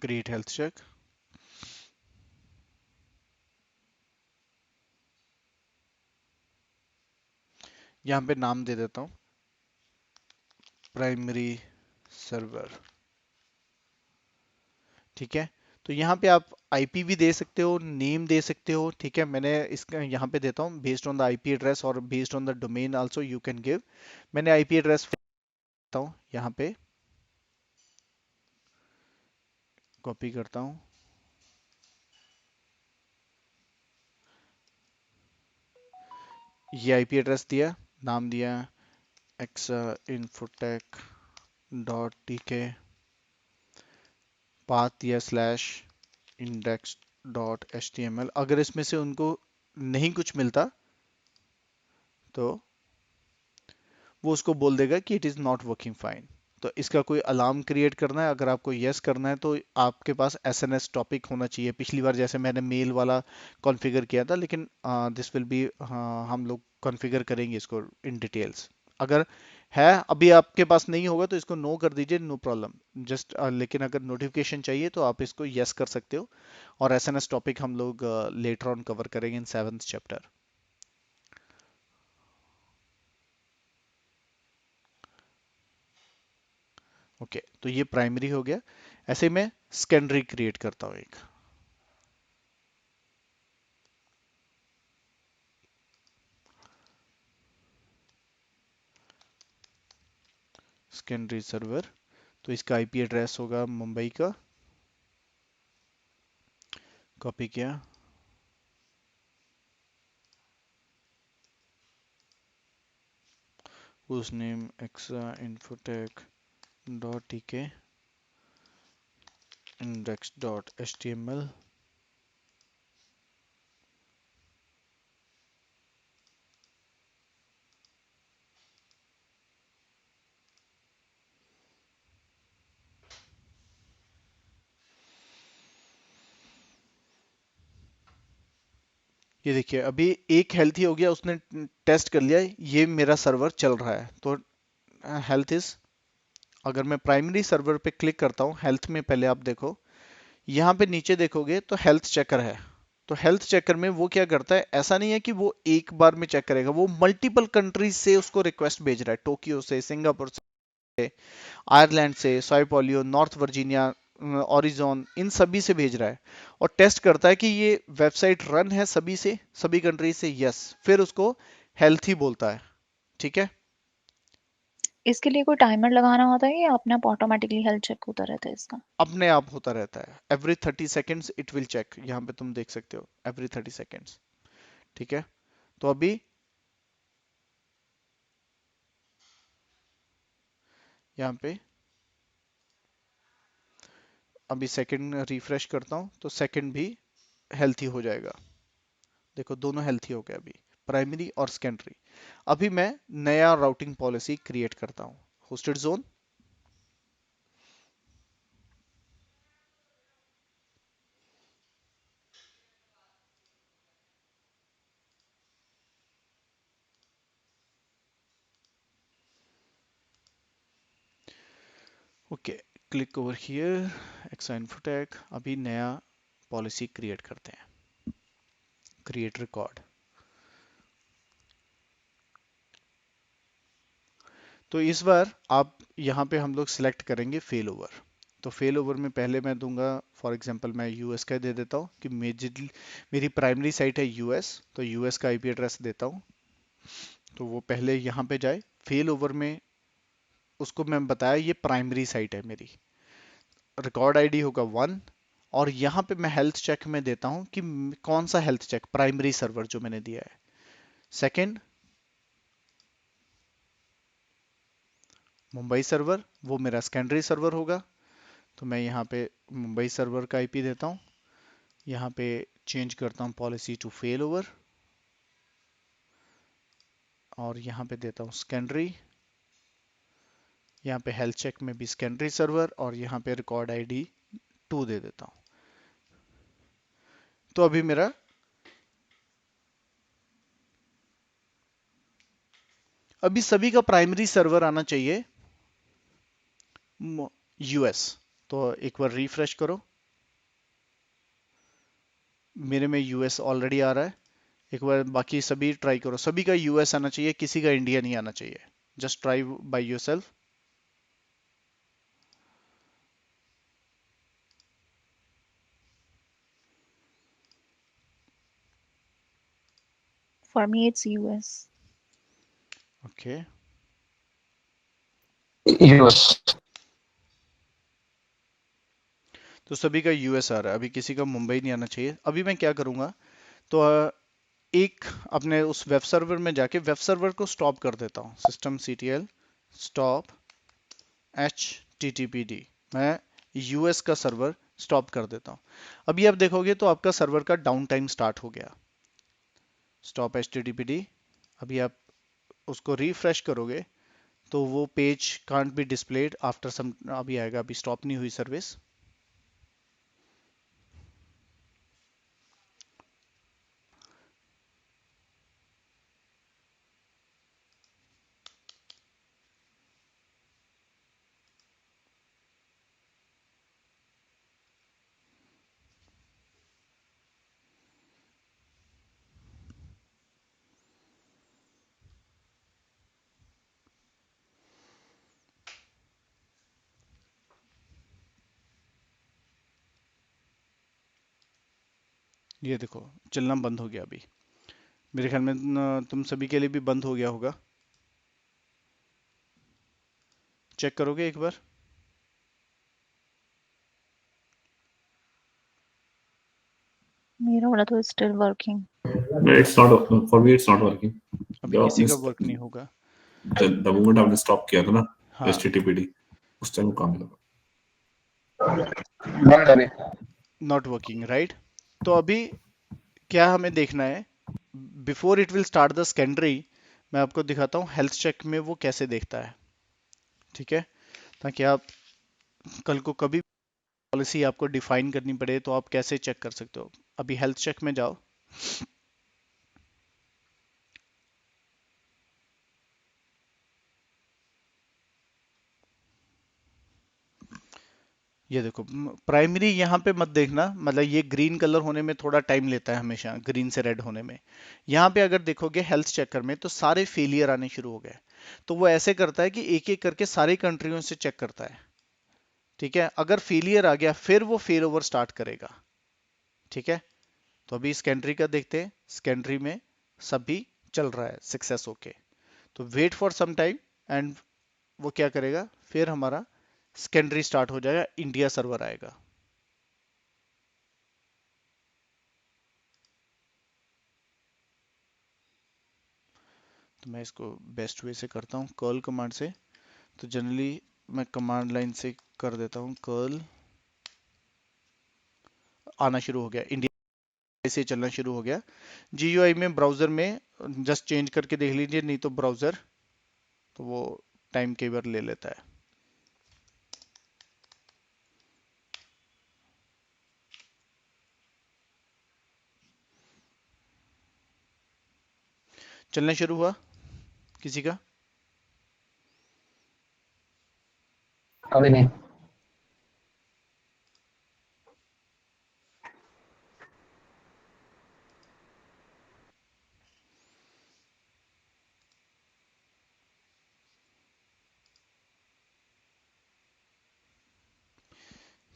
Create health check. यहाँ पे नाम दे देता हूँ प्राइमरी सर्वर, ठीक है। तो यहाँ पे आप आईपी भी दे सकते हो, नेम दे सकते हो, ठीक है। मैंने इसका यहाँ पे देता हूँ based on the IP address और based on the domain also you can give. मैंने आईपी एड्रेस देता हूँ, यहाँ पे कॉपी करता हूँ, ये आईपी एड्रेस दिया, नाम दिया exainfotech डॉट टीके, पाथ दिया स्लैश इंडेक्स डॉट एचटीएमएल। अगर इसमें से उनको नहीं कुछ मिलता तो वो उसको बोल देगा कि it is not working fine. तो इसका कोई अलार्म क्रिएट करना है, अगर आपको यस करना है तो आपके पास एसएनएस टॉपिक होना चाहिए। पिछली बार जैसे मैंने मेल वाला कॉन्फ़िगर किया था, लेकिन दिस विल बी, हम लोग कॉन्फ़िगर करेंगे इसको इन डिटेल्स। अगर है अभी आपके पास नहीं होगा तो इसको नो कर दीजिए, नो प्रॉब्लम। जस्ट लेकिन अगर नोटिफिकेशन चाहिए तो आप इसको यस कर सकते हो। और एसएनएस टॉपिक हम लोग लेटर ऑन कवर करेंगे इन 7th चैप्टर। ओके, तो ये प्राइमरी हो गया। ऐसे मैं सेकेंडरी क्रिएट करता हूँ एक। सेकेंडरी सर्वर, तो इसका आईपी एड्रेस होगा मुंबई का, कॉपी किया, उस नेम exainfotech डॉट टीके इंडेक्स डॉट एचटीएमएल। ये देखिए अभी एक हेल्थ ही हो गया, उसने टेस्ट कर लिया, ये मेरा सर्वर चल रहा है। तो हेल्थ इज, अगर मैं प्राइमरी सर्वर पे क्लिक करता हूँ, हेल्थ में पहले आप देखो यहाँ पे नीचे देखोगे तो हेल्थ चेकर है। तो हेल्थ चेकर में वो क्या करता है, ऐसा नहीं है कि वो एक बार में चेक करेगा, वो मल्टीपल कंट्रीज से उसको रिक्वेस्ट भेज रहा है, टोक्यो से, सिंगापुर से, आयरलैंड से, साओ पॉलियो, नॉर्थ वर्जीनिया, ओरिजोन, इन सभी से भेज रहा है, और टेस्ट करता है कि ये वेबसाइट रन है सभी से, सभी कंट्री से, यस, फिर उसको हेल्थ ही बोलता है। ठीक है। इसके लिए कोई टाइमर लगाना होता है या अपने आप ऑटोमेटिकली हेल्थ चेक होता रहता है इसका? अपने आप होता रहता है, every 30 seconds it will check, यहाँ पे तुम देख सकते हो, एवरी 30 सेकेंड्स। ठीक है। तो अभी यहाँ पे अभी सेकंड रिफ्रेश करता हूँ तो सेकंड भी हेल्थी हो जाएगा। देखो दोनों हेल्थी हो गए अभी, प्राइमरी और सेकेंडरी। अभी मैं नया राउटिंग पॉलिसी क्रिएट करता हूँ, hosted zone. Okay, click over here, Exa Infotech. अभी नया पॉलिसी क्रिएट करते हैं, क्रिएट रिकॉर्ड। तो इस बार आप यहाँ पे हम लोग सिलेक्ट करेंगे फेल ओवर। तो फेल ओवर में पहले मैं दूंगा, फॉर एग्जांपल मैं यूएस का दे देता हूँ कि मेरी प्राइमरी साइट है यूएस, तो यूएस का आईपी एड्रेस देता हूँ। तो वो पहले यहाँ पे जाए, फेल ओवर में उसको मैं बताया ये प्राइमरी साइट है मेरी, रिकॉर्ड आईडी होगा 1, और यहाँ पे मैं हेल्थ चेक में देता हूँ कि कौन सा हेल्थ चेक, प्राइमरी सर्वर जो मैंने दिया है। सेकंड, मुंबई सर्वर, वो मेरा सेकेंडरी सर्वर होगा, तो मैं यहाँ पे मुंबई सर्वर का आईपी देता हूँ। यहाँ पे चेंज करता हूँ पॉलिसी टू फेल ओवर, और यहाँ पे देता हूँ सेकेंडरी। यहाँ पे हेल्थ चेक में भी सेकेंडरी सर्वर, और यहाँ पे रिकॉर्ड आईडी 2 दे देता हूँ। तो अभी मेरा अभी सभी का प्राइमरी सर्वर आना चाहिए यूएस। तो एक बार रिफ्रेश करो, मेरे में यूएस ऑलरेडी आ रहा है। एक बार बाकी सभी ट्राई करो, सभी का यूएस आना चाहिए, किसी का इंडिया नहीं आना चाहिए। Just try by yourself. For me, it's US. Okay, US. तो सभी का यूएस आ रहा है, अभी किसी का मुंबई नहीं आना चाहिए। अभी मैं क्या करूंगा, तो एक अपने उस वेब सर्वर में जाके वेब सर्वर को स्टॉप कर देता हूँ, सिस्टम सीटीएल स्टॉप HTTPD। मैं यूएस का सर्वर स्टॉप कर देता हूँ। अभी आप देखोगे तो आपका सर्वर का डाउन टाइम स्टार्ट हो गया, स्टॉप HTTPD। अभी आप उसको रिफ्रेश करोगे तो वो page can't be displayed after some, अभी आएगा, अभी स्टॉप नहीं हुई सर्विस। ये देखो चलना बंद हो गया अभी, मेरे ख्याल में तुम सभी के लिए भी बंद हो गया होगा। चेक करोगे एक बार? मेरा वाला तो still working. No, it's not for me. It's not working. अभी जब किसी आपने का वर्क नहीं होगा। the moment आपने stop किया था ना हाँ, HTTPD, उस टाइम काम लगा। बंद है। Not working right. तो अभी क्या हमें देखना है, before it will start the secondary, मैं आपको दिखाता हूँ हेल्थ चेक में वो कैसे देखता है। ठीक है, ताकि आप कल को कभी पॉलिसी आपको डिफाइन करनी पड़े तो आप कैसे चेक कर सकते हो। अभी हेल्थ चेक में जाओ, ये देखो, प्राइमरी यहाँ पे मत देखना, मतलब ये ग्रीन कलर होने में थोड़ा टाइम लेता है हमेशा, ग्रीन से रेड होने में। यहाँ पे अगर देखोगे हेल्थ चेकर में तो सारे फेलियर आने शुरू हो गए। तो वो ऐसे करता है कि एक एक करके सारी कंट्रियों से चेक करता है। ठीक है, अगर फेलियर आ गया फिर वो फेल ओवर स्टार्ट करेगा। ठीक है, तो अभी इस कंट्री का देखते हैं, इस कंट्री में सभी चल रहा है सक्सेस होके। तो wait for some time, and वो क्या करेगा, फिर हमारा सेकेंडरी स्टार्ट हो जाएगा, इंडिया सर्वर आएगा। तो मैं इसको बेस्ट वे से करता हूँ कर्ल कमांड से। तो जनरली मैं कमांड लाइन से कर देता हूँ कर्ल, आना शुरू हो गया, इंडिया से चलना शुरू हो गया। जीयूआई में ब्राउजर में जस्ट चेंज करके देख लीजिए, नहीं तो ब्राउजर तो वो टाइम कई बार ले लेता है। चलना शुरू हुआ किसी का? अभी नहीं।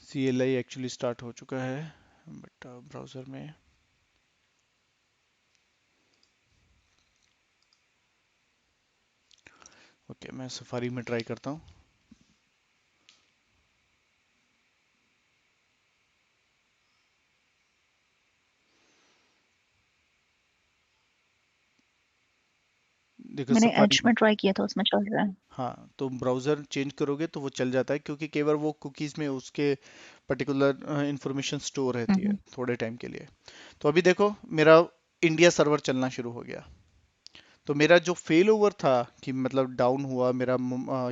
CLI एक्चुअली स्टार्ट हो चुका है बट ब्राउजर में। ओके, मैं सफारी में ट्राई करता हूँ। देखो मैंने सफारी एज में, में ट्राई किया था, उसमें चल रहा है। हाँ तो ब्राउज़र चेंज करोगे तो वो चल जाता है, क्योंकि कई बार वो कुकीज़ में उसके पर्टिकुलर इंफॉर्मेशन स्टोर रहती है हम्म। थोड़े टाइम के लिए। तो अभी देखो मेरा इंडिया सर्वर चलना शुरू हो गया। तो मेरा जो फेल ओवर था, कि मतलब डाउन हुआ मेरा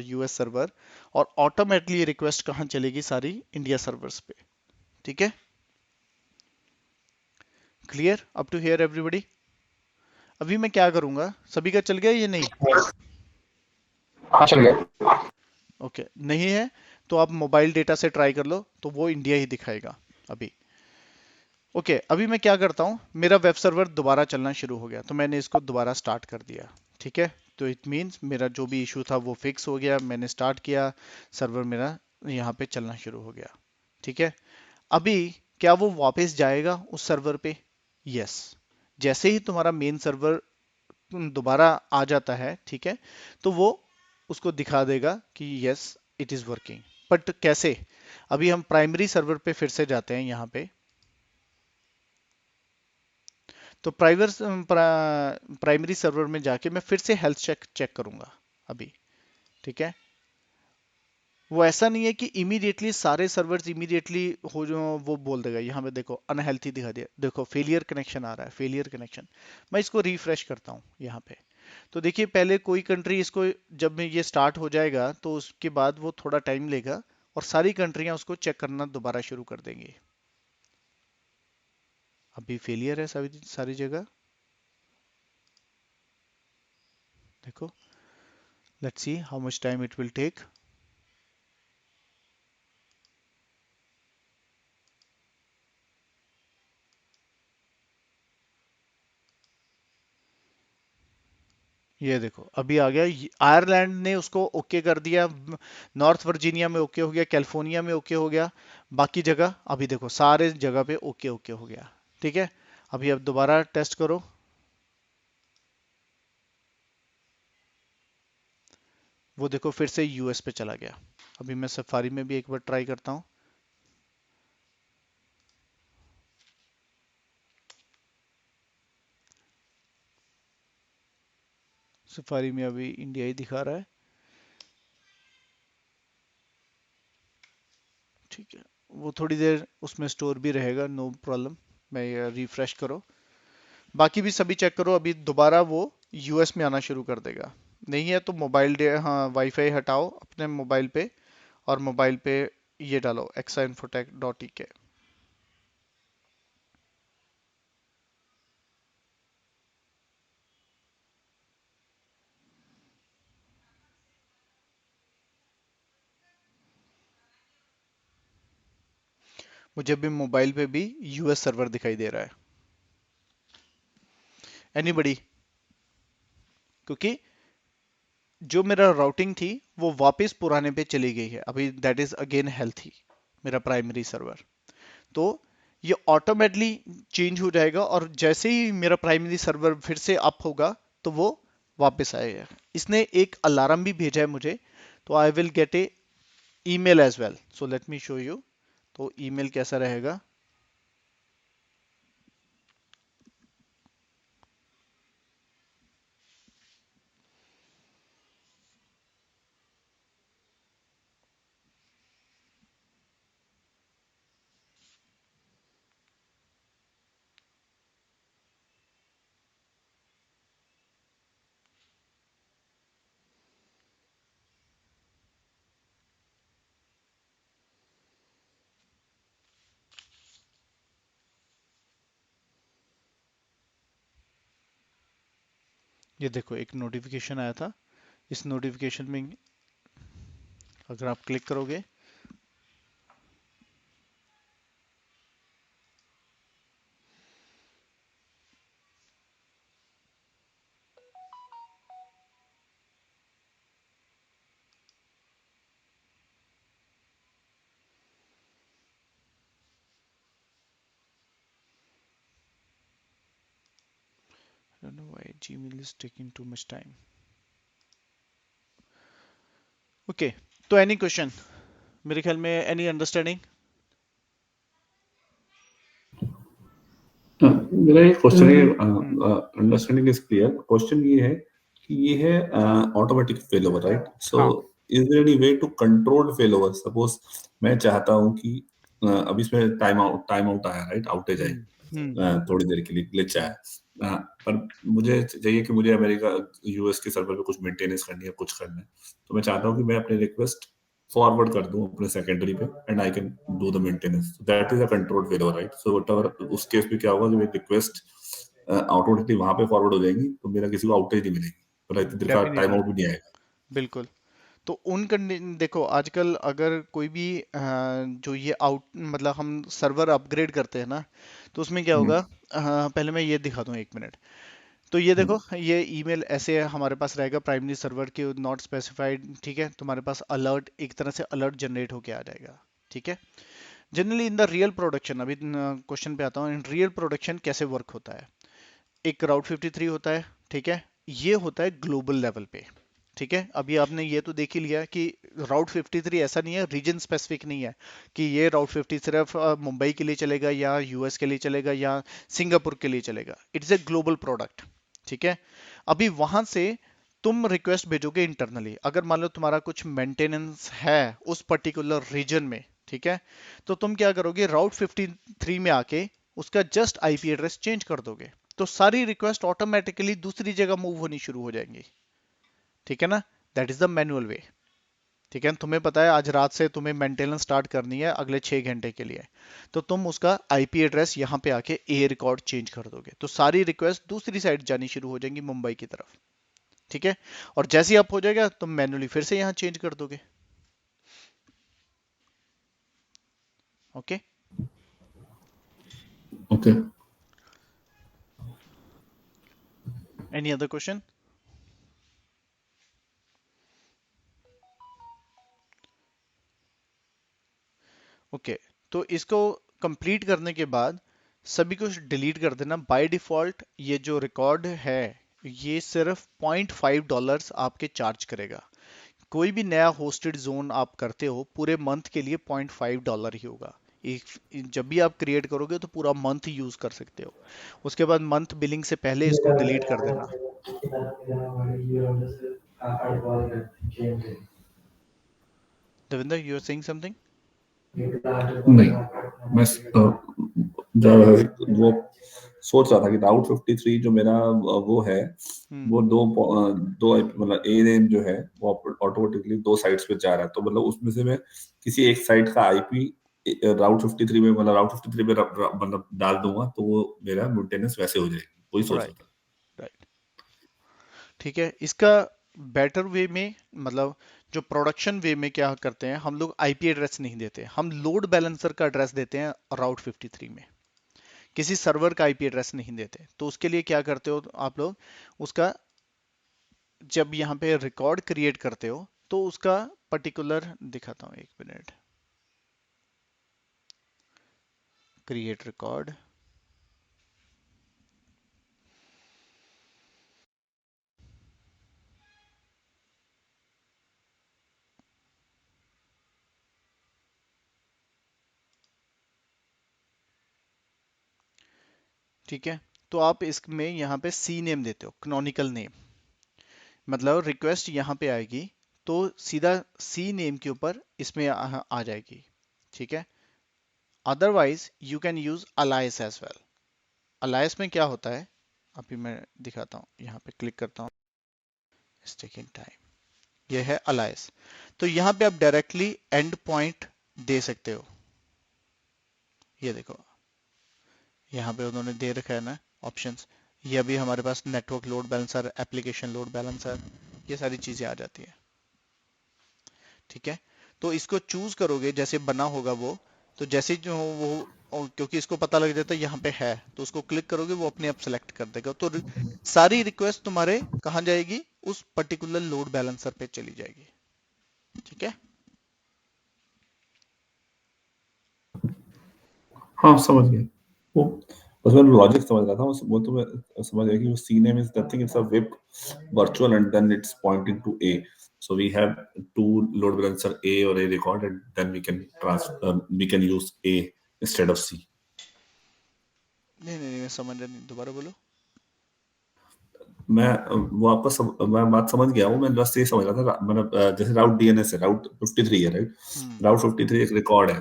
यूएस सर्वर, और ऑटोमेटिकली रिक्वेस्ट कहाँ चलेगी, सारी इंडिया सर्वर्स पे। ठीक है, clear up to here everybody? अभी मैं क्या करूंगा, सभी का चल गया ये नहीं? हाँ चल गया। ओके, नहीं है तो आप मोबाइल डेटा से ट्राई कर लो, तो वो इंडिया ही दिखाएगा अभी। ओके, अभी मैं क्या करता हूँ, मेरा वेब सर्वर दोबारा चलना शुरू हो गया, तो मैंने इसको दोबारा स्टार्ट कर दिया। ठीक है, तो इट मीन्स मेरा जो भी इशू था वो फिक्स हो गया, मैंने स्टार्ट किया, सर्वर मेरा यहाँ पे चलना शुरू हो गया। ठीक है, अभी क्या वो वापस जाएगा उस सर्वर पे? यस। जैसे ही तुम्हारा मेन सर्वर दोबारा आ जाता है, ठीक है, तो वो उसको दिखा देगा कि yes it is working. But कैसे? अभी हम प्राइमरी सर्वर पे फिर से जाते हैं यहाँ पे। तो प्राइमरी सर्वर में जाके मैं फिर से हेल्थ चेक चेक करूंगा अभी। ठीक है, वो ऐसा नहीं है कि इमीडिएटली सारे सर्वर्स इमीडिएटली हो जो वो बोल देगा। यहाँ पे देखो अनहेल्थी दिखा दिया, देखो फेलियर कनेक्शन आ रहा है, फेलियर कनेक्शन। मैं इसको रिफ्रेश करता हूँ यहाँ पे। तो देखिए पहले कोई कंट्री इसको, जब ये स्टार्ट हो जाएगा तो उसके बाद वो थोड़ा टाइम लेगा, और सारी कंट्रियां उसको चेक करना दोबारा शुरू कर देंगी। अभी फेलियर है सारी सारी जगह, देखो। Let's see how much time it will take. ये देखो अभी आ गया, आयरलैंड ने उसको ओके कर दिया, नॉर्थ वर्जीनिया में ओके हो गया, कैलिफोर्निया में ओके हो गया, बाकी जगह अभी देखो सारे जगह पे ओके ओके हो गया। ठीक है, अभी अब दोबारा टेस्ट करो। वो देखो फिर से यूएस पे चला गया। अभी मैं सफारी में भी एक बार ट्राई करता हूँ। सफारी में अभी इंडिया ही दिखा रहा है। ठीक है, वो थोड़ी देर उसमें स्टोर भी रहेगा, नो प्रॉब्लम। मैं रिफ्रेश करो, बाकी भी सभी चेक करो, अभी दोबारा वो यूएस में आना शुरू कर देगा। नहीं है तो मोबाइल डे, हाँ वाईफाई हटाओ अपने मोबाइल पे, और मोबाइल पे ये डालो exainfotech.ek। मुझे भी मोबाइल पे भी यूएस सर्वर दिखाई दे रहा है। एनीबडी? क्योंकि जो मेरा राउटिंग थी वो वापस पुराने पे चली गई है अभी, दैट इज अगेन हेल्थी मेरा प्राइमरी सर्वर। तो ये ऑटोमेटिकली चेंज हो जाएगा और जैसे ही मेरा प्राइमरी सर्वर फिर से अप होगा तो वो वापस आएगा। इसने एक अलार्म भी भेजा है मुझे, तो I will get a email as well, so let me show you. तो ईमेल कैसा रहेगा? ये देखो एक नोटिफिकेशन आया था। इस नोटिफिकेशन में अगर आप क्लिक करोगे I don't know why Gmail is taking too much time. Okay, तो एनी क्वेश्चन? मेरे ख्याल में एनी अंडरस्टैंडिंग? मेरा ये क्वेश्चन है, hmm understanding is clear. Question ये है कि ये है automatic fail over, right? So हाँ। Is there any way to control fail over? Suppose मैं चाहता हूँ कि अभी इसमें टाइम आउट आया, राइट? आउटेज आई, थोड़ी देर के लिए ग्लिच आया, पर मुझे चाहिए कि मुझे अमेरिका यूएस के सर्वर पे कुछ मेंटेनेंस करनी है, कुछ करना है, तो मैं चाहता हूँ कि मैं अपनी रिक्वेस्ट फॉरवर्ड कर दूं अपने सेकेंडरी पे and I can do the maintenance. That is a control failure, right? So whatever उस केस में क्या होगा कि मेरी रिक्वेस्ट ऑटोमेटिकली वहां पे फॉरवर्ड हो जाएंगी, तो मेरा किसी को आउटेज नहीं मिलेगी, पर इतनी देर का टाइम डेफिनेटली, आउट भी नहीं आएगा। बिल्कुल। तो उन कंडीशन देखो, आजकल अगर कोई भी जो ये आउट मतलब हम सर्वर अपग्रेड करते हैं ना, तो उसमें क्या हम्म, होगा? पहले मैं ये दिखा दूं, एक मिनट। तो ये देखो, हम्म, ये ईमेल ऐसे हमारे पास रहेगा, प्राइमरी सर्वर की नॉट स्पेसिफाइड, ठीक है? तुम्हारे पास अलर्ट, एक तरह से अलर्ट जनरेट होके आ जाएगा, ठीक है? Generally in the real production, अभी क्वेश्चन पे आता हूँ, इन रियल प्रोडक्शन कैसे वर्क होता है? एक राउट 53 होता है, ठीक है? ये होता है ग्लोबल लेवल पे, ठीक है? अभी आपने ये तो देख ही लिया कि राउट 53 ऐसा नहीं है, रीजन स्पेसिफिक नहीं है कि ये राउट 50 सिर्फ मुंबई के लिए चलेगा या यूएस के लिए चलेगा या सिंगापुर के लिए चलेगा। इट्स ए ग्लोबल प्रोडक्ट, ठीक है? अभी वहां से तुम रिक्वेस्ट भेजोगे इंटरनली, अगर मान लो तुम्हारा कुछ मेंटेनेंस है उस पर्टिकुलर रीजन में, ठीक है? तो तुम क्या करोगे, राउट 53 में आके उसका जस्ट आईपी एड्रेस चेंज कर दोगे, तो सारी रिक्वेस्ट ऑटोमेटिकली दूसरी जगह मूव होनी शुरू हो जाएंगी, ठीक है ना? दैट इज द मैनुअल वे, ठीक है? तुम्हें पता है आज रात से तुम्हें मेंटेनेंस स्टार्ट करनी है अगले 6 घंटे के लिए, तो तुम उसका आईपी एड्रेस यहाँ पे आके ए रिकॉर्ड चेंज कर दोगे, तो सारी रिक्वेस्ट दूसरी साइड जानी शुरू हो जाएंगी, मुंबई की तरफ, ठीक है? और जैसे ही अप हो जाएगा तुम मैनुअली फिर से यहाँ चेंज कर दोगे। Okay? Okay. Any other question? Okay, तो इसको कंप्लीट करने के बाद सभी कुछ डिलीट कर देना बाय डिफॉल्ट। ये जो रिकॉर्ड है ये सिर्फ $0.5 आपके चार्ज करेगा। कोई भी नया होस्टेड जोन आप करते हो पूरे मंथ के लिए $0.5 ही होगा। एक जब भी आप क्रिएट करोगे तो पूरा मंथ यूज कर सकते हो, उसके बाद मंथ बिलिंग से पहले इसको डिलीट कर देना। Devinder, you are saying something? नहीं, मैं वो सोच रहा था कि राउट 53 जो मेरा वो है, वो दो मतलब ए नेम जो है वो ऑटोमेटिकली दो साइट्स पे जा रहा है, तो मतलब उसमें से मैं किसी एक साइट का आईपी राउट 53 में, मतलब राउट 53 में मतलब डाल दूंगा, तो वो मेरा मेंटेनेंस वैसे हो जाएगी, वही सोच रहा राइट, था। राइट, ठीक है। इसका बेटर वे में मतलब जो प्रोडक्शन वे में क्या करते हैं, हम लोग आईपी एड्रेस नहीं देते, हम लोड बैलेंसर का एड्रेस देते हैं राउट 53 में, किसी सर्वर का आईपी एड्रेस नहीं देते। तो उसके लिए क्या करते हो आप लोग, उसका जब यहाँ पे रिकॉर्ड क्रिएट करते हो तो उसका पर्टिकुलर दिखाता हूँ, एक मिनट, क्रिएट रिकॉर्ड, ठीक है। तो आप इसमें यहाँ पे सी नेम देते हो, कैनोनिकल नेम, मतलब रिक्वेस्ट यहाँ पे आएगी तो सीधा सी नेम के ऊपर इसमें आ जाएगी, ठीक है। Otherwise you can use alias as well. Alias में क्या होता है, अभी मैं दिखाता हूँ, यहाँ पे क्लिक करता हूँ, टेकिंग टाइम, ये है अलाइस। तो यहाँ पे आप डायरेक्टली एंड पॉइंट दे सकते हो, ये देखो यहाँ पे उन्होंने दे रखा है ना ऑप्शंस, ये अभी हमारे पास network load balancer, application load balancer, ये सारी चीजें आ जाती है, ठीक है। तो इसको चूज करोगे जैसे बना होगा वो, तो जैसे जो वो, और क्योंकि इसको पता लग जाता है यहाँ पे है, तो उसको क्लिक करोगे वो अपने आप सेलेक्ट कर देगा, तो सारी रिक्वेस्ट तुम्हारे कहाँ जाएगी, उस पर्टिकुलर लोड बैलेंसर पे चली जाएगी, ठीक है। हाँ समझ गया वो, बस मैं लॉजिक समझ रहा था वो तो मैं समझ गया कि वो C name is nothing, it's a web virtual and then it's pointing to A. So we have two load balancer A or A record and then we can use A instead of C. नहीं नहीं नहीं, मैं समझ नहीं, दोबारा बोलो। मैं बात समझ गया हूँ, मैं बस ये समझ रहा था, मतलब जैसे राउट डीएनएस है, राउट 53 है राइट, राउट 53 एक रिकॉर्ड है,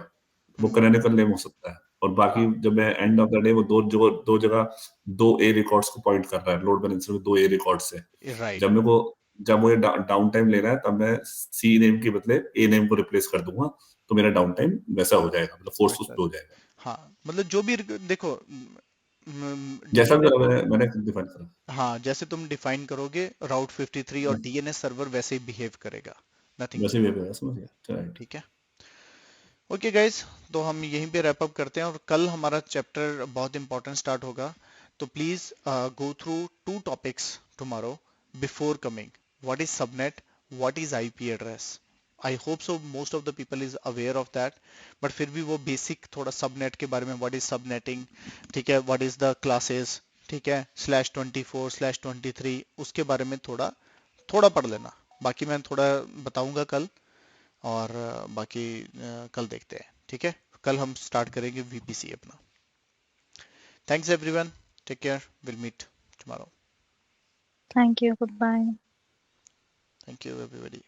वो कैनोनिकल नेम हो सकता है, और बाकी जब मैं एंड ऑफ द डे वो दो जगह दो ए रिकॉर्ड्स को पॉइंट कर रहा है, लोड बैलेंसर में दो ए रिकॉर्ड्स है। राइट, जब मेरे को जब मुझे डाउन टाइम लेना है तब मैं सी नेम के बदले ए नेम को रिप्लेस कर दूंगा, तो मेरा डाउन टाइम वैसा हो जाएगा, मतलब फोर्स उस वैसा, पे हो जाएगा, हाँ, मतलब जो भी देखो, जैसा भी डीएनएस, मैंने डिफाइन करा। हाँ जैसे तुम डिफाइन करोगे राउट 53 और डीएनएस सर्वर वैसे ही बिहेव करेगा, नथिंग वैसे टू भी वरी, समझ गया, राइट। ठीक है। ओके गाइज, तो हम यहीं पे रैप अप करते हैं, और कल हमारा चैप्टर बहुत इंपॉर्टेंट स्टार्ट होगा, तो please go through 2 topics tomorrow before coming. What is subnet, what is IP address, I hope so most of the people is aware of that, but फिर भी वो बेसिक थोड़ा सबनेट के बारे में, व्हाट इज सबनेटिंग, ठीक है, what is the classes, ठीक है, /24/23, उसके बारे में थोड़ा थोड़ा पढ़ लेना, बाकी मैं थोड़ा बताऊंगा कल, और बाकी कल देखते हैं, ठीक है। कल हम स्टार्ट करेंगे वीपीसी अपना। Thanks everyone, take care, will meet tomorrow. Thank you. Goodbye. Thank you everybody.